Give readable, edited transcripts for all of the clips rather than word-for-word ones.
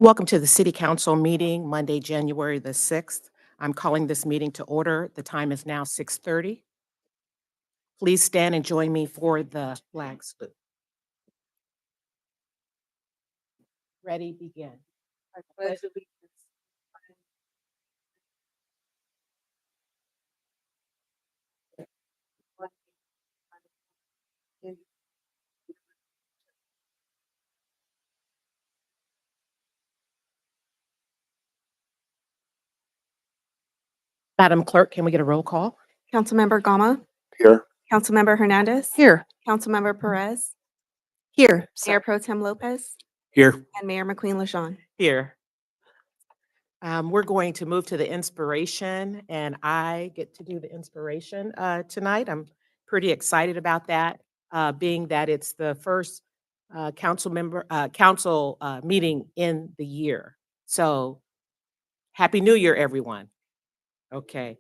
Welcome to the City Council meeting, Monday, January the 6th. I'm calling this meeting to order. The time is now 6:30. Please stand and join me for the flag salute. Ready, begin. I pledge allegiance. Madam Clerk, can we get a roll call? Councilmember Gama, Here. Councilmember Hernandez. Here. Councilmember Perez, Here. Mayor Pro Tem Lopez, Here. and Mayor McQueen LaShawn. Here. We're going to move to the inspiration, and I get to do the inspiration tonight. I'm pretty excited about that, being that it's the first council meeting in the year. So, Happy New Year, everyone. Okay.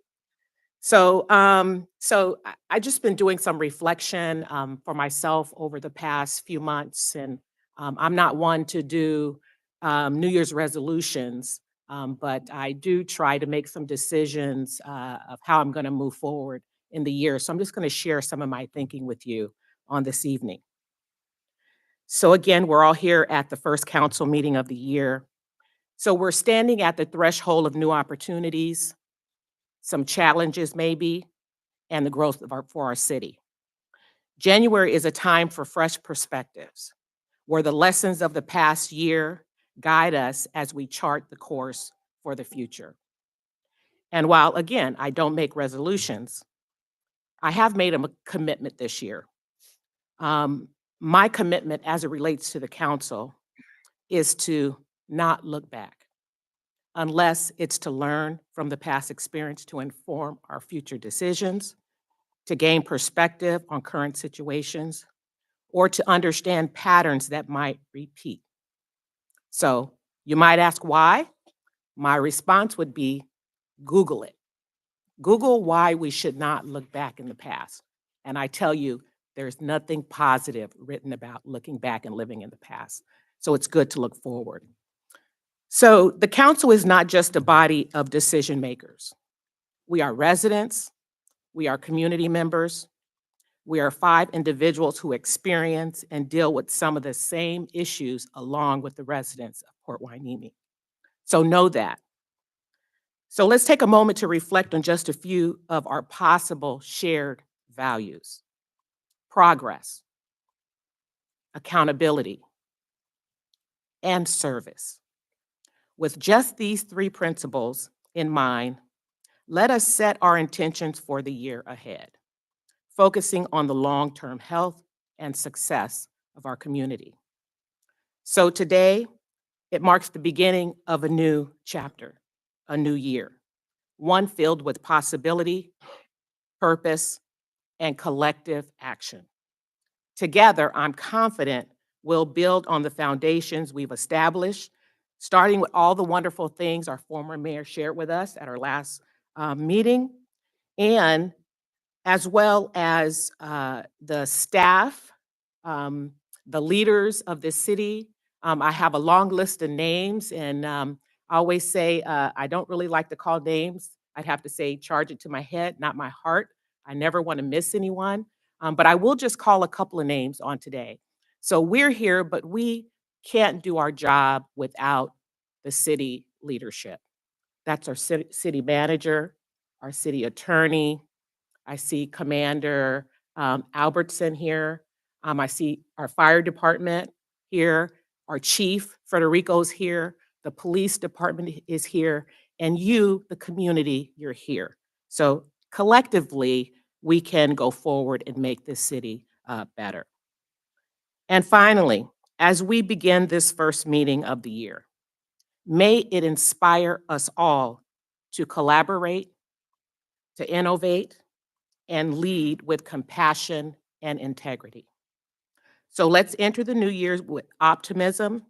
I just been doing some reflection for myself over the past few months, and I'm not one to do New Year's resolutions, but I do try to make some decisions of how I'm going to move forward in the year. So I'm just going to share some of my thinking with you on this evening. So again, we're all here at the first council meeting of the year. So we're standing at the threshold of new opportunities, some challenges maybe, and the growth of for our city. January is a time for fresh perspectives, where the lessons of the past year guide us as we chart the course for the future. And while, again, I don't make resolutions, I have made a commitment this year. My commitment as it relates to the council is to not look back, unless it's to learn from the past experience to inform our future decisions, to gain perspective on current situations, or to understand patterns that might repeat. So you might ask why? My response would be Google it. Google why we should not look back in the past. And I tell you, there's nothing positive written about looking back and living in the past. So it's good to look forward. So the council is not just a body of decision makers. We are residents, we are community members, we are 5 individuals who experience and deal with some of the same issues along with the residents of Port Hueneme. So know that. So let's take a moment to reflect on just a few of our possible shared values: progress, accountability, and service. With just these 3 principles in mind, let us set our intentions for the year ahead, focusing on the long-term health and success of our community. So today, it marks the beginning of a new chapter, a new year, one filled with possibility, purpose, and collective action. Together, I'm confident we'll build on the foundations we've established, starting with all the wonderful things our former mayor shared with us at our last meeting, and as well as the staff, the leaders of this city. I have a long list of names, and I always say I don't really like to call names. I'd have to say charge it to my head, not my heart. I never want to miss anyone, but I will just call a couple of names on today. So we're here, but we can't do our job without the city leadership. That's our city manager, our city attorney. I see Commander Albertson here. I see our fire department here. Our chief, Federico's here. The police department is here. And you, the community, you're here. So collectively, we can go forward and make this city better. And finally, as we begin this first meeting of the year, may it inspire us all to collaborate, to innovate, and lead with compassion and integrity. So let's enter the new year with optimism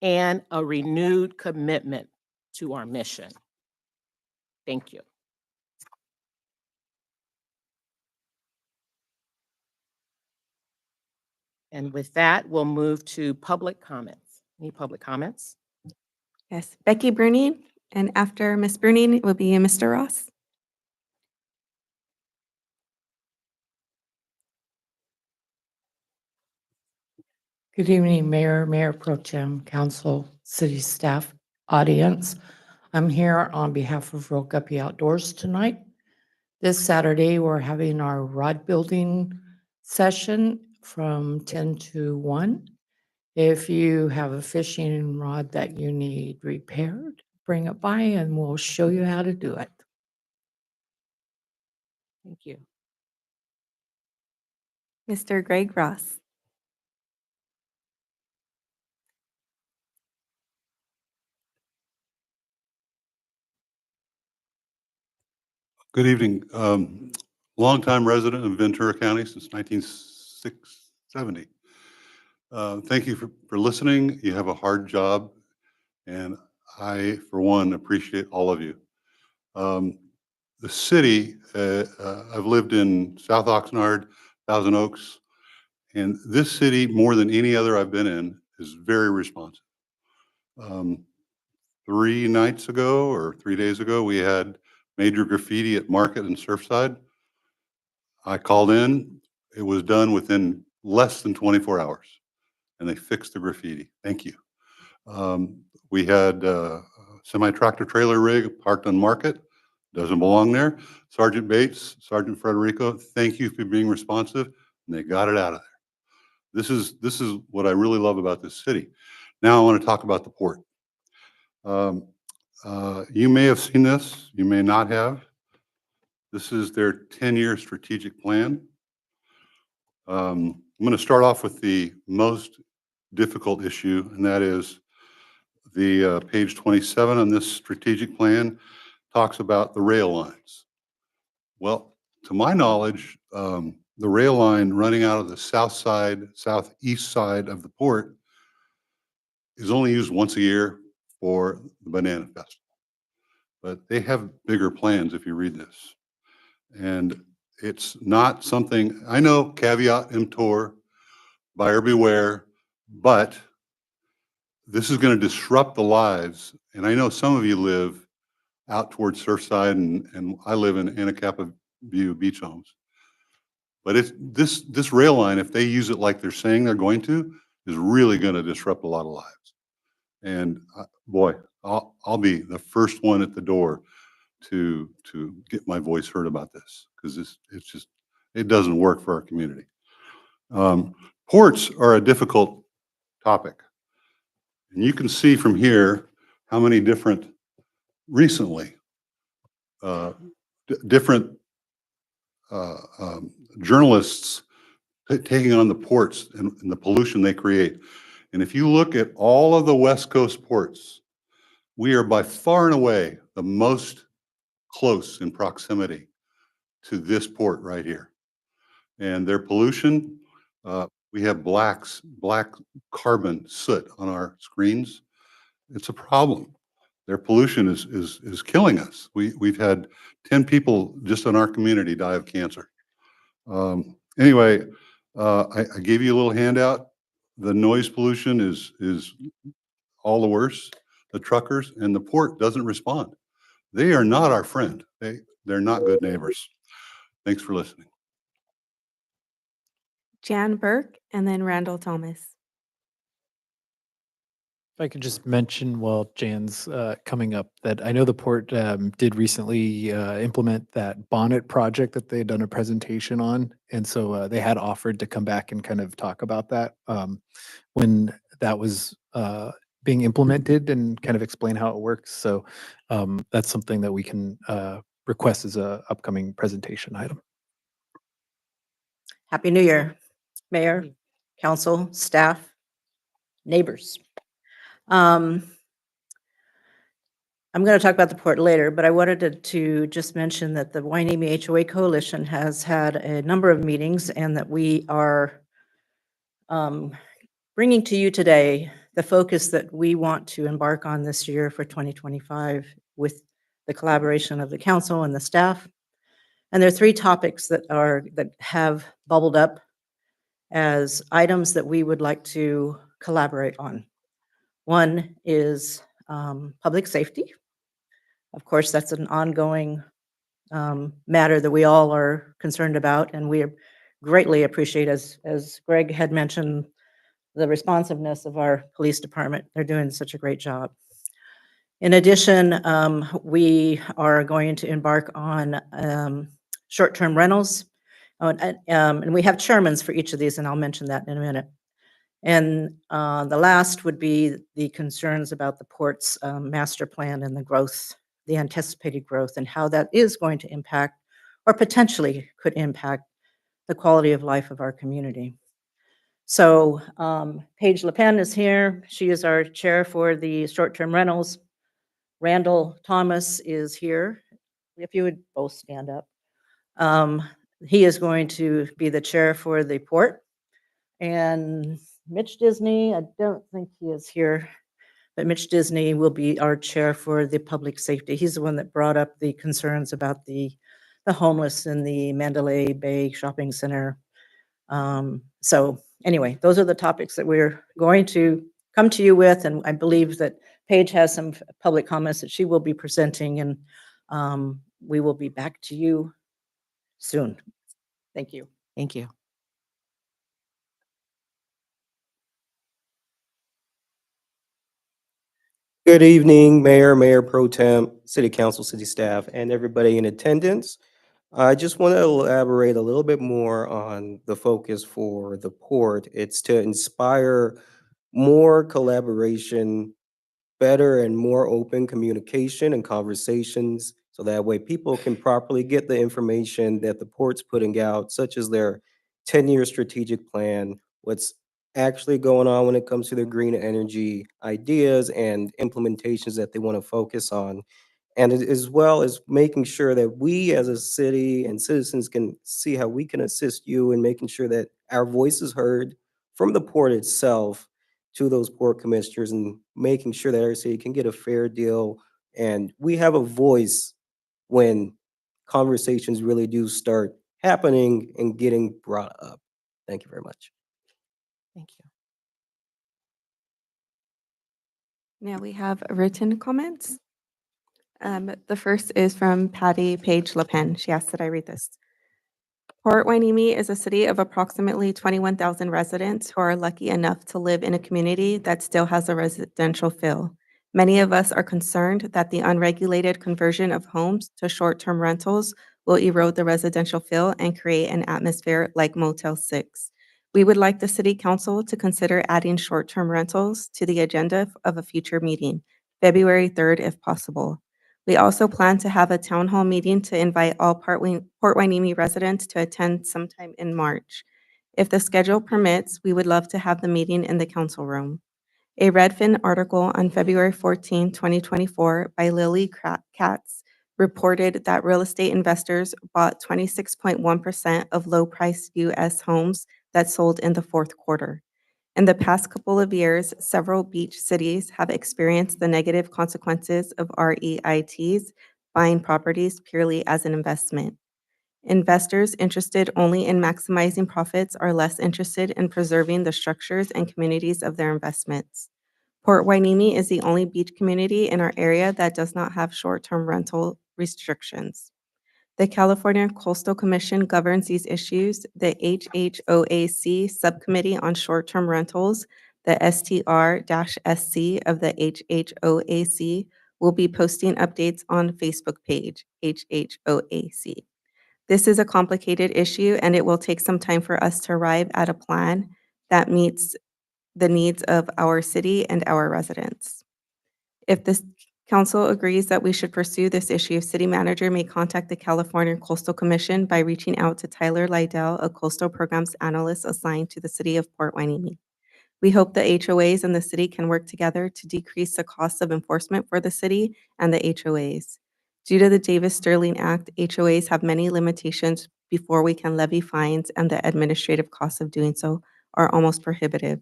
and a renewed commitment to our mission. Thank you. And with that, we'll move to public comments. Any public comments? Yes, Becky Bruning, and after Ms. Bruning, it will be Mr. Ross. Good evening, Mayor, Mayor Pro Tem, Council, City Staff, audience. I'm here on behalf of Real Guppy Outdoors tonight. This Saturday, we're having our rod building session from 10 to 1. If you have a fishing rod that you need repaired, bring it by and we'll show you how to do it. Thank you. Mr. Greg Ross. Good evening. Longtime resident of Ventura County since 1970. Thank you for listening. You have a hard job, and I, for one, appreciate all of you. The city, I've lived in South Oxnard, Thousand Oaks, and this city, more than any other I've been in, is very responsive. 3 nights ago or 3 days ago, we had major graffiti at Market and Surfside. I called in, it was done within less than 24 hours, and they fixed the graffiti. Thank you. We had a semi-tractor trailer rig parked on Market, doesn't belong there. Sergeant Bates, Sergeant Frederico, thank you for being responsive, and they got it out of there. This is what I really love about this city. Now I want to talk about the port. You may have seen this, you may not have. This is their 10-year strategic plan. I'm going to start off with the most difficult issue, and that is the page 27 on this strategic plan talks about the rail lines. Well, to my knowledge, the rail line running out of the southeast side of the port is only used once a year for the Banana Festival. But they have bigger plans if you read this. And it's not something, I know caveat emptor, buyer beware, but this is going to disrupt the lives. And I know some of you live out towards Surfside, and I live in Anacapa View Beach Homes. But it's this rail line, if they use it like they're saying they're going to, is really going to disrupt a lot of lives. And boy, I'll be the first one at the door to get my voice heard about this, because it doesn't work for our community. Ports are a difficult topic, and you can see from here how many different recently different journalists taking on the ports and the pollution they create. And if you look at all of the West Coast ports, we are by far and away the most close in proximity to this port right here. And their pollution, we have black carbon soot on our screens. It's a problem. Their pollution is killing us. We've had 10 people just in our community die of cancer. Anyway, I gave you a little handout. The noise pollution is all the worse. The truckers and the port doesn't respond. They are not our friend. They're not good neighbors. Thanks for listening. Jan Burke, and then Randall Thomas. If I could just mention while Jan's coming up, that I know the port did recently implement that bonnet project that they had done a presentation on. And so they had offered to come back and kind of talk about that when that was being implemented and kind of explain how it works. So that's something that we can request as a upcoming presentation item. Happy New Year, Mayor, Council, staff, neighbors. I'm going to talk about the port later, but I wanted to just mention that the Hueneme HOA Coalition has had a number of meetings, and that we are bringing to you today the focus that we want to embark on this year for 2025 with the collaboration of the council and the staff. And there are 3 topics that have bubbled up as items that we would like to collaborate on. One is public safety. Of course, that's an ongoing matter that we all are concerned about, and we greatly appreciate, as Greg had mentioned, the responsiveness of our police department. They're doing such a great job. In addition, we are going to embark on short-term rentals. And we have chairmans for each of these, and I'll mention that in a minute. And the last would be the concerns about the port's master plan and the growth, the anticipated growth, and how that is going to impact, or potentially could impact, the quality of life of our community. So Paige LePen is here. She is our chair for the short-term rentals. Randall Thomas is here. If you would both stand up. He is going to be the chair for the port. And Mitch Disney, I don't think he is here, but Mitch Disney will be our chair for the public safety. He's the one that brought up the concerns about the homeless in the Mandalay Bay Shopping Center. So anyway, those are the topics that we're going to come to you with, and I believe that Paige has some public comments that she will be presenting, and we will be back to you soon. Thank you. Thank you. Good evening, Mayor, Mayor Pro Tem, City Council, City Staff, and everybody in attendance. I just want to elaborate a little bit more on the focus for the port. It's to inspire more collaboration, better and more open communication and conversations, so that way people can properly get the information that the port's putting out, such as their 10-year strategic plan, what's actually going on when it comes to their green energy ideas and implementations that they want to focus on. And as well as making sure that we as a city and citizens can see how we can assist you in making sure that our voice is heard from the port itself to those port commissioners, and making sure that our city can get a fair deal. And we have a voice when conversations really do start happening and getting brought up. Thank you very much. Thank you. Now we have written comments. The first is from Patty Page LePen. She asked that I read this. Port Hueneme is a city of approximately 21,000 residents who are lucky enough to live in a community that still has a residential feel. Many of us are concerned that the unregulated conversion of homes to short-term rentals will erode the residential feel and create an atmosphere like Motel 6. We would like the city council to consider adding short-term rentals to the agenda of a future meeting, February 3rd if possible. We also plan to have a town hall meeting to invite all Port Hueneme residents to attend sometime in March. If the schedule permits, we would love to have the meeting in the council room. A Redfin article on February 14, 2024 by Lily Katz reported that real estate investors bought 26.1% of low-priced U.S. homes that sold in the fourth quarter. In the past couple of years, several beach cities have experienced the negative consequences of REITs buying properties purely as an investment. Investors interested only in maximizing profits are less interested in preserving the structures and communities of their investments. Port Hueneme is the only beach community in our area that does not have short-term rental restrictions. The California Coastal Commission governs these issues. The HHOAC Subcommittee on Short-Term Rentals, the STR-SC of the HHOAC, will be posting updates on Facebook page, HHOAC. This is a complicated issue, and it will take some time for us to arrive at a plan that meets the needs of our city and our residents. If this council agrees that we should pursue this issue, city manager may contact the California Coastal Commission by reaching out to Tyler Lydell, a coastal programs analyst assigned to the city of Port Hueneme. We hope the HOAs and the city can work together to decrease the cost of enforcement for the city and the HOAs. Due to the Davis-Sterling Act, HOAs have many limitations before we can levy fines, and the administrative costs of doing so are almost prohibitive.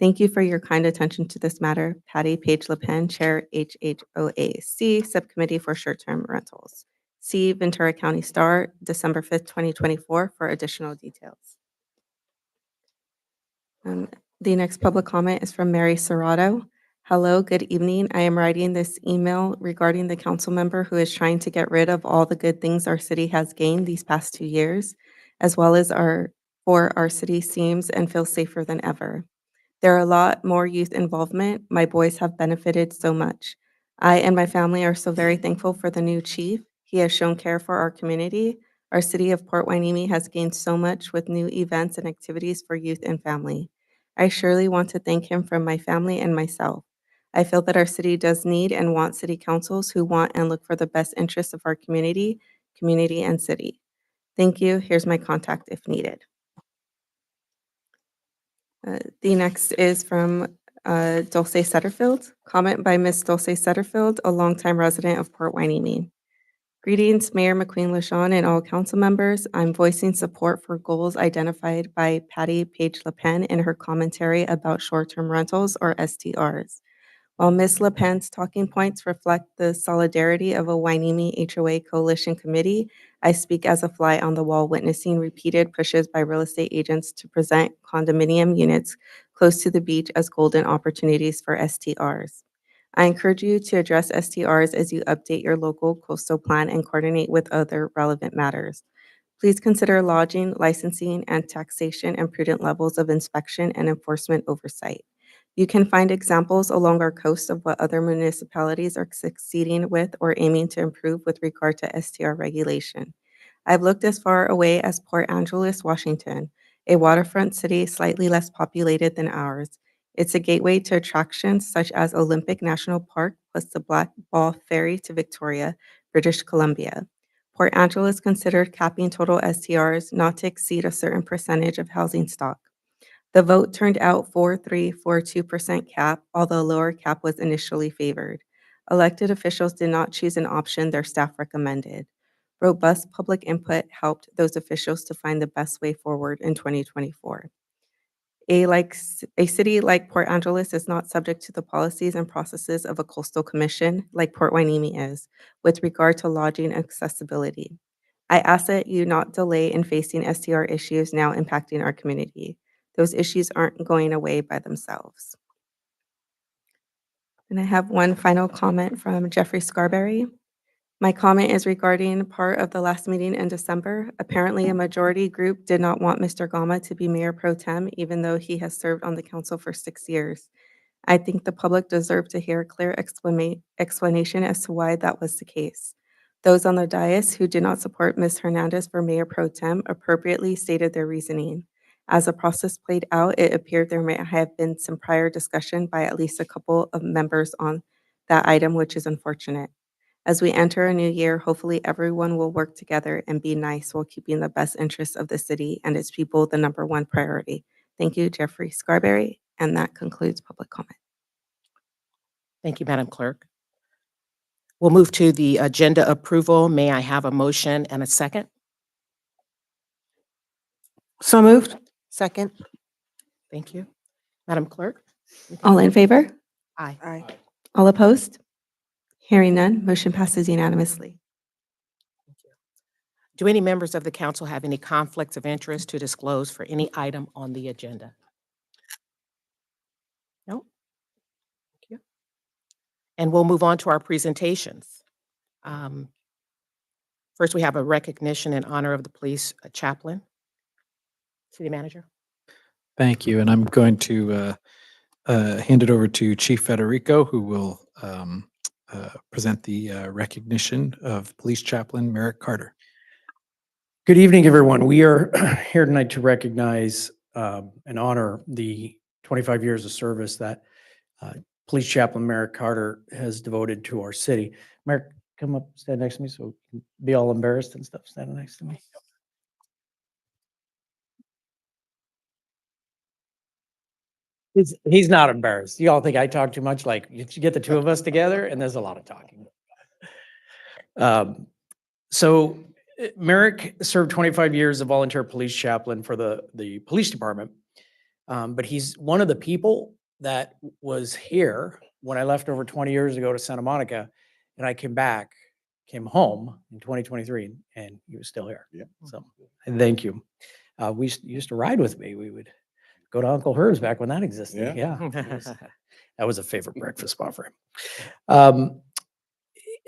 Thank you for your kind attention to this matter. Patty Page LePen, Chair, HHOAC, Subcommittee for Short-Term Rentals. See Ventura County Star, December 5th, 2024, for additional details. The next public comment is from Mary Serrato. Hello, good evening. I am writing this email regarding the council member who is trying to get rid of all the good things our city has gained these past 2 years, as well as our city seems and feels safer than ever. There are a lot more youth involvement. My boys have benefited so much. I and my family are so very thankful for the new chief. He has shown care for our community. Our city of Port Hueneme has gained so much with new events and activities for youth and family. I surely want to thank him from my family and myself. I feel that our city does need and want city councils who want and look for the best interests of our community and city. Thank you. Here's my contact if needed. The next is from Dulce Setterfield. Comment by Ms. Dulce Setterfield, a longtime resident of Port Hueneme. Greetings, Mayor McQueen LaShawn and all council members. I'm voicing support for goals identified by Patty Page LaPen in her commentary about short-term rentals or STRs. While Ms. LaPen's talking points reflect the solidarity of a Hueneme HOA Coalition Committee, I speak as a fly on the wall witnessing repeated pushes by real estate agents to present condominium units close to the beach as golden opportunities for STRs. I encourage you to address STRs as you update your local coastal plan and coordinate with other relevant matters. Please consider lodging, licensing, and taxation and prudent levels of inspection and enforcement oversight. You can find examples along our coast of what other municipalities are succeeding with or aiming to improve with regard to STR regulation. I've looked as far away as Port Angeles, Washington, a waterfront city slightly less populated than ours. It's a gateway to attractions such as Olympic National Park plus the Black Ball Ferry to Victoria, British Columbia. Port Angeles considered capping total STRs not to exceed a certain percentage of housing stock. The vote turned out 4.342% cap, although a lower cap was initially favored. Elected officials did not choose an option their staff recommended. Robust public input helped those officials to find the best way forward in 2024. A city like Port Angeles is not subject to the policies and processes of a coastal commission like Port Hueneme is with regard to lodging accessibility. I ask that you not delay in facing STR issues now impacting our community. Those issues aren't going away by themselves. And I have one final comment from Jeffrey Scarberry. My comment is regarding part of the last meeting in December. Apparently, a majority group did not want Mr. Gama to be mayor pro tem, even though he has served on the council for 6 years. I think the public deserved to hear a clear explanation as to why that was the case. Those on the dais who did not support Ms. Hernandez for mayor pro tem appropriately stated their reasoning. As the process played out, it appeared there may have been some prior discussion by at least a couple of members on that item, which is unfortunate. As we enter a new year, hopefully everyone will work together and be nice while keeping the best interests of the city and its people the number one priority. Thank you, Jeffrey Scarberry, and that concludes public comment. Thank you, Madam Clerk. We'll move to the agenda approval. May I have a motion and a second? So moved. Second. Thank you. Madam Clerk? All in favor? Aye. Aye. All opposed? Hearing none, motion passes unanimously. Do any members of the council have any conflicts of interest to disclose for any item on the agenda? No? Thank you. And we'll move on to our presentations. First, we have a recognition in honor of the police chaplain. City Manager. Thank you. And I'm going to hand it over to Chief Federico, who will present the recognition of Police Chaplain Merrick Carter. Good evening, everyone. We are here tonight to recognize and honor the 25 years of service that Police Chaplain Merrick Carter has devoted to our city. Merrick, come up, stand next to me so we can be all embarrassed and stuff, standing next to me. He's not embarrassed. You all think I talk too much? Like, you get the two of us together and there's a lot of talking. So Merrick served 25 years as a volunteer police chaplain for the police department. But he's one of the people that was here when I left over 20 years ago to Santa Monica, and I came home in 2023, and he was still here. Yeah. So, and thank you. We used to ride with me. We would go to Uncle Herb's back when that existed. Yeah. Yeah. It was That was a favorite breakfast spot for him.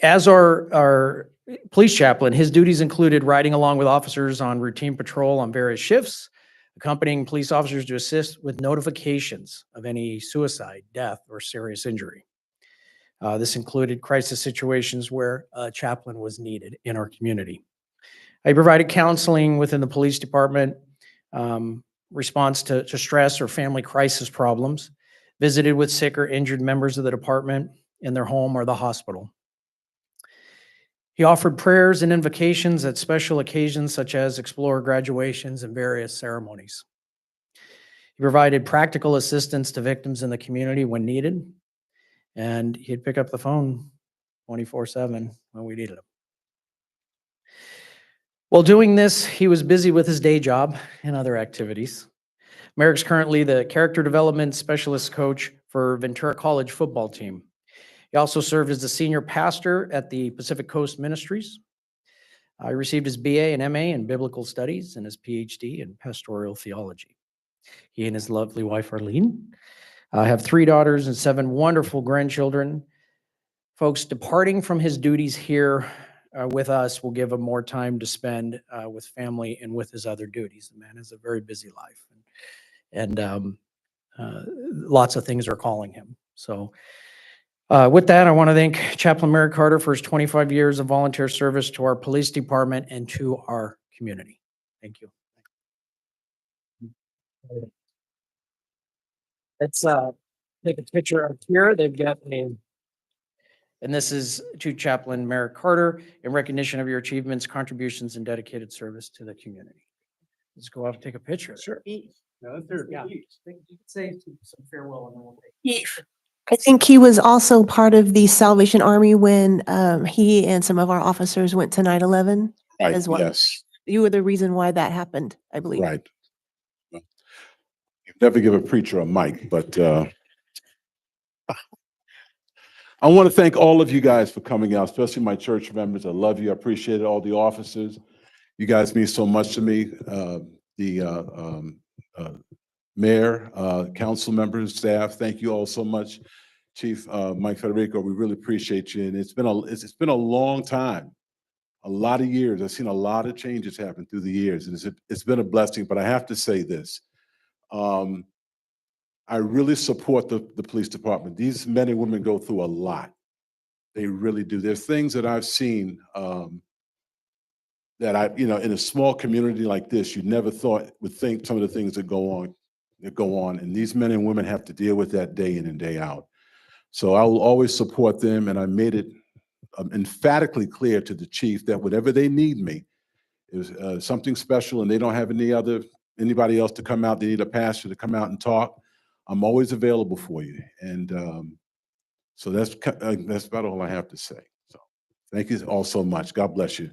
As our police chaplain, his duties included riding along with officers on routine patrol on various shifts, accompanying police officers to assist with notifications of any suicide, death, or serious injury. This included crisis situations where a chaplain was needed in our community. I provided counseling within the police department, response to stress or family crisis problems, visited with sick or injured members of the department in their home or the hospital. He offered prayers and invocations at special occasions such as Explorer graduations and various ceremonies. He provided practical assistance to victims in the community when needed, and he'd pick up the phone 24/7 when we needed him. While doing this, he was busy with his day job and other activities. Merrick's currently the character development specialist coach for Ventura College football team. He also served as the senior pastor at the Pacific Coast Ministries. He received his BA and MA in biblical studies and his PhD in pastoral theology. He and his lovely wife, Arlene, have 3 daughters and 7 wonderful grandchildren. Folks, departing from his duties here with us will give him more time to spend with family and with his other duties. The man has a very busy life, and lots of things are calling him. So with that, I want to thank Chaplain Merrick Carter for his 25 years of volunteer service to our police department and to our community. Thank you. Let's take a picture up here. They've got and this is to Chaplain Merrick Carter in recognition of your achievements, contributions, and dedicated service to the community. Let's go out and take a picture. Sure. Yeah. You can say some farewell and then we'll take. I think he was also part of the Salvation Army when he and some of our officers went to 9/11 Right, as well. yes, You were the reason why that happened, I believe. right. Well, you never give a preacher a mic, but I want to thank all of you guys for coming out, especially my church members. I love you. I appreciate it. All the officers. You guys mean so much to me. The mayor, council members, staff, thank you all so much. Chief Mike Federico, we really appreciate you. And it's been a long time, a lot of years. I've seen a lot of changes happen through the years, and it's been a blessing. But I have to say this. I really support the police department. These men and women go through a lot. They really do. There's things that I've seen that in a small community like this, you never thought would think some of the things that go on, and these men and women have to deal with that day in and day out. So I will always support them, and I made it emphatically clear to the chief that whatever they need me is something special, and they don't have anybody else to come out. They need a pastor to come out and talk. I'm always available for you. And so that's about all I have to say. So thank you all so much. God bless you.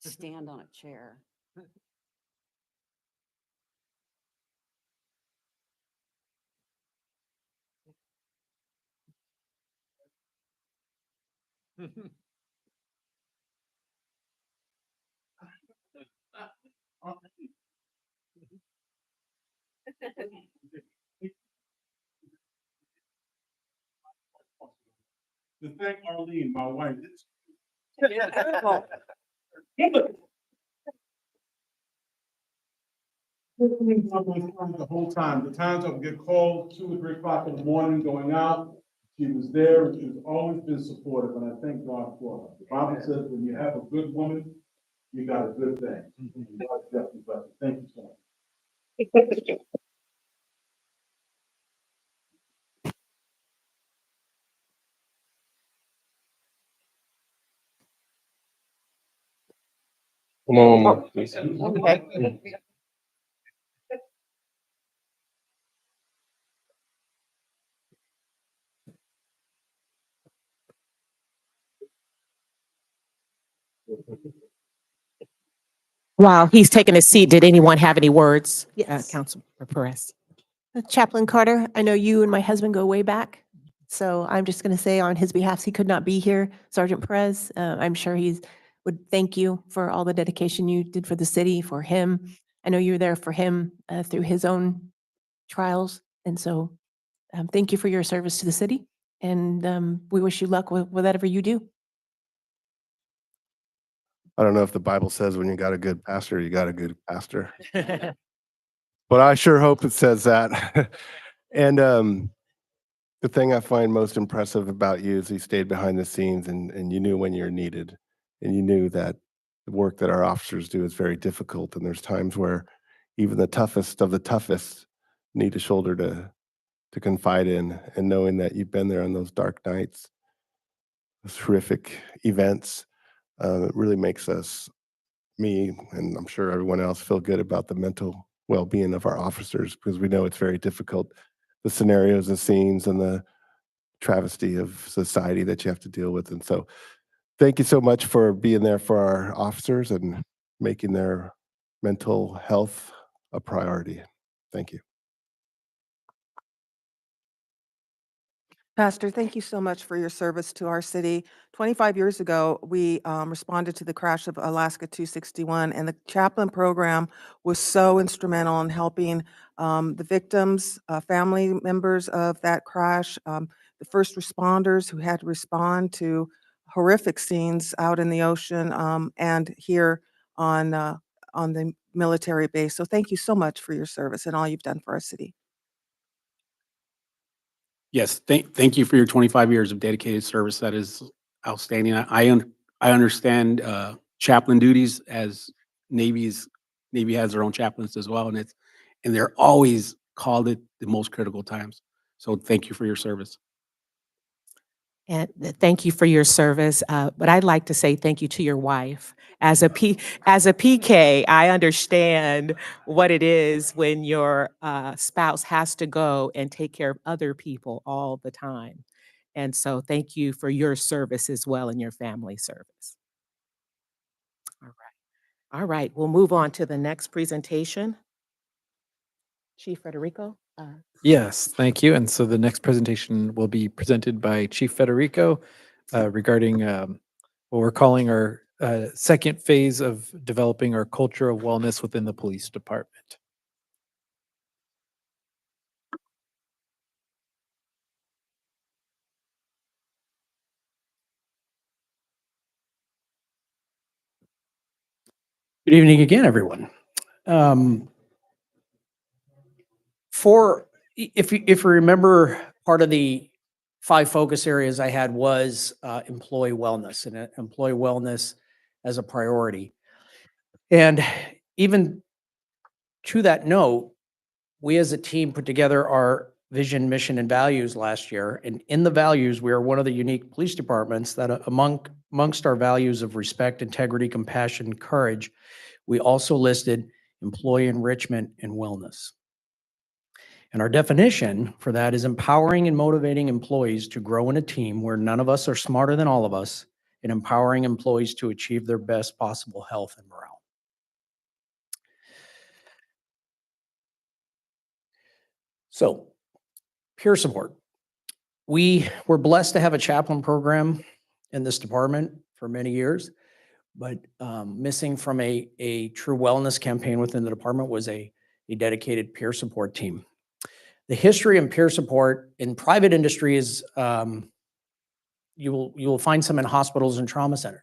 Stand on a chair. To thank Arlene, my wife. The whole time, the times I would get called 2 or 3 o'clock in the morning going out, she was there, and she's always been supportive, and I thank God for her. The Bible says when you have a good woman, you got a good thing. And God definitely bless you. Thank you so much. Come on, please. Okay. While he's taking a seat, did anyone have any words? Yes. Councilor Perez. Chaplain Carter, I know you and my husband go way back. So I'm just going to say on his behalf, he could not be here, Sergeant Perez. I'm sure would thank you for all the dedication you did for the city, for him. I know you were there for him through his own trials. And so thank you for your service to the city. And we wish you luck with whatever you do. I don't know if the Bible says when you got a good pastor, you got a good pastor. But I sure hope it says that. And the thing I find most impressive about you is you stayed behind the scenes and you knew when you're needed. And you knew that the work that our officers do is very difficult. And there's times where even the toughest of the toughest need a shoulder to confide in. And knowing that you've been there on those dark nights, those horrific events, it really makes me, and I'm sure everyone else, feel good about the mental well-being of our officers, because we know it's very difficult, the scenarios and scenes and the travesty of society that you have to deal with. And so thank you so much for being there for our officers and making their mental health a priority. Thank you. Pastor, thank you so much for your service to our city. 25 years ago, we responded to the crash of Alaska 261, and the chaplain program was so instrumental in helping the victims, family members of that crash, the first responders who had to respond to horrific scenes out in the ocean and here on the military base. So thank you so much for your service and all you've done for our city. Yes, thank you for your 25 years of dedicated service. That is outstanding. I understand chaplain duties, as Navy has their own chaplains as well, and they're always called at the most critical times. So thank you for your service. And thank you for your service. But I'd like to say thank you to your wife. As a PK, I understand what it is when your spouse has to go and take care of other people all the time. And so thank you for your service as well and your family service. All right. All right. We'll move on to the next presentation. Chief Federico. Yes, thank you. And so the next presentation will be presented by Chief Federico regarding what we're calling our second phase of developing our culture of wellness within the police department. Good evening again, everyone. If you remember, part of the 5 focus areas I had was employee wellness and employee wellness as a priority. And even to that note, we as a team put together our vision, mission, and values last year. And in the values, we are one of the unique police departments that amongst our values of respect, integrity, compassion, courage, we also listed employee enrichment and wellness. And our definition for that is empowering and motivating employees to grow in a team where none of us are smarter than all of us, and empowering employees to achieve their best possible health and morale. So, peer support. We were blessed to have a chaplain program in this department for many years, but missing from a true wellness campaign within the department was a dedicated peer support team. The history in peer support in private industry is, you will find some in hospitals and trauma centers,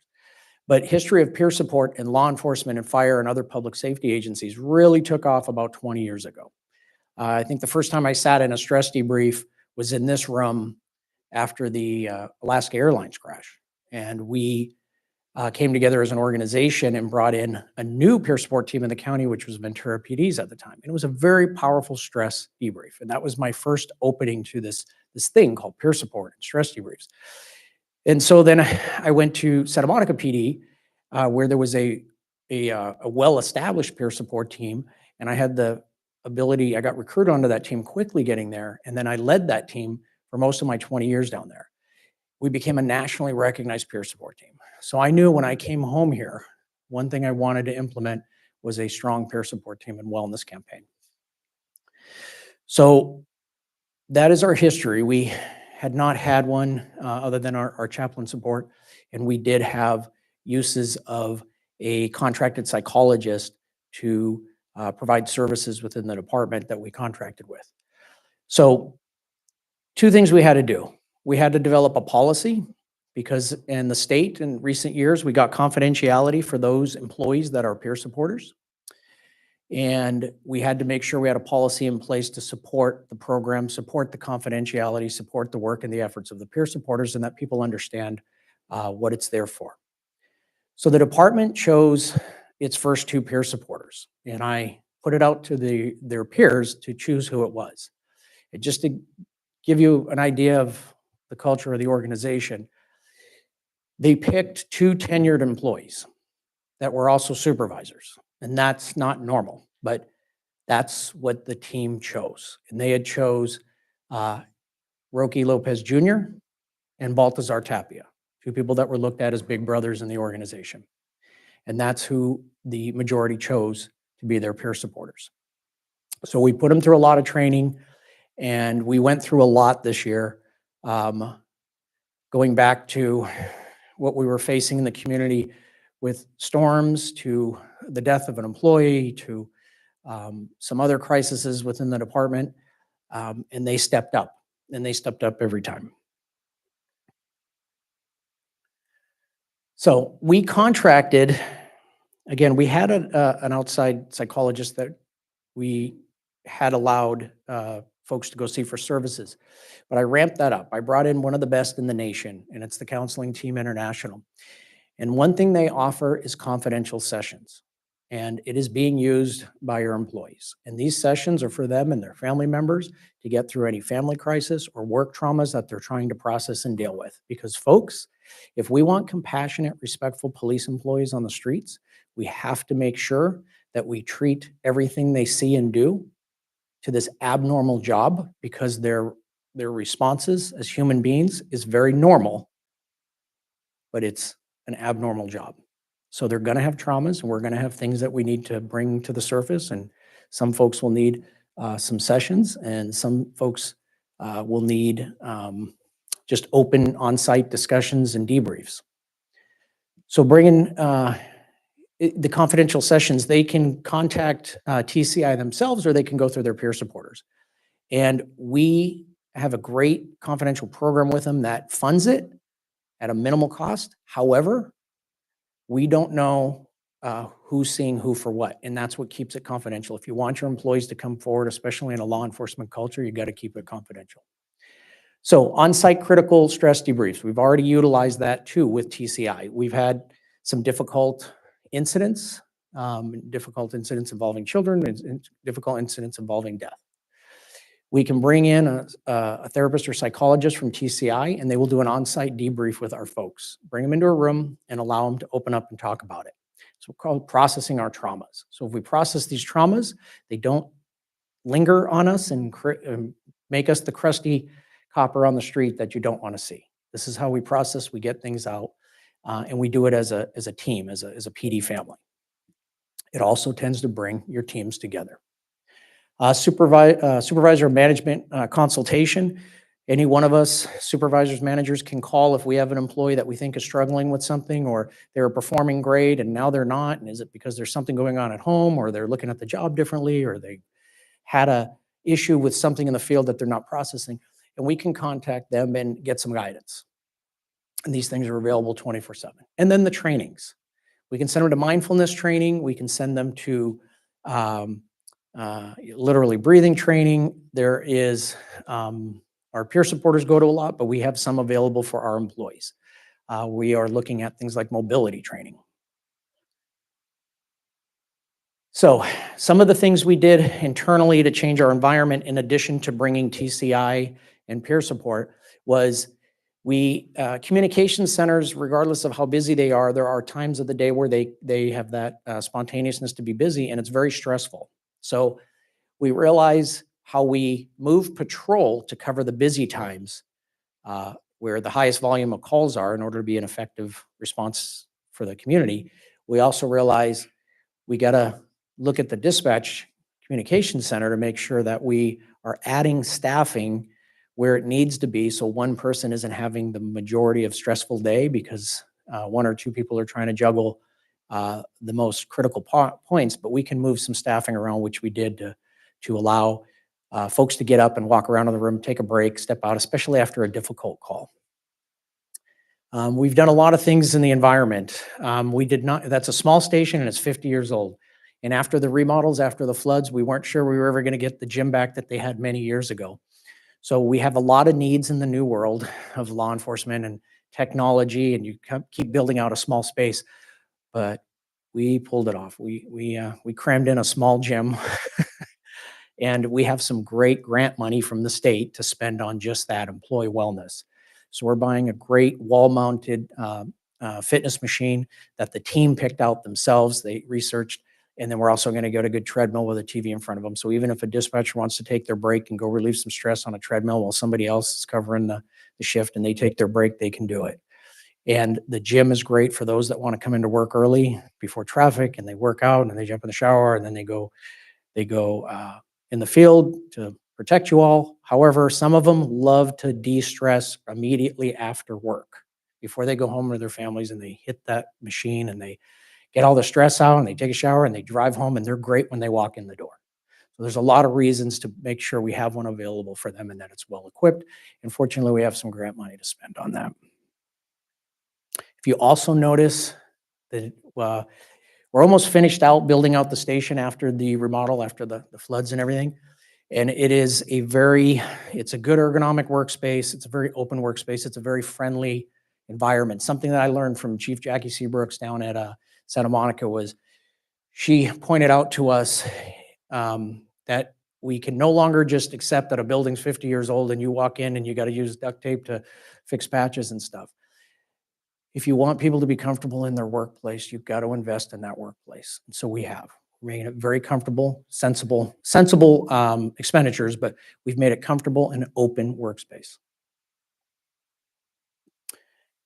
but history of peer support in law enforcement and fire and other public safety agencies really took off about 20 years ago. I think the first time I sat in a stress debrief was in this room after the Alaska Airlines crash. And we came together as an organization and brought in a new peer support team in the county, which was Ventura PD's at the time. And it was a very powerful stress debrief. And that was my first opening to this thing called peer support and stress debriefs. And so then I went to Santa Monica PD, where there was a well-established peer support team. And I had the ability, I got recruited onto that team quickly getting there. And then I led that team for most of my 20 years down there. We became a nationally recognized peer support team. So I knew when I came home here, one thing I wanted to implement was a strong peer support team and wellness campaign. So that is our history. We had not had one other than our chaplain support. And we did have uses of a contracted psychologist to provide services within the department that we contracted with. So two things we had to do. We had to develop a policy because in the state in recent years, we got confidentiality for those employees that are peer supporters. And we had to make sure we had a policy in place to support the program, support the confidentiality, support the work and the efforts of the peer supporters, and that people understand what it's there for. So the department chose its first two peer supporters, and I put it out to their peers to choose who it was. And just to give you an idea of the culture of the organization, they picked two tenured employees that were also supervisors. And that's not normal, but that's what the team chose. And they had chose Roque Lopez Jr. and Baltazar Tapia, two people that were looked at as big brothers in the organization. And that's who the majority chose to be their peer supporters. So we put them through a lot of training, and we went through a lot this year, going back to what we were facing in the community with storms, to the death of an employee, to some other crises within the department, and they stepped up, and they stepped up every time. So we contracted, again, we had an outside psychologist that we had allowed folks to go see for services, but I ramped that up. I brought in one of the best in the nation, and it's the Counseling Team International. And one thing they offer is confidential sessions, and it is being used by your employees. And these sessions are for them and their family members to get through any family crisis or work traumas that they're trying to process and deal with. Because folks, if we want compassionate, respectful police employees on the streets, we have to make sure that we treat everything they see and do to this abnormal job, because their responses as human beings is very normal, but it's an abnormal job. So they're going to have traumas, and we're going to have things that we need to bring to the surface. And some folks will need some sessions, and some folks will need just open on-site discussions and debriefs. So bringing the confidential sessions, they can contact TCI themselves, or they can go through their peer supporters. And we have a great confidential program with them that funds it at a minimal cost. However, we don't know who's seeing who for what, and that's what keeps it confidential. If you want your employees to come forward, especially in a law enforcement culture, you got to keep it confidential. So on-site critical stress debriefs, we've already utilized that too with TCI. We've had some difficult incidents involving children, and difficult incidents involving death. We can bring in a therapist or psychologist from TCI, and they will do an on-site debrief with our folks. Bring them into a room and allow them to open up and talk about it. It's called processing our traumas. So if we process these traumas, they don't linger on us and make us the crusty copper on the street that you don't want to see. This is how we process, we get things out, and we do it as a team, as a PD family. It also tends to bring your teams together. Supervisor management consultation. Any one of us, supervisors, managers, can call if we have an employee that we think is struggling with something, or they're performing great and now they're not. And is it because there's something going on at home, or they're looking at the job differently, or they had a issue with something in the field that they're not processing? And we can contact them and get some guidance. And these things are available 24/7. And then the trainings. We can send them to mindfulness training. We can send them to literally breathing training. There is, our peer supporters go to a lot, but we have some available for our employees. We are looking at things like mobility training. So some of the things we did internally to change our environment, in addition to bringing TCI and peer support, was communication centers, regardless of how busy they are, there are times of the day where they have that spontaneousness to be busy, and it's very stressful. So we realize how we move patrol to cover the busy times where the highest volume of calls are, in order to be an effective response for the community. We also realize we got to look at the dispatch communication center to make sure that we are adding staffing where it needs to be, so one person isn't having the majority of stressful day because one or two people are trying to juggle the most critical points, but we can move some staffing around, which we did to allow folks to get up and walk around in the room, take a break, step out, especially after a difficult call. We've done a lot of things in the environment. That's a small station and it's 50 years old. And after the remodels, after the floods, we weren't sure we were ever going to get the gym back that they had many years ago. So we have a lot of needs in the new world of law enforcement and technology, and you keep building out a small space, but we pulled it off. We crammed in a small gym and we have some great grant money from the state to spend on just that, employee wellness. So we're buying a great wall-mounted fitness machine that the team picked out themselves. They researched, and then we're also going to get a good treadmill with a TV in front of them. So even if a dispatcher wants to take their break and go relieve some stress on a treadmill while somebody else is covering the shift and they take their break, they can do it. And the gym is great for those that want to come into work early before traffic, and they work out and they jump in the shower and then they go in the field to protect you all. However, some of them love to de-stress immediately after work, before they go home to their families, and they hit that machine and they get all the stress out and they take a shower and they drive home, and they're great when they walk in the door. So there's a lot of reasons to make sure we have one available for them and that it's well equipped. And fortunately, we have some grant money to spend on that. If you also notice that we're almost finished out building out the station after the remodel, after the floods and everything. And it's a good ergonomic workspace. It's a very open workspace. It's a very friendly environment. Something that I learned from Chief Jackie Seabrooks down at Santa Monica was she pointed out to us that we can no longer just accept that a building's 50 years old and you walk in and you got to use duct tape to fix patches and stuff. If you want people to be comfortable in their workplace, you've got to invest in that workplace. And so we have made it very comfortable, sensible expenditures, but we've made it comfortable and open workspace.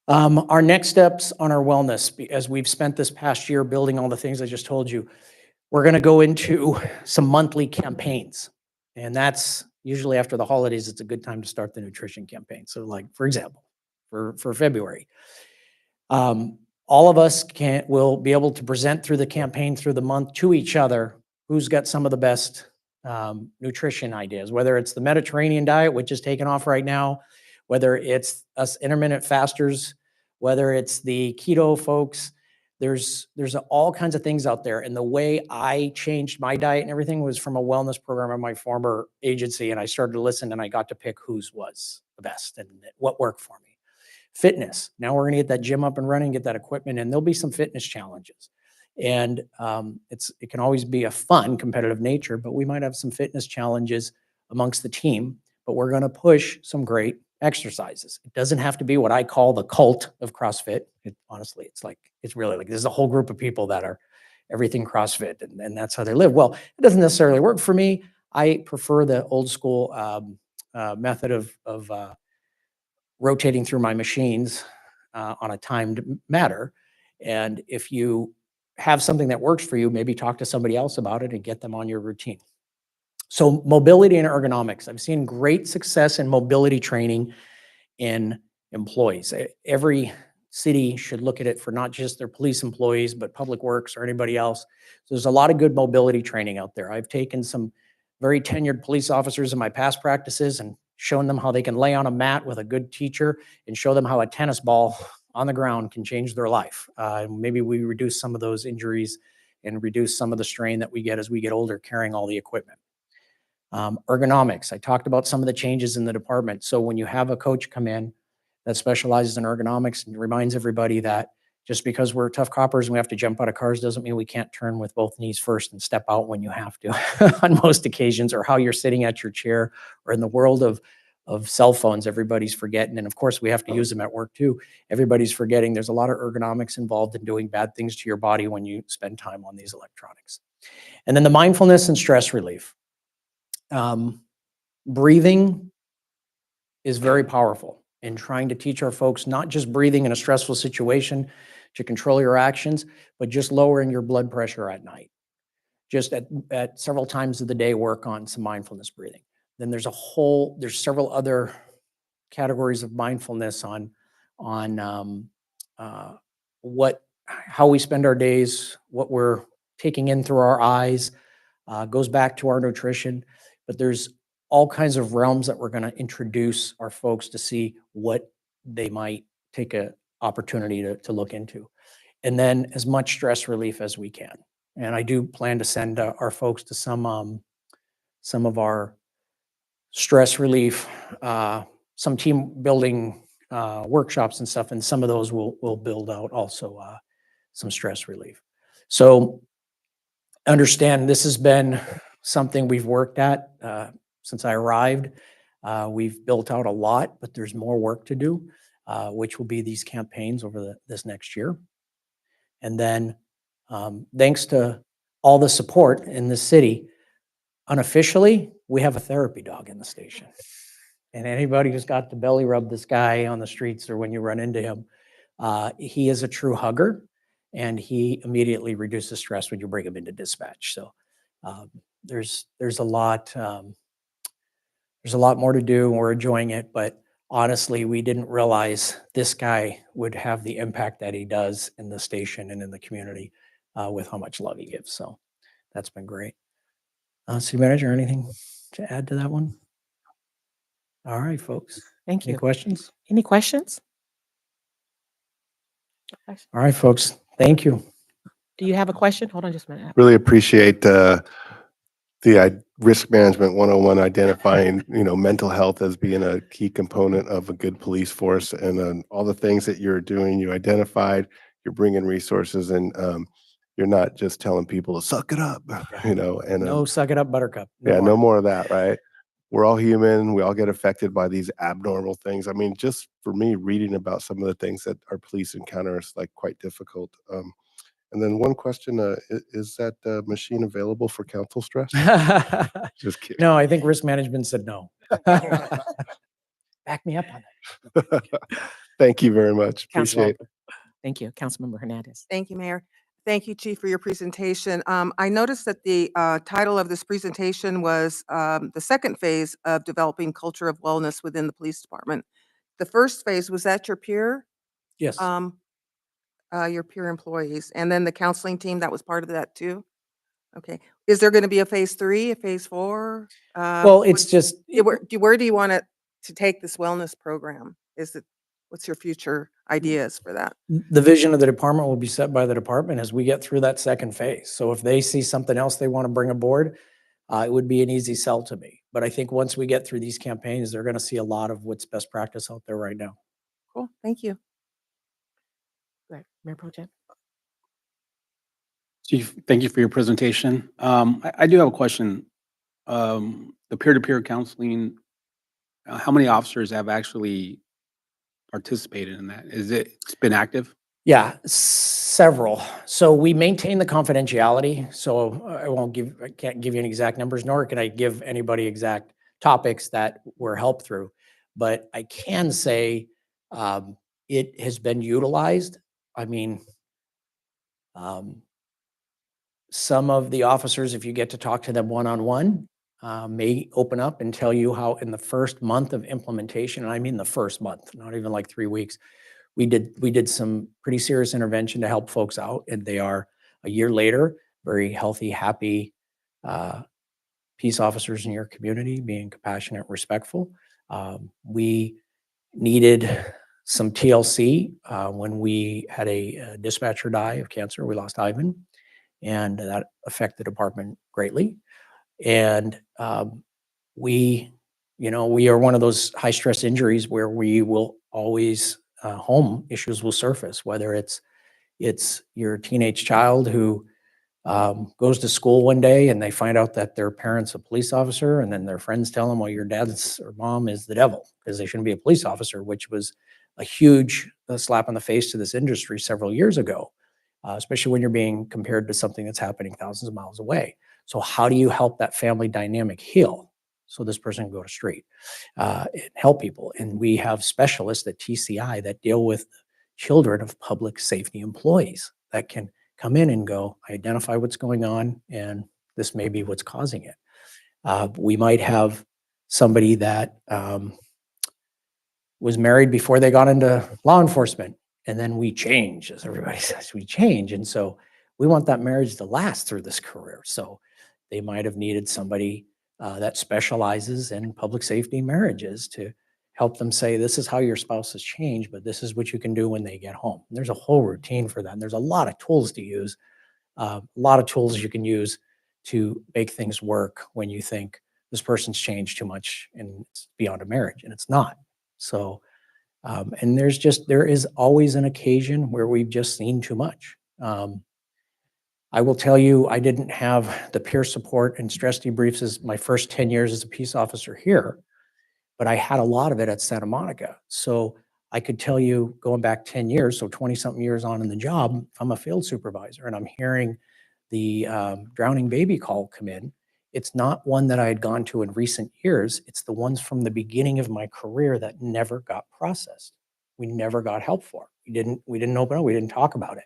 Our next steps on our wellness, as we've spent this past year building all the things I just told you, we're going to go into some monthly campaigns. And that's usually after the holidays, it's a good time to start the nutrition campaign. So like, for example, for February, all of us will be able to present through the campaign through the month to each other who's got some of the best nutrition ideas, whether it's the Mediterranean diet, which is taking off right now, whether it's us intermittent fasters, whether it's the keto folks. There's all kinds of things out there. And the way I changed my diet and everything was from a wellness program at my former agency. And I started to listen and I got to pick whose was the best and what worked for me. Fitness. Now we're going to get that gym up and running, get that equipment, and there'll be some fitness challenges. And it can always be a fun competitive nature, but we might have some fitness challenges amongst the team, but we're going to push some great exercises. It doesn't have to be what I call the cult of CrossFit. Honestly, it's really like there's a whole group of people that are everything CrossFit and that's how they live. Well, it doesn't necessarily work for me. I prefer the old school method of rotating through my machines on a timed matter. And if you have something that works for you, maybe talk to somebody else about it and get them on your routine. So mobility and ergonomics. I've seen great success in mobility training in employees. Every city should look at it for not just their police employees, but public works or anybody else. So there's a lot of good mobility training out there. I've taken some very tenured police officers in my past practices and shown them how they can lay on a mat with a good teacher and show them how a tennis ball on the ground can change their life. Maybe we reduce some of those injuries and reduce some of the strain that we get as we get older carrying all the equipment. Ergonomics, I talked about some of the changes in the department. So when you have a coach come in that specializes in ergonomics and reminds everybody that just because we're tough coppers and we have to jump out of cars doesn't mean we can't turn with both knees first and step out when you have to on most occasions, or how you're sitting at your chair, or in the world of cell phones, everybody's forgetting. And of course, we have to use them at work too. Everybody's forgetting there's a lot of ergonomics involved in doing bad things to your body when you spend time on these electronics. And then the mindfulness and stress relief. Breathing is very powerful in trying to teach our folks not just breathing in a stressful situation to control your actions, but just lowering your blood pressure at night. Just at several times of the day, work on some mindfulness breathing. Then there's several other categories of mindfulness on how we spend our days, what we're taking in through our eyes, goes back to our nutrition. But there's all kinds of realms that we're going to introduce our folks to see what they might take a opportunity to look into. And then as much stress relief as we can. And I do plan to send our folks to some of our stress relief, some team building workshops and stuff, and some of those will build out also some stress relief. So understand this has been something we've worked at since I arrived. We've built out a lot, but there's more work to do, which will be these campaigns over this next year. And then thanks to all the support in the city, unofficially, we have a therapy dog in the station. And anybody who's got to belly rub this guy on the streets or when you run into him, he is a true hugger, and he immediately reduces stress when you bring him into dispatch. So there's a lot more to do, and we're enjoying it. But honestly, we didn't realize this guy would have the impact that he does in the station and in the community with how much love he gives. So that's been great. City Manager, anything to add to that one? All right, folks. Thank Any you. questions? Any questions? All right, folks. Thank you. Do you have a question? Hold on just a minute. Really appreciate the risk management 101, identifying, mental health as being a key component of a good police force, and all the things that you're doing, you identified, you're bringing resources, and you're not just telling people to suck it up, and No, suck it up, buttercup. yeah, more. no more of that, right? We're all human. We all get affected by these abnormal things. I mean, just for me, reading about some of the things that our police encounter is like quite difficult. And then one question, is that machine available for council stress? Just kidding. No, I think risk management said no. Back me up on that. Thank you very much. Council- Appreciate it. Thank you. Councilmember Hernandez. Thank you, Mayor. Thank you, Chief, for your presentation. I noticed that the title of this presentation was the second phase of developing culture of wellness within the police department. The first phase, was that your peer? Yes. Your peer employees, and then the counseling team that was part of that too? Okay. Is there going to be a phase 3, a phase 4? Well, it's just, Where do you want it to take this wellness program? What's your future ideas for that? the vision of the department will be set by the department as we get through that second phase. So if they see something else they want to bring aboard, it would be an easy sell to me. But I think once we get through these campaigns, they're going to see a lot of what's best practice out there right now. Cool. Thank you. Right. Mayor Pro Tem. Chief, thank you for your presentation. I do have a question. The peer-to-peer counseling, how many officers have actually participated in that? It's been active? Yeah, several. So we maintain the confidentiality. So I can't give you any exact numbers, nor can I give anybody exact topics that were helped through. But I can say it has been utilized. I mean, some of the officers, if you get to talk to them one-on-one, may open up and tell you how in the first month of implementation, and I mean the first month, not even like 3 weeks, we did some pretty serious intervention to help folks out, and they are a year later, very healthy, happy peace officers in your community, being compassionate, respectful. We needed some TLC when we had a dispatcher die of cancer. We lost Ivan, and that affected the department greatly. And we are one of those high stress injuries where we will always home issues will surface, whether it's your teenage child who goes to school one day and they find out that their parent's a police officer, and then their friends tell them, well, your dad's or mom is the devil because they shouldn't be a police officer, which was a huge slap in the face to this industry several years ago, especially when you're being compared to something that's happening thousands of miles away. So how do you help that family dynamic heal so this person can go to street and help people? And we have specialists at TCI that deal with children of public safety employees that can come in and go, identify what's going on, and this may be what's causing it. We might have somebody that was married before they got into law enforcement. And then we change, as everybody says, we change. And so we want that marriage to last through this career. So they might have needed somebody that specializes in public safety marriages to help them say, this is how your spouse has changed, but this is what you can do when they get home. And there's a whole routine for that. And there's a lot of tools to use, a lot of tools you can use to make things work when you think this person's changed too much and it's beyond a marriage, and it's not. So, and there is always an occasion where we've just seen too much. I will tell you, I didn't have the peer support and stress debriefs as my first 10 years as a peace officer here, but I had a lot of it at Santa Monica. So I could tell you going back 10 years, so 20-something years on in the job, I'm a field supervisor and I'm hearing the drowning baby call come in. It's not one that I had gone to in recent years. It's the ones from the beginning of my career that never got processed. We never got help for. We didn't open up, we didn't talk about it.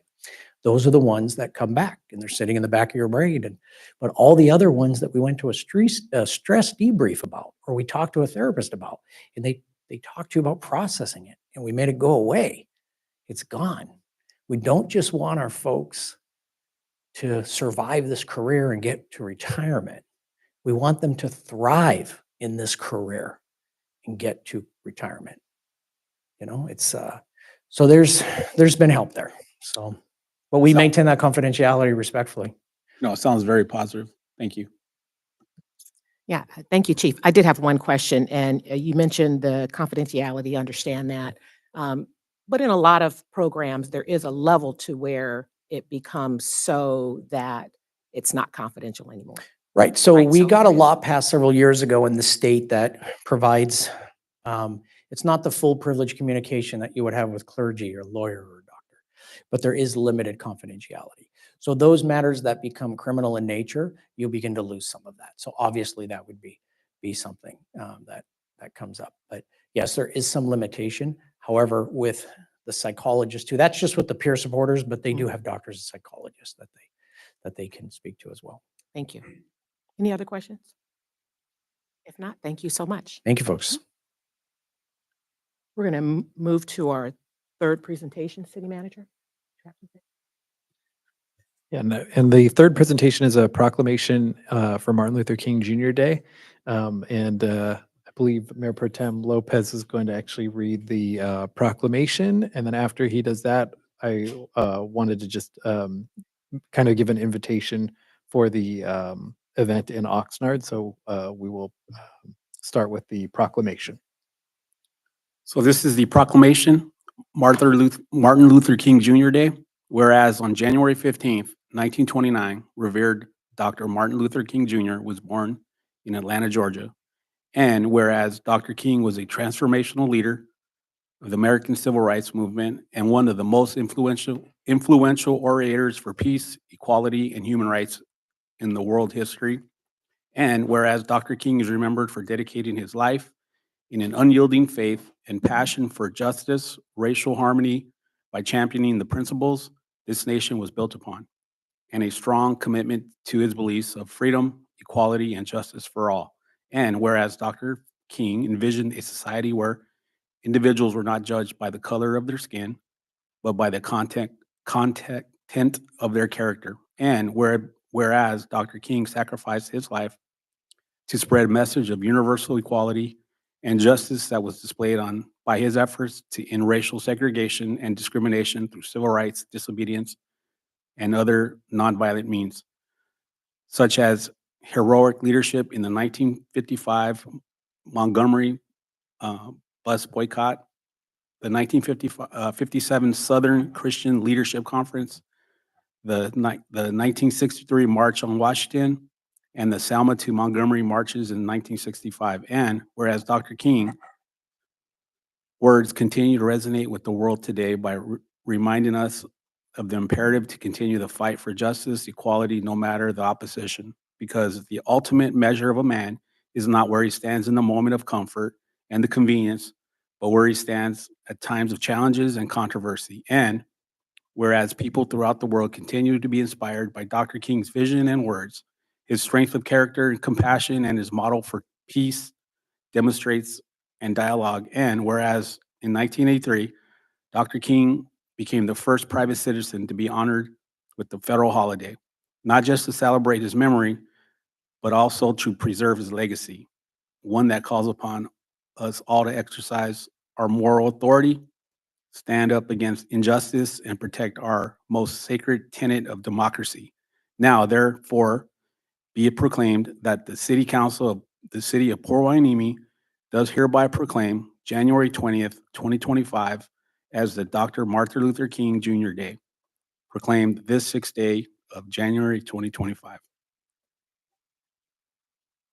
Those are the ones that come back and they're sitting in the back of your brain. But all the other ones that we went to a stress debrief about, or we talked to a therapist about, and they talked to you about processing it and we made it go away. It's gone. We don't just want our folks to survive this career and get to retirement. We want them to thrive in this career and get to retirement. You know, it's so there's been help there. So, but we maintain that confidentiality respectfully. No, it sounds very positive. Thank you. Yeah, thank you, Chief. I did have one question, and you mentioned the confidentiality, understand that. But in a lot of programs, there is a level to where it becomes so that it's not confidential anymore. Right. So Right, we so got a there's- law passed several years ago in the state that provides, it's not the full privilege communication that you would have with clergy or lawyer or doctor, but there is limited confidentiality. So those matters that become criminal in nature, you'll begin to lose some of that. So obviously that would be something that comes up. But yes, there is some limitation. However, with the psychologist too, that's just with the peer supporters, but they do have doctors and psychologists that they can speak to as well. Thank you. Any other questions? If not, thank you so much. Thank you, folks. We're going to move to our third presentation, City Manager. Yeah, and the third presentation is a proclamation for Martin Luther King Jr. Day. I believe Mayor Pro Tem Lopez is going to actually read the proclamation. And then after he does that, I wanted to just kind of give an invitation for the event in Oxnard. So we will start with the proclamation. So this is the proclamation, Martin Luther King Jr. Day. Whereas on January 15th, 1929, revered Dr. Martin Luther King Jr. was born in Atlanta, Georgia. And whereas Dr. King was a transformational leader of the American Civil Rights Movement and one of the most influential orators for peace, equality, and human rights in the world history. And whereas Dr. King is remembered for dedicating his life in an unyielding faith and passion for justice, racial harmony, by championing the principles this nation was built upon, and a strong commitment to his beliefs of freedom, equality, and justice for all. And whereas Dr. King envisioned a society where individuals were not judged by the color of their skin, but by the content of their character. And whereas Dr. King sacrificed his life to spread a message of universal equality and justice that was displayed by his efforts to end racial segregation and discrimination through civil rights, disobedience, and other nonviolent means, such as heroic leadership in the 1955 Montgomery bus boycott, the 1957 Southern Christian Leadership Conference, the 1963 March on Washington, and the Selma to Montgomery marches in 1965. And whereas Dr. King words continue to resonate with the world today by reminding us of the imperative to continue the fight for justice, equality, no matter the opposition, because the ultimate measure of a man is not where he stands in the moment of comfort and the convenience, but where he stands at times of challenges and controversy. And whereas people throughout the world continue to be inspired by Dr. King's vision and words, his strength of character and compassion, and his model for peace demonstrates, and dialogue. And whereas in 1983, Dr. King became the first private citizen to be honored with the federal holiday, not just to celebrate his memory, but also to preserve his legacy, one that calls upon us all to exercise our moral authority, stand up against injustice, and protect our most sacred tenet of democracy. Now, therefore, be it proclaimed that the City Council of the City of Port Hueneme does hereby proclaim January 20th, 2025 as the Dr. Martin Luther King Jr. Day, proclaimed this sixth day of January 2025.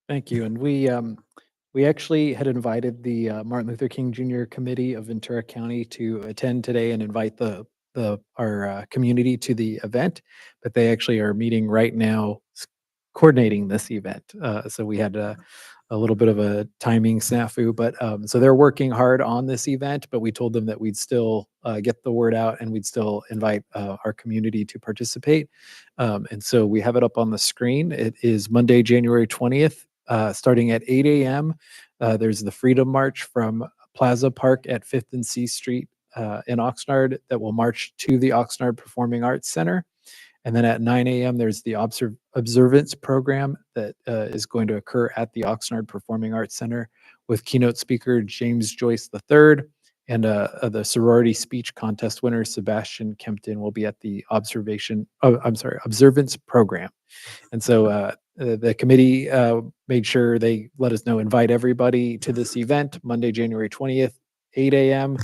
Thank you. And we actually had invited the Martin Luther King Jr. Committee of Ventura County to attend today and invite our community to the event, but they actually are meeting right now coordinating this event. So we had a little bit of a timing snafu, but so they're working hard on this event, but we told them that we'd still get the word out and we'd still invite our community to participate. And so we have it up on the screen. It is Monday, January 20th, starting at 8 a.m. There's the Freedom March from Plaza Park at 5th and C Street in Oxnard that will march to the Oxnard Performing Arts Center. And then at 9 a.m., there's the observance program that is going to occur at the Oxnard Performing Arts Center with keynote speaker James Joyce III, and the sorority speech contest winner Sebastian Kempton will be at the observance program. And so the committee made sure they let us know, invite everybody to this event, Monday, January 20th, 8 a.m.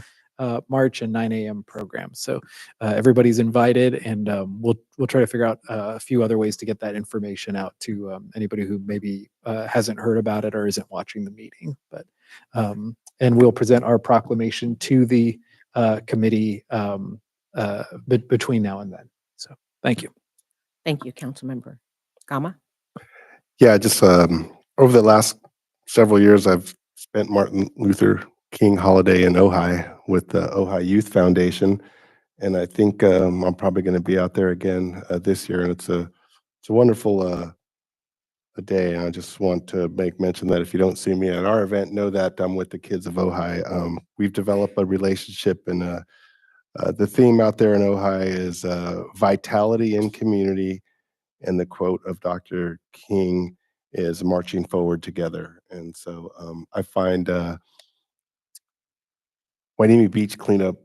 March and 9 a.m. program. So everybody's invited, and we'll try to figure out a few other ways to get that information out to anybody who maybe hasn't heard about it or isn't watching the meeting. But and we'll present our proclamation to the committee between now and then. So thank you. Thank you, Councilmember Gama. Yeah, just over the last several years, I've spent Martin Luther King holiday in Ojai with the Ojai Youth Foundation. And I think I'm probably going to be out there again this year. And it's a wonderful a day. And I just want to make mention that if you don't see me at our event, know that I'm with the kids of Ojai. We've developed a relationship, and the theme out there in Ojai is vitality in community. And the quote of Dr. King is marching forward together. And so I find Hueneme Beach Cleanup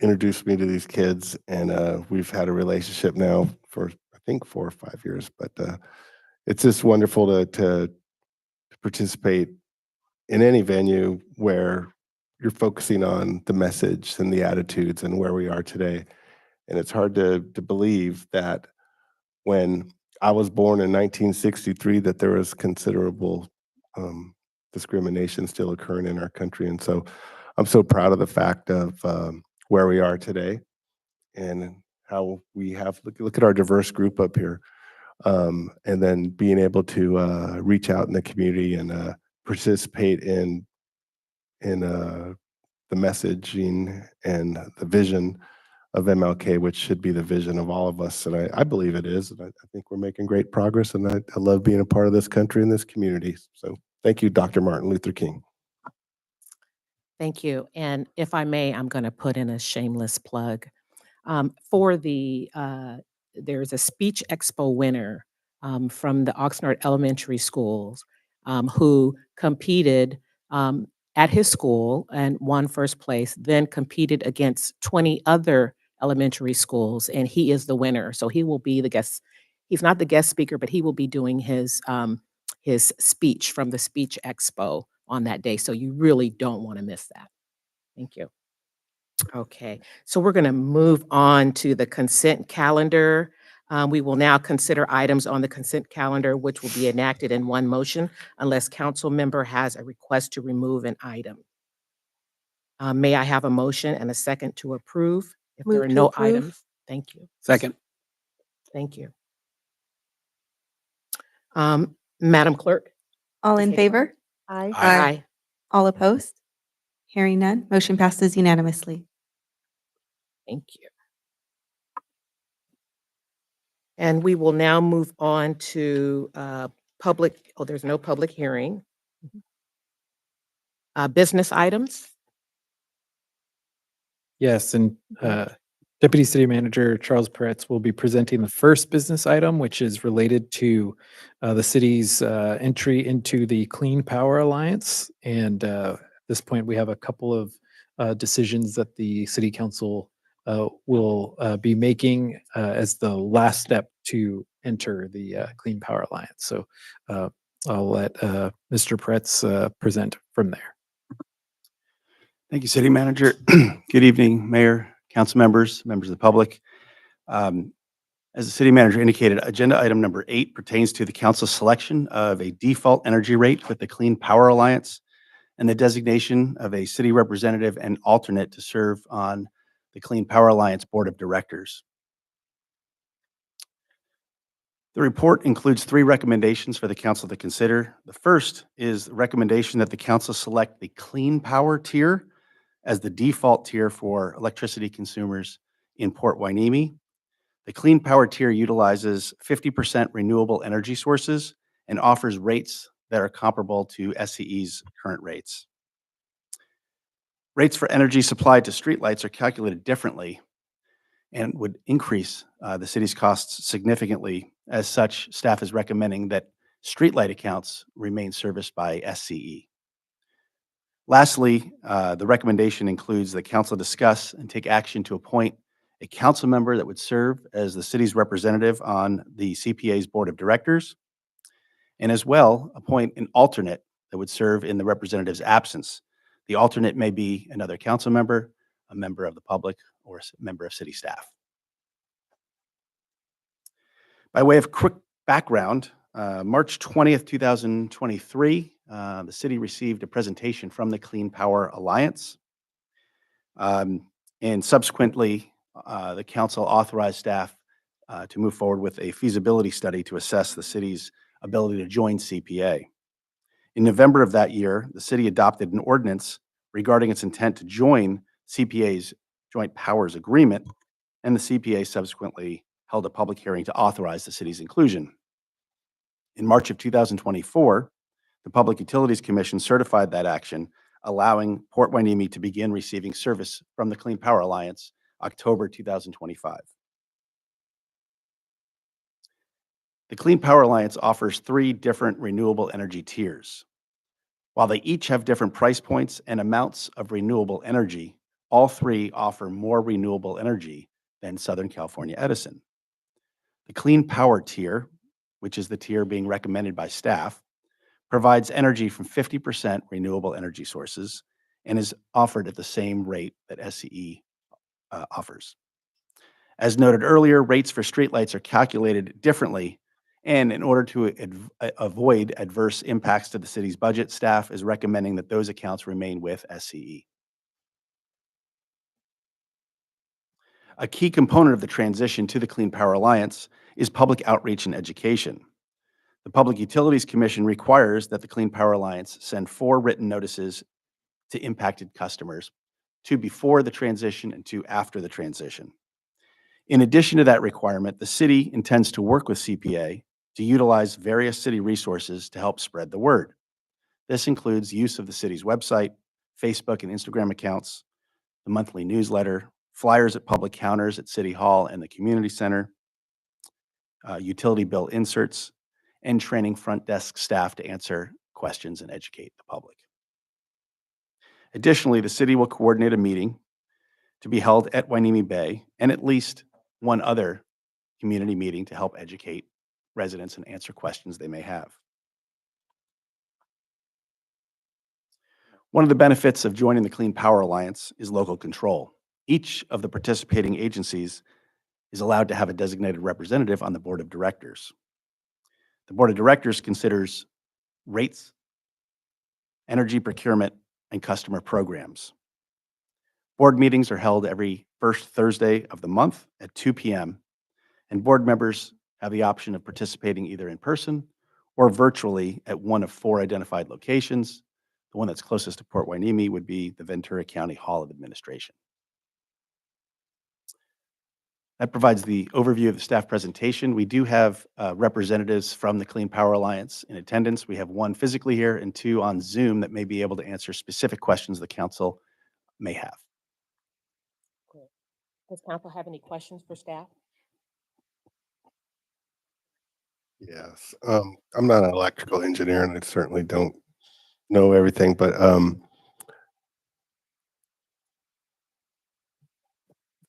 introduced me to these kids, and we've had a relationship now for, I think, 4 or 5 years. But it's just wonderful to participate in any venue where you're focusing on the message and the attitudes and where we are today. And it's hard to believe that when I was born in 1963, that there was considerable discrimination still occurring in our country. And so I'm so proud of the fact of where we are today and how we have, look at our diverse group up here. And then being able to reach out in the community and participate in the messaging and the vision of MLK, which should be the vision of all of us. And I believe it is. And I think we're making great progress. And I love being a part of this country and this community. So thank you, Dr. Martin Luther King. Thank you. And if I may, I'm going to put in a shameless plug. For the, there's a speech expo winner from the Oxnard Elementary Schools who competed at his school and won first place, then competed against 20 other elementary schools, and he is the winner. So he will be the guest. He's not the guest speaker, but he will be doing his speech from the Speech Expo on that day. So you really don't want to miss that. Thank you. Okay, so we're going to move on to the consent calendar. We will now consider items on the consent calendar, which will be enacted in one motion unless council member has a request to remove an item. May I have a motion and a second to approve? If there Move are to no approve. items, thank you. Second. Thank you. Madam Clerk? All in Take it. favor? Aye. All opposed? Hearing none, motion passes unanimously. Thank you. And we will now move on to public, there's no public hearing. Business items? Yes, and Deputy City Manager Charles Peretz will be presenting the first business item, which is related to the city's entry into the Clean Power Alliance. And at this point, we have a couple of decisions that the City Council will be making as the last step to enter the Clean Power Alliance. So I'll let Mr. Peretz present from there. Thank you, City Manager. Good evening, Mayor, council members, members of the public. As the City Manager indicated, agenda item number 8 pertains to the council selection of a default energy rate with the Clean Power Alliance and the designation of a city representative and alternate to serve on the Clean Power Alliance Board of Directors. The report includes 3 recommendations for the council to consider. The first is the recommendation that the council select the Clean Power tier as the default tier for electricity consumers in Port Hueneme. The Clean Power tier utilizes 50% renewable energy sources and offers rates that are comparable to SCE's current rates. Rates for energy supplied to streetlights are calculated differently and would increase the city's costs significantly. As such, staff is recommending that streetlight accounts remain serviced by SCE. Lastly, the recommendation includes the council discuss and take action to appoint a council member that would serve as the city's representative on the CPA's board of directors, and as well appoint an alternate that would serve in the representative's absence. The alternate may be another council member, a member of the public, or a member of city staff. By way of quick background, March 20th, 2023, the city received a presentation from the Clean Power Alliance. And subsequently, the council authorized staff to move forward with a feasibility study to assess the city's ability to join CPA. In November of that year, the city adopted an ordinance regarding its intent to join CPA's Joint Powers Agreement, and the CPA subsequently held a public hearing to authorize the city's inclusion. In March of 2024, the Public Utilities Commission certified that action, allowing Port Hueneme to begin receiving service from the Clean Power Alliance October 2025. The Clean Power Alliance offers 3 different renewable energy tiers. While they each have different price points and amounts of renewable energy, all 3 offer more renewable energy than Southern California Edison. The Clean Power tier, which is the tier being recommended by staff, provides energy from 50% renewable energy sources and is offered at the same rate that SCE offers. As noted earlier, rates for streetlights are calculated differently, and in order to avoid adverse impacts to the city's budget, staff is recommending that those accounts remain with SCE. A key component of the transition to the Clean Power Alliance is public outreach and education. The Public Utilities Commission requires that the Clean Power Alliance send 4 written notices to impacted customers, 2 before the transition and 2 after the transition. In addition to that requirement, the city intends to work with CPA to utilize various city resources to help spread the word. This includes use of the city's website, Facebook and Instagram accounts, the monthly newsletter, flyers at public counters at City Hall and the Community Center, utility bill inserts, and training front desk staff to answer questions and educate the public. Additionally, the city will coordinate a meeting to be held at Hueneme Bay and at least one other community meeting to help educate residents and answer questions they may have. One of the benefits of joining the Clean Power Alliance is local control. Each of the participating agencies is allowed to have a designated representative on the board of directors. The board of directors considers rates, energy procurement, and customer programs. Board meetings are held every first Thursday of the month at 2 p.m., and board members have the option of participating either in person or virtually at one of 4 identified locations. The one that's closest to Port Hueneme would be the Ventura County Hall of Administration. That provides the overview of the staff presentation. We do have representatives from the Clean Power Alliance in attendance. We have one physically here and two on Zoom that may be able to answer specific questions the council may have. Does council have any questions for staff? Yes, I'm not an electrical engineer and I certainly don't know everything, but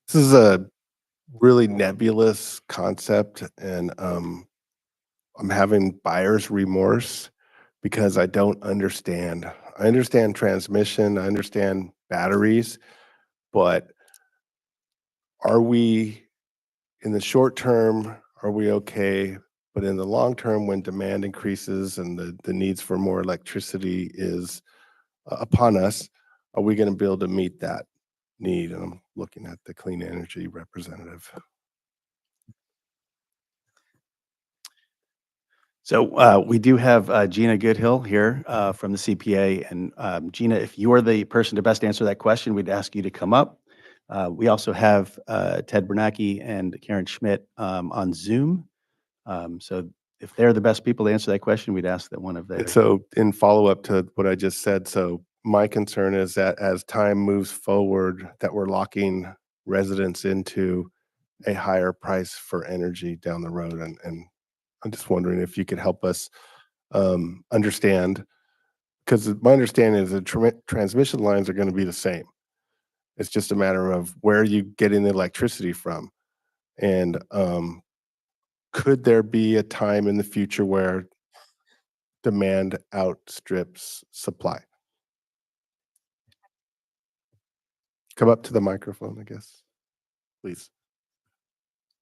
this is a really nebulous concept and I'm having buyer's remorse because I don't understand. I understand transmission, I understand batteries, but are we, in the short term, are we okay? But in the long term, when demand increases and the needs for more electricity is upon us, are we going to be able to meet that need? And I'm looking at the clean energy representative. So we do have Gina Goodhill here from the CPA. And Gina, if you are the person to best answer that question, we'd ask you to come up. We also have Ted Bernacki and Karen Schmidt on Zoom. So if they're the best people to answer that question, we'd ask that one of their. And so in follow-up to what I just said, so my concern is that as time moves forward, that we're locking residents into a higher price for energy down the road. And I'm just wondering if you could help us understand, because my understanding is the transmission lines are going to be the same. It's just a matter of where you getting the electricity from. And could there be a time in the future where demand outstrips supply? Come up to the microphone, I guess, please.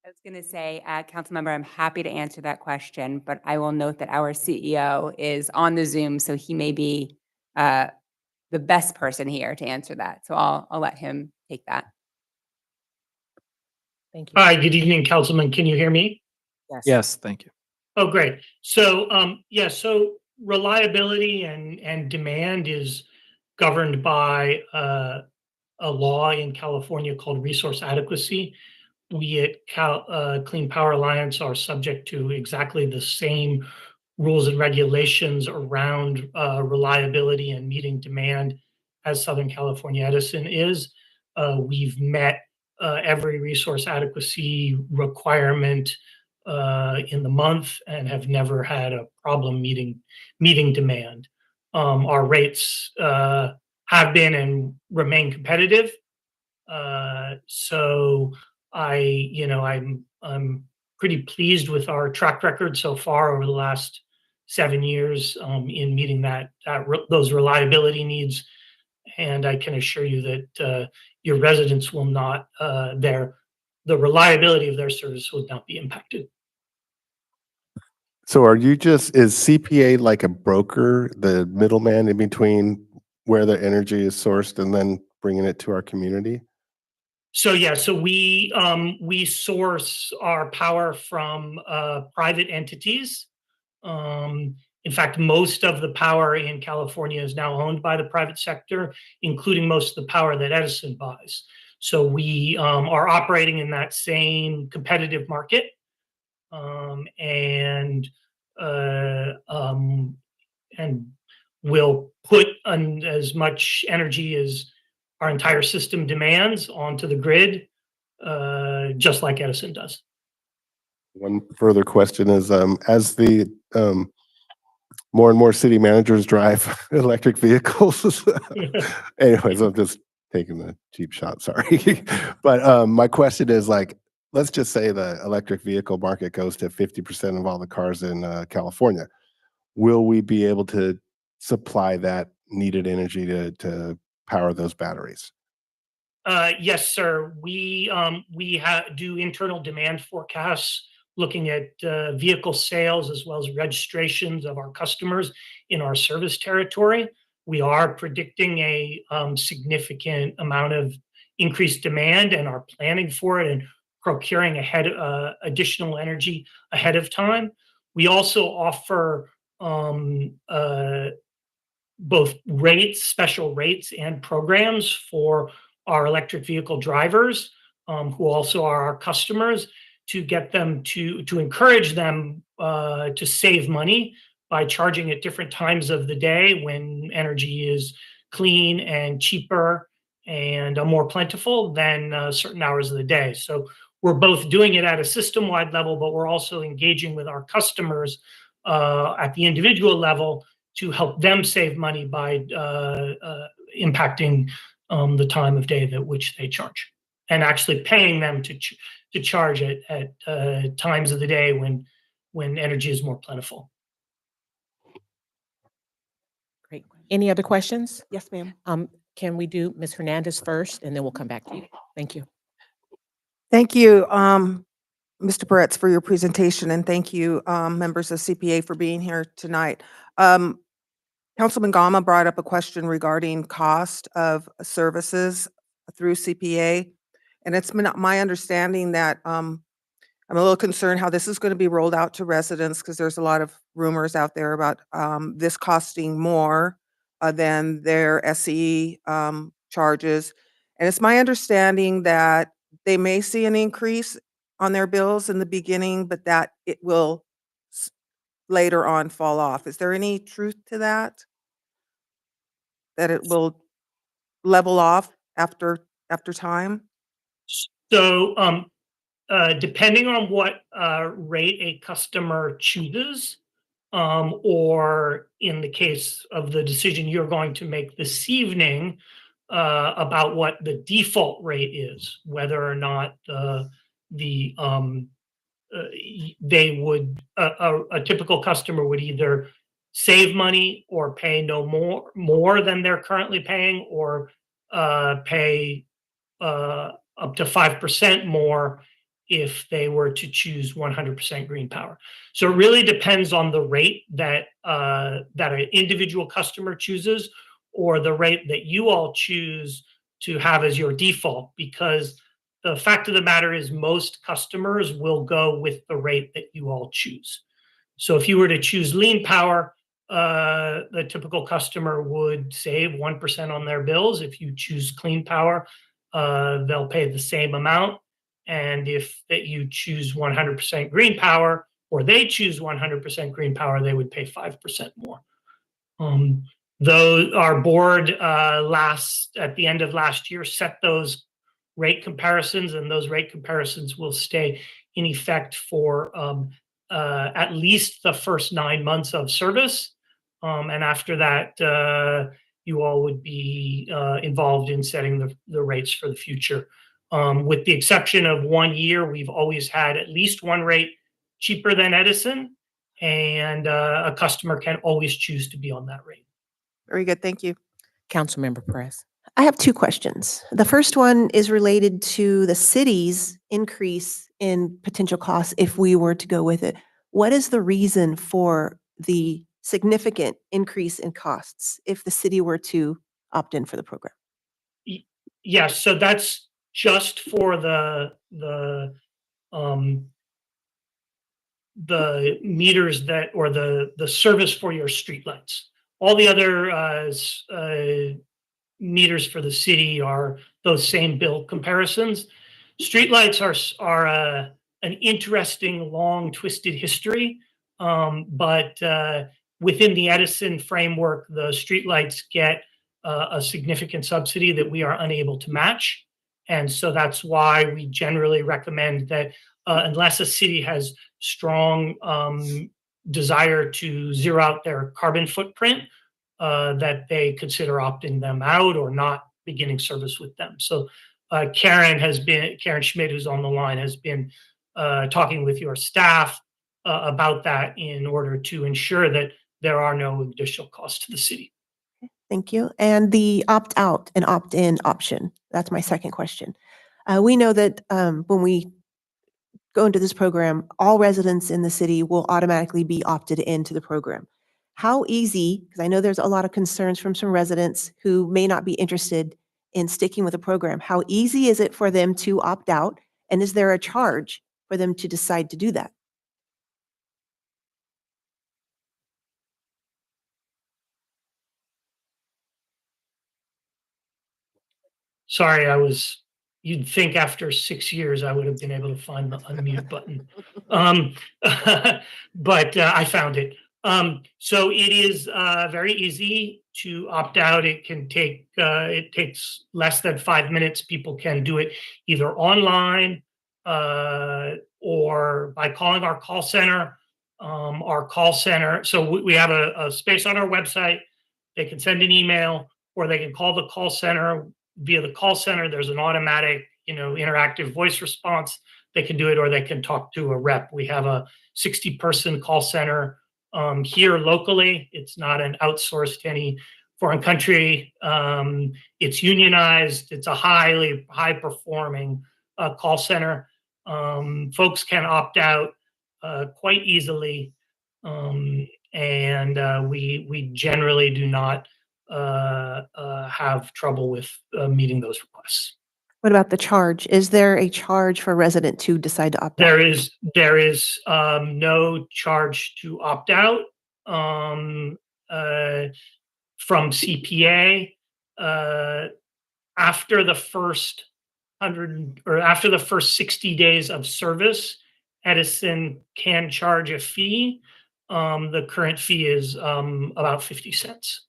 I was going to say, Councilmember, I'm happy to answer that question, but I will note that our CEO is on the Zoom, so he may be the best person here to answer that. So I'll let him take that. Thank you. Hi, good evening, Councilman. Can you hear me? Yes. Yes, thank you. Oh, great. So, so reliability and demand is governed by a law in California called resource adequacy. We at Clean Power Alliance are subject to exactly the same rules and regulations around reliability and meeting demand as Southern California Edison is. We've met every resource adequacy requirement in the month and have never had a problem meeting demand. Our rates have been and remain competitive. So I'm pretty pleased with our track record so far over the last 7 years in meeting those reliability needs. And I can assure you that your residents will not, the reliability of their service would not be impacted. So is CPA like a broker, the middleman in between where the energy is sourced and then bringing it to our community? So we source our power from private entities. In fact, most of the power in California is now owned by the private sector, including most of the power that Edison buys. So we are operating in that same competitive market, and will put as much energy as our entire system demands onto the grid, just like Edison does. One further question is, as the more and more city managers drive electric vehicles. Anyways, I'm just taking the cheap shot, sorry. But my question is, like, let's just say the electric vehicle market goes to 50% of all the cars in California. Will we be able to supply that needed energy to power those batteries? Yes, sir. We do internal demand forecasts looking at vehicle sales as well as registrations of our customers in our service territory. We are predicting a significant amount of increased demand and are planning for it and procuring additional energy ahead of time. We also offer both special rates and programs for our electric vehicle drivers. who also are our customers, to get them to encourage them to save money by charging at different times of the day when energy is clean and cheaper and more plentiful than certain hours of the day. So we're both doing it at a system-wide level, but we're also engaging with our customers at the individual level to help them save money by impacting the time of day at which they charge, and actually paying them to charge at times of the day when energy is more plentiful. Great. Any other questions? Yes, ma'am. Can we do Ms. Hernandez first, and then we'll come back to you? Thank you. Thank you, Mr. Bretz, for your presentation, and thank you, members of CPA, for being here tonight. Councilman Gama brought up a question regarding cost of services through CPA, and it's been my understanding that I'm a little concerned how this is going to be rolled out to residents, because there's a lot of rumors out there about this costing more than their SE charges. And it's my understanding that they may see an increase on their bills in the beginning, but that it will later on fall off. Is there any truth to that? That it will level off after time? So depending on what rate a customer chooses, or in the case of the decision you're going to make this evening about what the default rate is, whether or not they would a typical customer would either save money or pay no more than they're currently paying, or pay up to 5% more if they were to choose 100% green power. So it really depends on the rate that that an individual customer chooses, or the rate that you all choose to have as your default, because the fact of the matter is most customers will go with the rate that you all choose. So if you were to choose lean power, the typical customer would save 1% on their bills. If you choose clean power, they'll pay the same amount. And if you choose 100% green power, or they choose 100% green power, they would pay 5% more. Though our board at the end of last year set those rate comparisons, and those rate comparisons will stay in effect for at least the first 9 months of service. And after that, you all would be involved in setting the rates for the future. With the exception of 1 year, we've always had at least one rate cheaper than Edison, and a customer can always choose to be on that rate. Very good, thank you. Councilmember Press. I have two questions. The first one is related to the city's increase in potential costs if we were to go with it. What is the reason for the significant increase in costs if the city were to opt in for the program? Yes, so that's just for the meters that, or the service for your streetlights. All the other meters for the city are those same bill comparisons. Streetlights are an interesting, long, twisted history, but within the Edison framework, the streetlights get a significant subsidy that we are unable to match. And so that's why we generally recommend that unless a city has strong desire to zero out their carbon footprint, that they consider opting them out or not beginning service with them. So Karen Schmidt, who's on the line, has been talking with your staff about that in order to ensure that there are no additional costs to the city. Thank you. And the opt-out and opt-in option, that's my second question. We know that when we go into this program, all residents in the city will automatically be opted into the program. How easy, because I know there's a lot of concerns from some residents who may not be interested in sticking with the program, how easy is it for them to opt out? And is there a charge for them to decide to do that? Sorry, I was you'd think after 6 years I would have been able to find the unmute button. Um, but I found it. So it is very easy to opt out. It takes less than 5 minutes. People can do it either online or by calling our call center. So we have a space on our website. They can send an email or they can call the call center. Via the call center, there's an automatic, interactive voice response. They can do it or they can talk to a rep. We have a 60-person call center here locally. It's not an outsourced to any foreign country. It's unionized. It's a high performing call center. Folks can opt out quite easily. And we generally do not have trouble with meeting those requests. What about the charge? Is there a charge for a resident to decide to opt out? There is no charge to opt out from CPA. After the first 60 days of service, Edison can charge a fee. The current fee is about 50 cents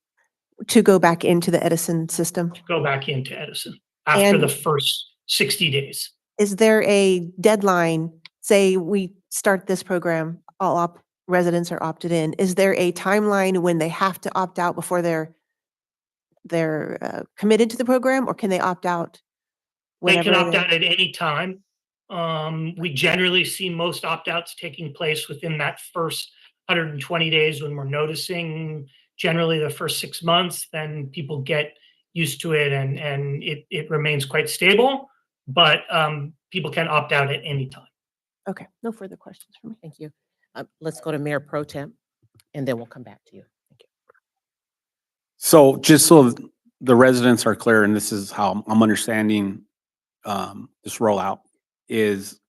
To go back into the Edison system? to go back into Edison after the And- first 60 days. Is there a deadline? Say we start this program, all residents are opted in. Is there a timeline when they have to opt out before they're committed to the program, or can they opt out They whenever? can opt out at any time. We generally see most opt-outs taking place within that first 120 days when we're noticing generally the first 6 months, then people get used to it and it remains quite stable, but people can opt out at any time. Okay, no further questions for me. Thank you. Let's go to Mayor Pro Tem, and then we'll come back to you. Thank you. So just so the residents are clear, and this is how I'm understanding this rollout, is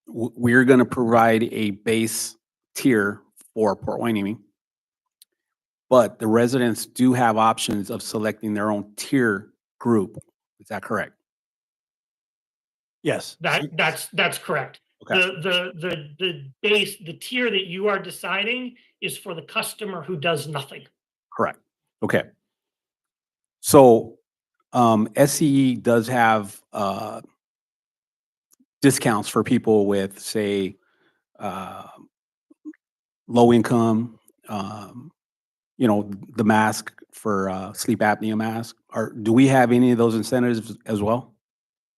we're going to provide a base tier for Port Hueneme, but the residents do have options of selecting their own tier group. Is that correct? Yes. That's correct. Okay. The tier that you are deciding is for the customer who does nothing. Correct. Okay. So SCE does have discounts for people with, say, low income, the mask for sleep apnea mask. Do we have any of those incentives as well?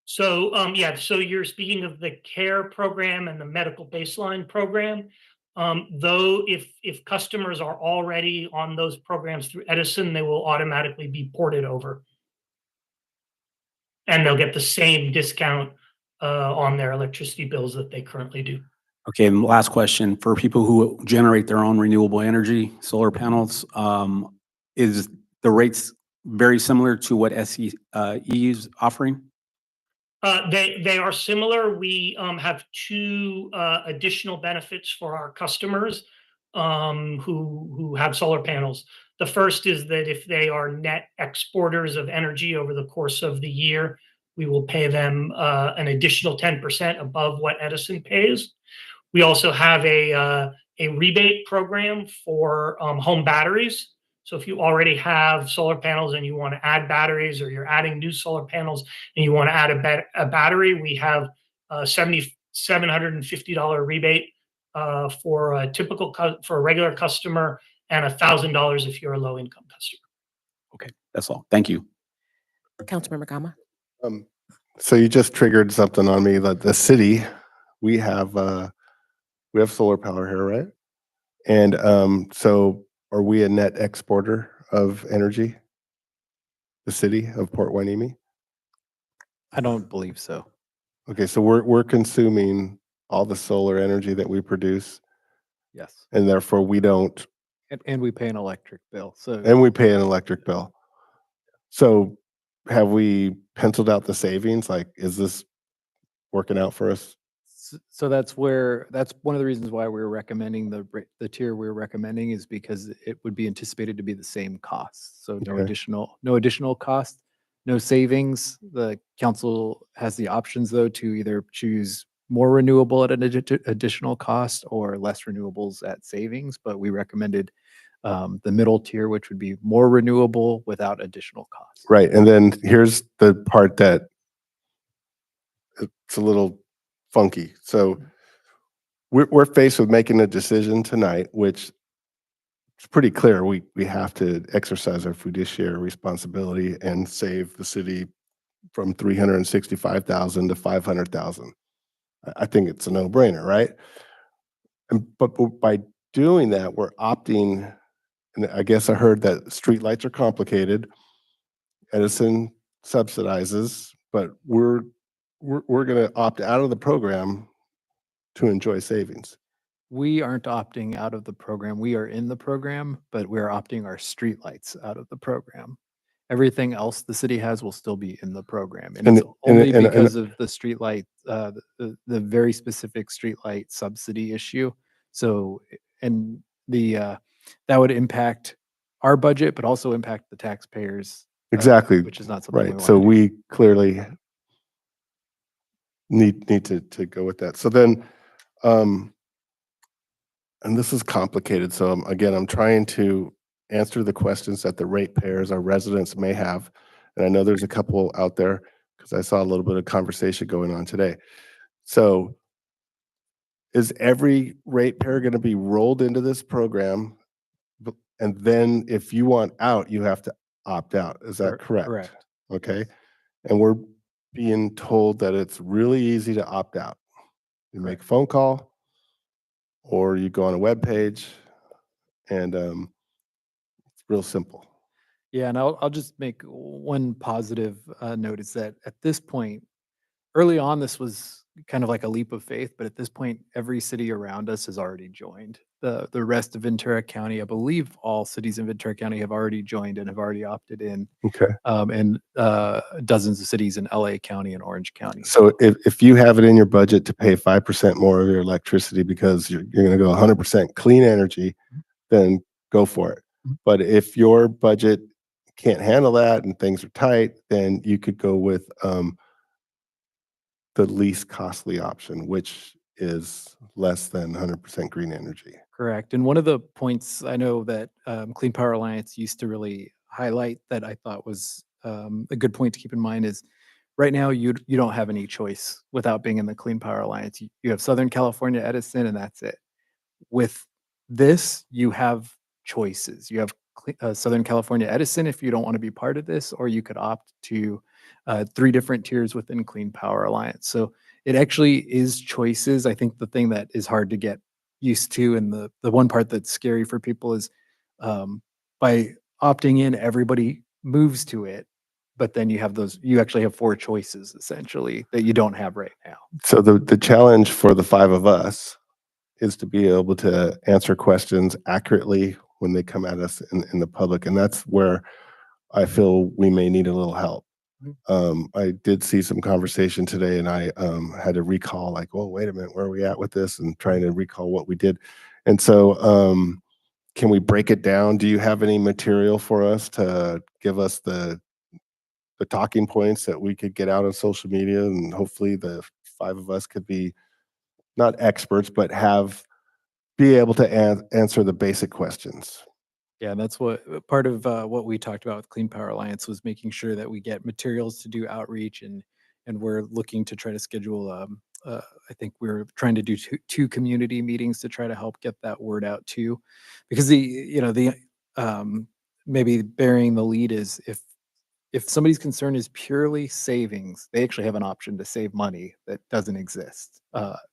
So, so you're speaking of the CARE program and the medical baseline program. Though if customers are already on those programs through Edison, they will automatically be ported over. And they'll get the same discount on their electricity bills that they currently do. Okay, and last question. For people who generate their own renewable energy, solar panels, is the rates very similar to what SCE is offering? They are similar. We have two additional benefits for our customers who have solar panels. The first is that if they are net exporters of energy over the course of the year, we will pay them an additional 10% above what Edison pays. We also have a rebate program for home batteries. So if you already have solar panels and you want to add batteries, or you're adding new solar panels and you want to add a battery, we have a $750 rebate for a for a regular customer, and $1,000 if you're a low income customer. Okay, that's all. Thank you. Councilmember Gama. So you just triggered something on me that the city, we have solar power here, right? And so are we a net exporter of energy? The city of Port Hueneme? I don't believe so. Okay, so we're consuming all the solar energy that we produce, Yes. and therefore we don't, And we pay an electric bill. So and we pay an electric bill. So have we penciled out the savings? Like, is this working out for us? So that's one of the reasons why we're recommending the tier we're recommending, is because it would be anticipated to be the same cost. So no Okay. additional cost. no savings. The council has the options, though, to either choose more renewable at an additional cost or less renewables at savings, but we recommended the middle tier, which would be more renewable without additional cost. Right. And then here's the part that it's a little funky. So we're faced with making a decision tonight, which it's pretty clear. We have to exercise our fiduciary responsibility and save the city from 365,000 to 500,000. I think it's a no-brainer, right? But by doing that, we're opting, and I guess I heard that streetlights are complicated. Edison subsidizes, but we're going to opt out of the program to enjoy savings. We aren't opting out of the program. We are in the program, but we're opting our streetlights out of the program. Everything else the city has will still be in the program. And And it's it- only and- because of the streetlight, the very specific streetlight subsidy issue. So, and that would impact our budget, but also impact the taxpayers. Exactly. Which is not something we Right. want So to do. we clearly need to go with that. So then, and this is complicated. So again, I'm trying to answer the questions that the ratepayers, our residents may have. And I know there's a couple out there because I saw a little bit of conversation going on today. So is every ratepayer going to be rolled into this program? And then if you want out, you have to opt out. Is that correct? Correct. Okay. And we're being told that it's really easy to opt out. You make a phone call or you go on a web page and it's real simple. Yeah, and I'll just make one positive note is that at this point, early on, this was kind of like a leap of faith, but at this point, every city around us has already joined. The rest of Ventura County, I believe all cities in Ventura County have already joined and have already opted in, Okay. and dozens of cities in LA County and Orange County. So if you have it in your budget to pay 5% more of your electricity because you're going to go 100% clean energy, then go for it. But if your budget can't handle that and things are tight, then you could go with the least costly option, which is less than 100% green energy. Correct. And one of the points I know that Clean Power Alliance used to really highlight that I thought was a good point to keep in mind is right now you don't have any choice without being in the Clean Power Alliance. You have Southern California Edison and that's it. With this, you have choices. You have Southern California Edison if you don't want to be part of this, or you could opt to 3 different tiers within Clean Power Alliance. So it actually is choices. I think the thing that is hard to get used to, and the one part that's scary for people is by opting in, everybody moves to it, but then you actually have 4 choices essentially that you don't have right now. So the challenge for the 5 of us is to be able to answer questions accurately when they come at us in the public. And that's where I feel we may need a little help. I did see some conversation today and I had to recall like, oh, wait a minute, where are we at with this? And trying to recall what we did. And so can we break it down? Do you have any material for us to give us the talking points that we could get out on social media? And hopefully the 5 of us could be not experts, but be able to answer the basic questions. Yeah, and that's what part of what we talked about with Clean Power Alliance was making sure that we get materials to do outreach, and we're looking to try to schedule. I think we're trying to do two community meetings to try to help get that word out too, because the maybe bearing the lead is if somebody's concern is purely savings, they actually have an option to save money that doesn't exist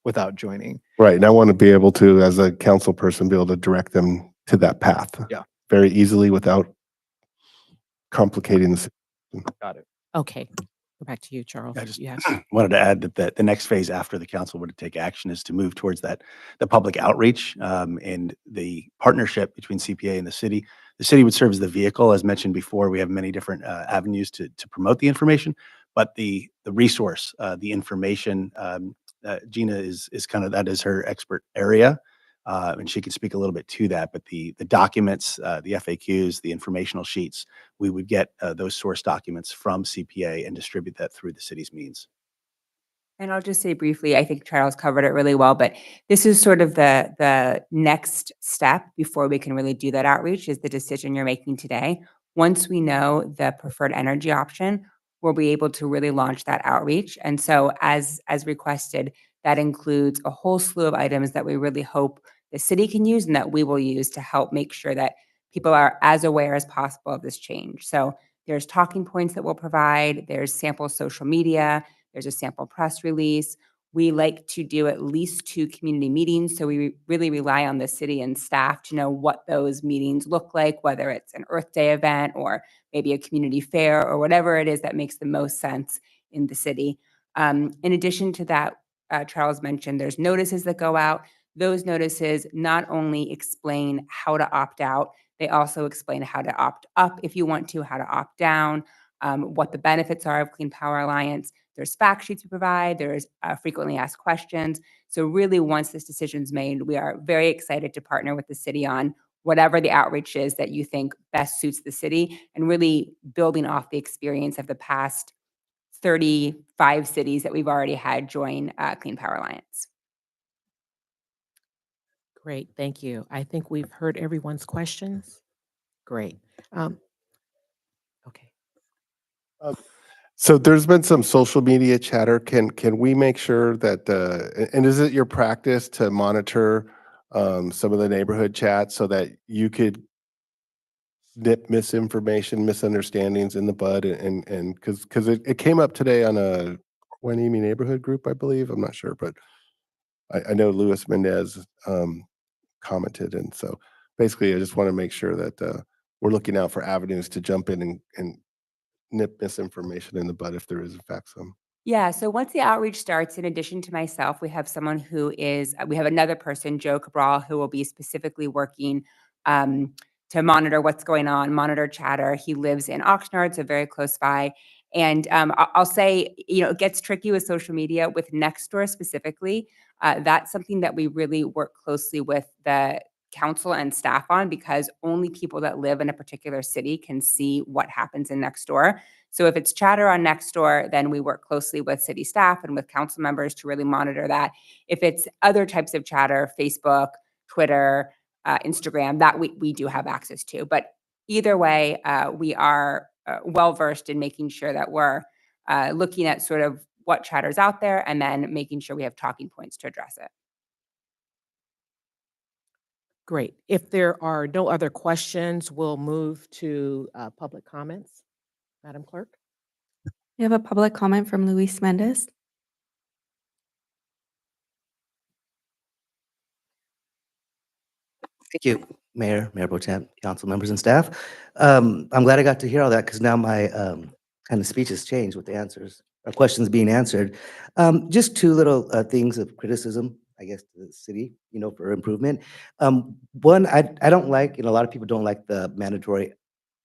without joining. Right. And I want to be able to, as a council person, be able to direct them to that path. Yeah. Very easily without complicating the system. Got it. Okay, go back to you, Charles. I just You have- wanted to add that the next phase after the council were to take action is to move towards the public outreach and the partnership between CPA and the city. The city would serve as the vehicle. As mentioned before, we have many different avenues to promote the information, but the resource, the information, Gina is kind of, that is her expert area. and she could speak a little bit to that. But the documents, the FAQs, the informational sheets, we would get those source documents from CPA and distribute that through the city's means. And I'll just say briefly, I think Charles covered it really well, but this is sort of the next step before we can really do that outreach is the decision you're making today. Once we know the preferred energy option, we'll be able to really launch that outreach. And so as requested, that includes a whole slew of items that we really hope the city can use and that we will use to help make sure that people are as aware as possible of this change. So there's talking points that we'll provide, there's sample social media, there's a sample press release. We like to do at least 2 community meetings, so we really rely on the city and staff to know what those meetings look like, whether it's an Earth Day event or maybe a community fair or whatever it is that makes the most sense in the city. In addition to that, Charles mentioned there's notices that go out. Those notices not only explain how to opt out, they also explain how to opt up if you want to, how to opt down, what the benefits are of Clean Power Alliance. There's fact sheets we provide. There's frequently asked questions. So really, once this decision's made, we are very excited to partner with the city on whatever the outreach is that you think best suits the city and really building off the experience of the past 35 cities that we've already had join Clean Power Alliance. Great, thank you. I think we've heard everyone's questions. Great. Okay. So there's been some social media chatter. Can we make sure that, and is it your practice to monitor some of the neighborhood chats so that you could nip misinformation, misunderstandings in the bud? And because it came up today on a Hueneme neighborhood group, I believe. I'm not sure, but I know Luis Mendez commented. And so basically, I just want to make sure that we're looking out for avenues to jump in and nip misinformation in the bud if there is in fact some. Yeah, so once the outreach starts, in addition to myself, we have someone who is, we have another person, Joe Cabral, who will be specifically working to monitor what's going on, monitor chatter. He lives in Oxnard, so very close by. And I'll say, it gets tricky with social media, with Nextdoor specifically. That's something that we really work closely with the council and staff on because only people that live in a particular city can see what happens in Nextdoor. So if it's chatter on Nextdoor, then we work closely with city staff and with council members to really monitor that. If it's other types of chatter, Facebook, Twitter, Instagram, that we do have access to. But either way, we are well-versed in making sure that we're looking at sort of what chatter's out there and then making sure we have talking points to address it. Great. If there are no other questions, we'll move to public comments. Madam Clerk? We have a public comment from Luis Mendez. Thank you, Mayor Pro Tem, council members and staff. I'm glad I got to hear all that because now my kind of speech has changed with the answers, or questions being answered. Just 2 little things of criticism, I guess, to the city, for improvement. One, I don't like, a lot of people don't like the mandatory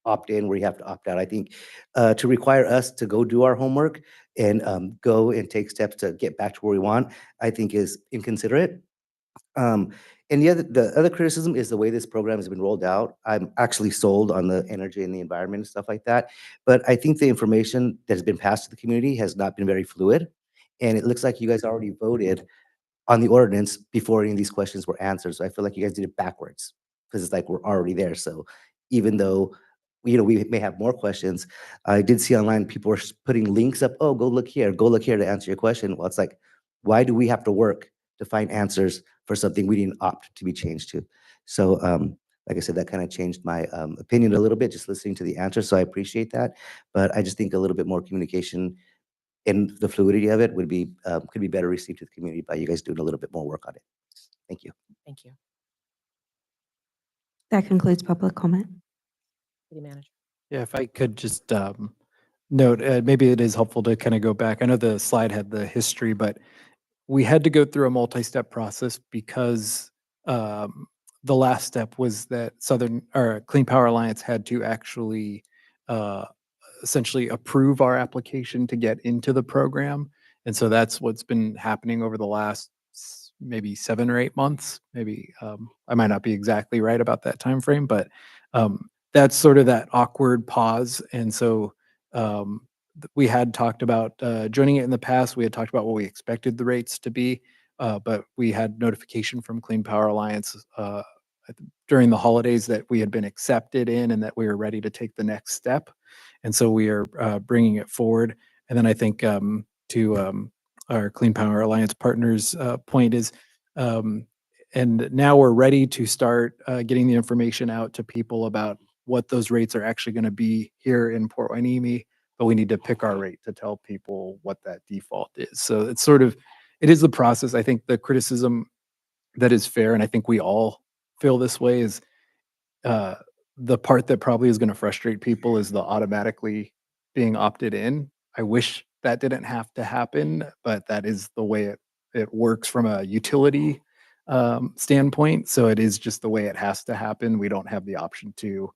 opt-in where you have to opt out. I think to require us to go do our homework and go and take steps to get back to where we want, I think is inconsiderate. And the other criticism is the way this program has been rolled out. I'm actually sold on the energy and the environment and stuff like that. But I think the information that has been passed to the community has not been very fluid. And it looks like you guys already voted on the ordinance before any of these questions were answered. So I feel like you guys did it backwards because it's like we're already there. So even though we may have more questions, I did see online people were putting links up. Oh, go look here to answer your question. Well, it's like, why do we have to work to find answers for something we didn't opt to be changed to? So like I said, that kind of changed my opinion a little bit just listening to the answer. So I appreciate that. But I just think a little bit more communication and the fluidity of it would be could be better received to the community by you guys doing a little bit more work on it. Thank you. Thank you. That concludes public comment. City Manager. Yeah, if I could just note, maybe it is helpful to kind of go back. I know the slide had the history, but we had to go through a multi-step process because the last step was that Clean Power Alliance had to actually essentially approve our application to get into the program. And so that's what's been happening over the last maybe 7 or 8 months, maybe, I might not be exactly right about that time frame, but that's sort of that awkward pause. And so we had talked about joining it in the past. We had talked about what we expected the rates to be, but we had notification from Clean Power Alliance during the holidays that we had been accepted in and that we were ready to take the next step. And so we are bringing it forward. And then I think to our Clean Power Alliance partners' point is, and now we're ready to start getting the information out to people about what those rates are actually going to be here in Port Hueneme, but we need to pick our rate to tell people what that default is. So it's sort of, it is the process. I think the criticism that is fair, and I think we all feel this way, is the part that probably is going to frustrate people is the automatically being opted in. I wish that didn't have to happen, but that is the way it works from a utility standpoint. So it is just the way it has to happen. We don't have the option to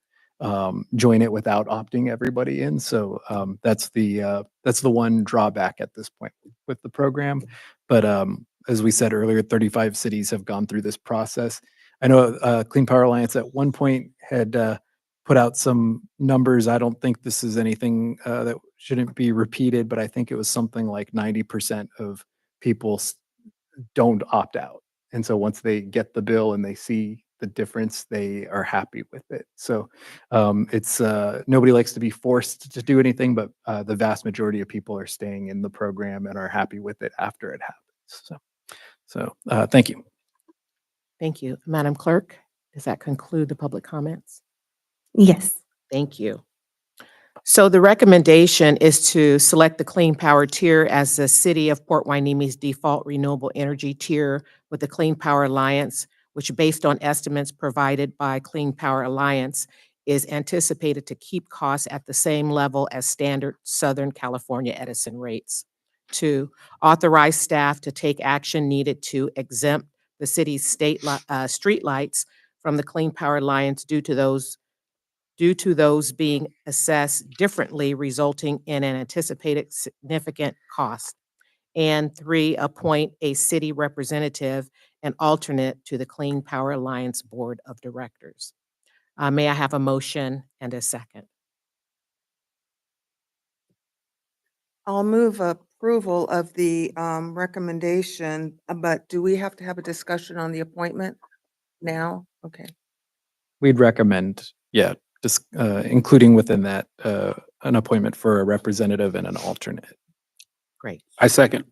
join it without opting everybody in. So that's the one drawback at this point with the program. But as we said earlier, 35 cities have gone through this process. I know Clean Power Alliance at one point had put out some numbers. I don't think this is anything that shouldn't be repeated, but I think it was something like 90% of people don't opt out. And so once they get the bill and they see the difference, they are happy with it. So it's nobody likes to be forced to do anything, but the vast majority of people are staying in the program and are happy with it after it happens. So thank you. Thank you. Madam Clerk, does that conclude the public comments? Yes. Thank you. So the recommendation is to select the Clean Power tier as the City of Port Hueneme's default renewable energy tier with the Clean Power Alliance, which based on estimates provided by Clean Power Alliance is anticipated to keep costs at the same level as standard Southern California Edison rates. 2, authorize staff to take action needed to exempt the city's street lights from the Clean Power Alliance due to those being assessed differently, resulting in an anticipated significant cost. And 3, appoint a city representative and alternate to the Clean Power Alliance Board of Directors. May I have a motion and a second? I'll move approval of the recommendation, but do we have to have a discussion on the appointment now? Okay. We'd recommend, yeah, just including within that an appointment for a representative and an alternate. Great. I second.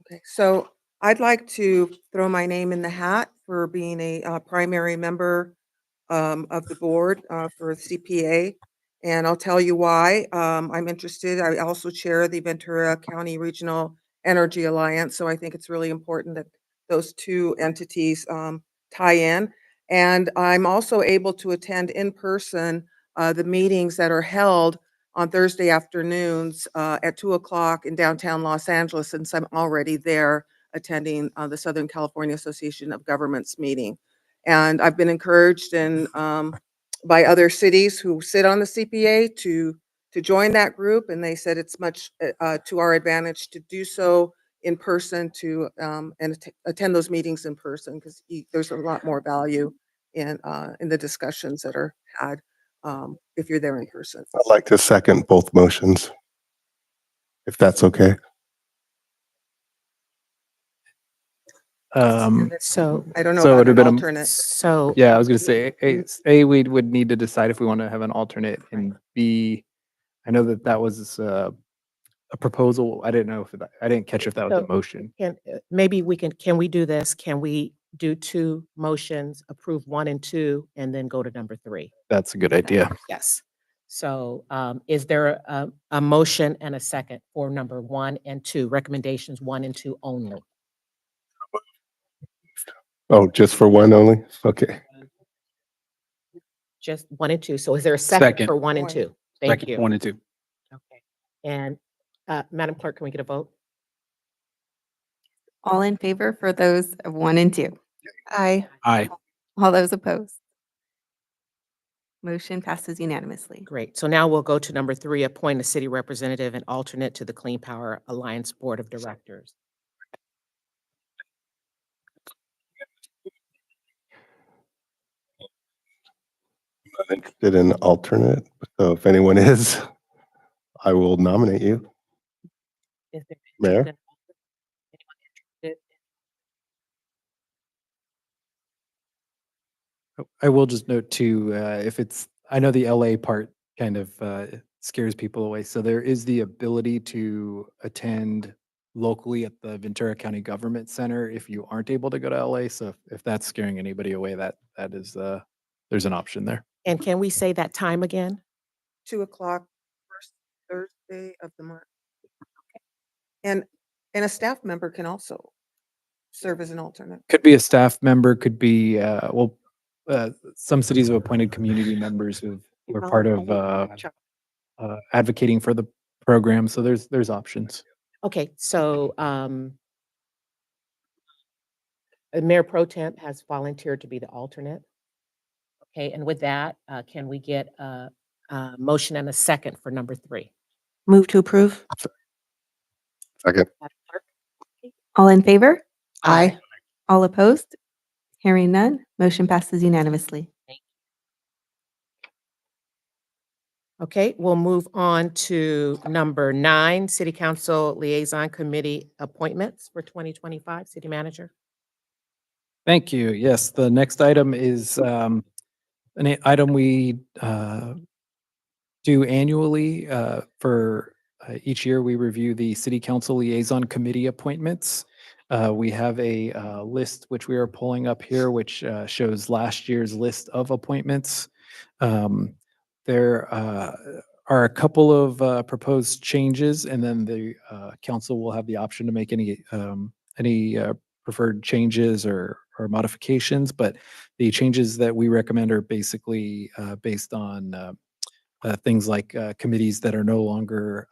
Okay, so I'd like to throw my name in the hat for being a primary member of the board for CPA. And I'll tell you why I'm interested. I also chair the Ventura County Regional Energy Alliance, so I think it's really important that those two entities tie in. And I'm also able to attend in person the meetings that are held on Thursday afternoons at 2 o'clock in downtown Los Angeles, since I'm already there attending the Southern California Association of Governments meeting. And I've been encouraged by other cities who sit on the CPA to join that group, and they said it's much to our advantage to do so in person and attend those meetings in person, because there's a lot more value in the discussions that are had if you're there in person. I'd like to second both motions, if that's okay. So, I don't know So about it would've an been a- alternate. so Yeah, I was gonna say, we would need to decide if we want to have an alternate, and B, I know that was a proposal. I didn't know if I didn't catch if that was So, a motion. maybe can we do this? Can we do 2 motions, approve 1 and 2, and then go to number 3? That's a good idea. Yes. So is there a motion and a second for number 1 and 2, recommendations 1 and 2 only? Oh, just for one only? Okay. Just 1 and 2. So is there a second Second. for 1 and 2? Thank Second, you. 1 and 2. Okay. And Madam Clerk, can we get a vote? All in favor for those of 1 and 2? Aye. Aye. All those opposed? Motion passes unanimously. Great. So now we'll go to number 3, appoint a city representative and alternate to the Clean Power Alliance Board of Directors. not interested in alternate, so if anyone is, I will nominate you. Is there Mayor? interest in- anyone interested? I will just note too, if it's, I know the LA part kind of scares people away. So there is the ability to attend locally at the Ventura County Government Center if you aren't able to go to LA. So if that's scaring anybody away, that is, there's an option there. And can we say that time again? 2 o'clock, first Thursday of the month. And, and a staff member can also serve as an alternate. Could be a staff member, could be, some cities have appointed community members who were part of advocating for the program. So there's options. Okay, so Mayor Pro Temp has volunteered to be the alternate. Okay, and with that, can we get a motion and a second for number 3? Move to approve. Second. Madam Clerk? All in favor? Aye. All opposed? Hearing none, motion passes unanimously. Okay, we'll move on to number 9, City Council Liaison Committee appointments for 2025. City Manager? Thank you. Yes, the next item is item we do annually for each year. We review the City Council Liaison Committee appointments. We have a list which we are pulling up here, which shows last year's list of appointments. There are a couple of proposed changes, and then the council will have the option to make any preferred changes or modifications. But the changes that we recommend are basically based on things like committees that are no longer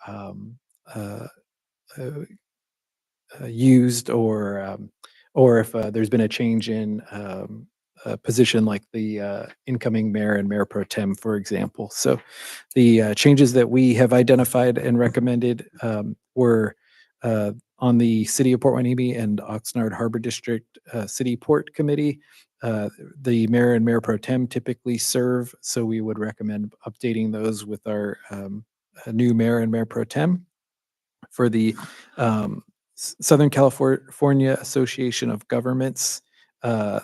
used, or if there's been a change in a position like the incoming mayor and mayor pro tem, for example. So the changes that we have identified and recommended were on the City of Port Hueneme and Oxnard Harbor District City Port Committee. The mayor and mayor pro tem typically serve, so we would recommend updating those with our new mayor and mayor pro tem. For the Southern California Association of Governments, per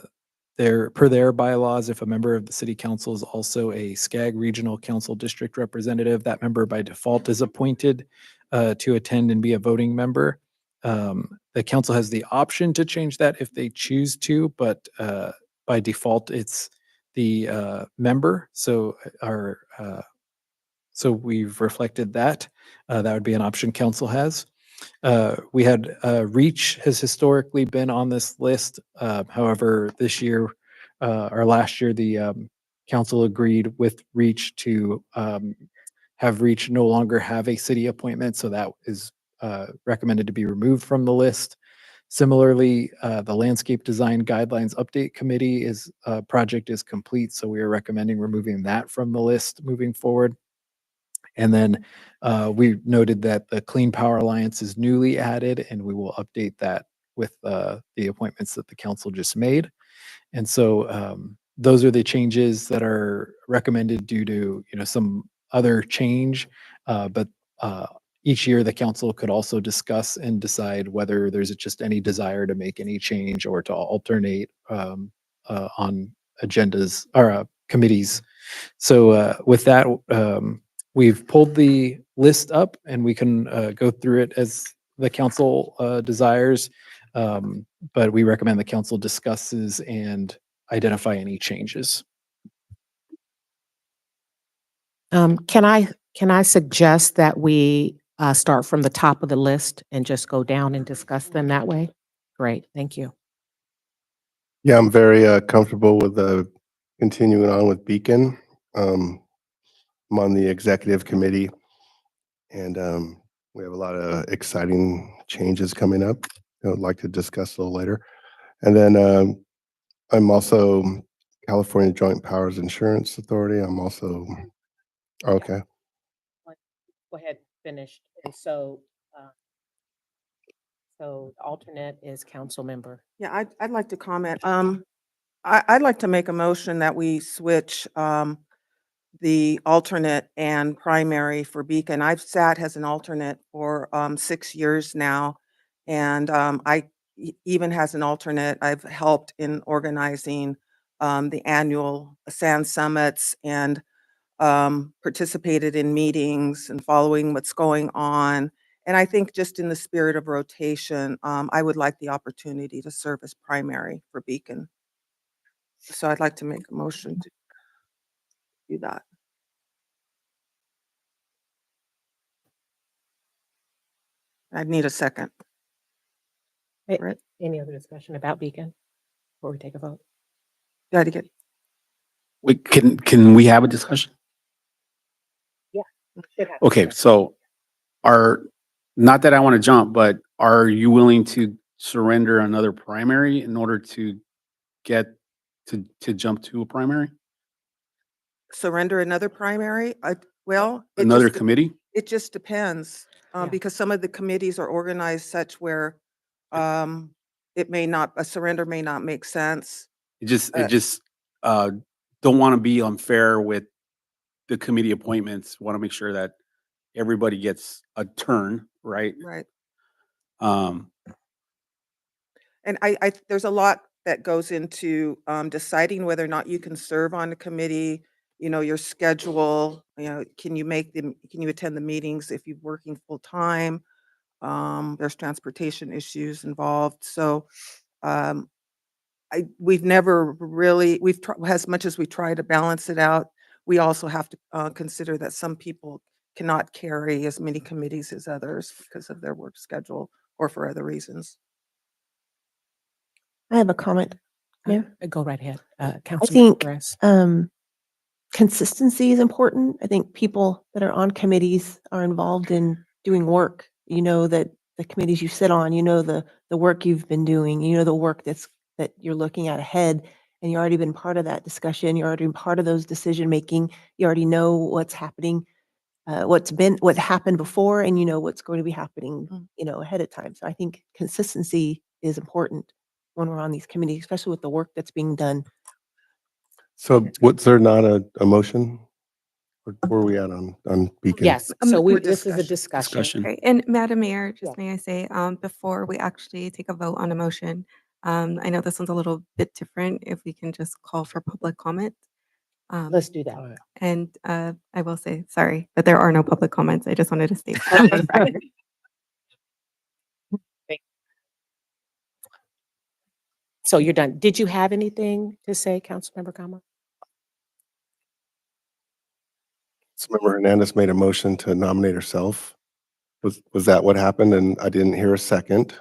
their bylaws, if a member of the city council is also a SCAG regional council district representative, that member by default is appointed to attend and be a voting member. The council has the option to change that if they choose to, but by default, it's the member. So so we've reflected that. That would be an option council has. We had REACH has historically been on this list. However, this year or last year, the council agreed with REACH to have REACH no longer have a city appointment. So that is recommended to be removed from the list. Similarly, the Landscape Design Guidelines Update Committee project is complete. So we are recommending removing that from the list moving forward. And then we noted that the Clean Power Alliance is newly added, and we will update that with the appointments that the council just made. And so those are the changes that are recommended due to some other change. But each year the council could also discuss and decide whether there's just any desire to make any change or to alternate on agendas or committees. So with that, we've pulled the list up and we can go through it as the council desires. But we recommend the council discusses and identify any changes. Can I suggest that we start from the top of the list and just go down and discuss them that way? Great, thank you. Yeah, I'm very comfortable with continuing on with Beacon. I'm on the executive committee, and we have a lot of exciting changes coming up I would like to discuss a little later. And then I'm also California Joint Powers Insurance Authority. I'm also, okay. Go ahead, finish. And so the alternate is council member. Yeah, I'd like to comment. I'd like to make a motion that we switch the alternate and primary for Beacon. I've sat as an alternate for 6 years now, and even as an alternate, I've helped in organizing the annual SAN summits and participated in meetings and following what's going on. And I think just in the spirit of rotation, I would like the opportunity to serve as primary for Beacon. So I'd like to make a motion to do that. I'd need a second. Right? Any other discussion about Beacon before we take a vote? Got to get, Can we have a discussion? Okay, so not that I want to jump, but are you willing to surrender another primary in order to get to jump to a primary? surrender another primary? Well, Another committee? it just depends, because some of the committees are organized such where it may not, a surrender may not make sense. Don't want to be unfair with the committee appointments. Want to make sure that everybody gets a turn, right? Right. Um, And there's a lot that goes into deciding whether or not you can serve on a committee, your schedule, can you attend the meetings if you're working full time? There's transportation issues involved. So we've never really, as much as we try to balance it out, we also have to consider that some people cannot carry as many committees as others because of their work schedule or for other reasons. I have a comment. Yeah. Go right ahead. I Councilmember think Perez. consistency is important. I think people that are on committees are involved in doing work. You know that the committees you sit on, the work you've been doing, the work that you're looking at ahead, and you already been part of that discussion. You're already been part of those decision making. You already know what's happening, what happened before, and you know what's going to be happening, ahead of time. So I think consistency is important when we're on these committees, especially with the work that's being done. So was there not a motion? Where are we at on Beacon? Yes, so we're this is a discussion. Okay, and Madam Mayor, just may I say, before we actually take a vote on a motion, I know this one's a little bit different, if we can just call for public comment. Let's do that. And I will say, sorry, but there are no public comments. I just wanted to state that for the record. So you're done. Did you have anything to say, Councilmember Gama? Councilmember Hernandez made a motion to nominate herself. Was that what happened? And I didn't hear a second.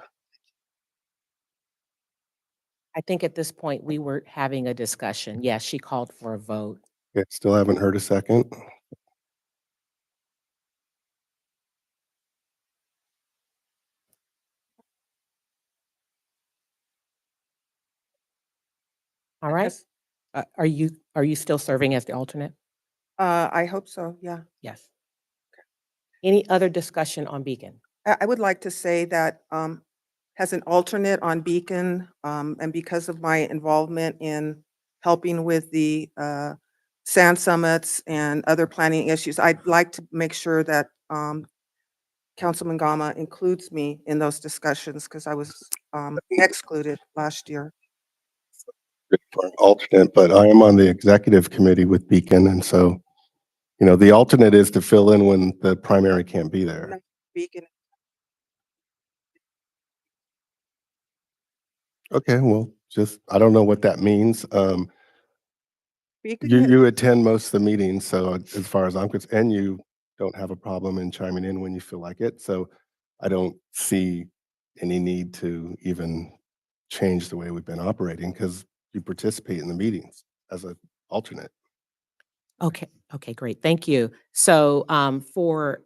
I think at this point, we were having a discussion. Yes, she called for a vote. Okay, still haven't heard a second. All right. Are you still serving as the alternate? I hope so, yeah. Yes. Any other discussion on Beacon? I would like to say that as an alternate on Beacon, and because of my involvement in helping with the SAN summits and other planning issues, I'd like to make sure that Councilman Gama includes me in those discussions because I was excluded last year. For an alternate, but I am on the executive committee with Beacon. And so, the alternate is to fill in when the primary can't be there. Beacon. Okay, well, I don't know what that means. Beacon You attend most of the meetings, so as far as I'm concerned, and you don't have a problem in chiming in when you feel like it. So I don't see any need to even change the way we've been operating because you participate in the meetings as an alternate. Okay, great. Thank you. So for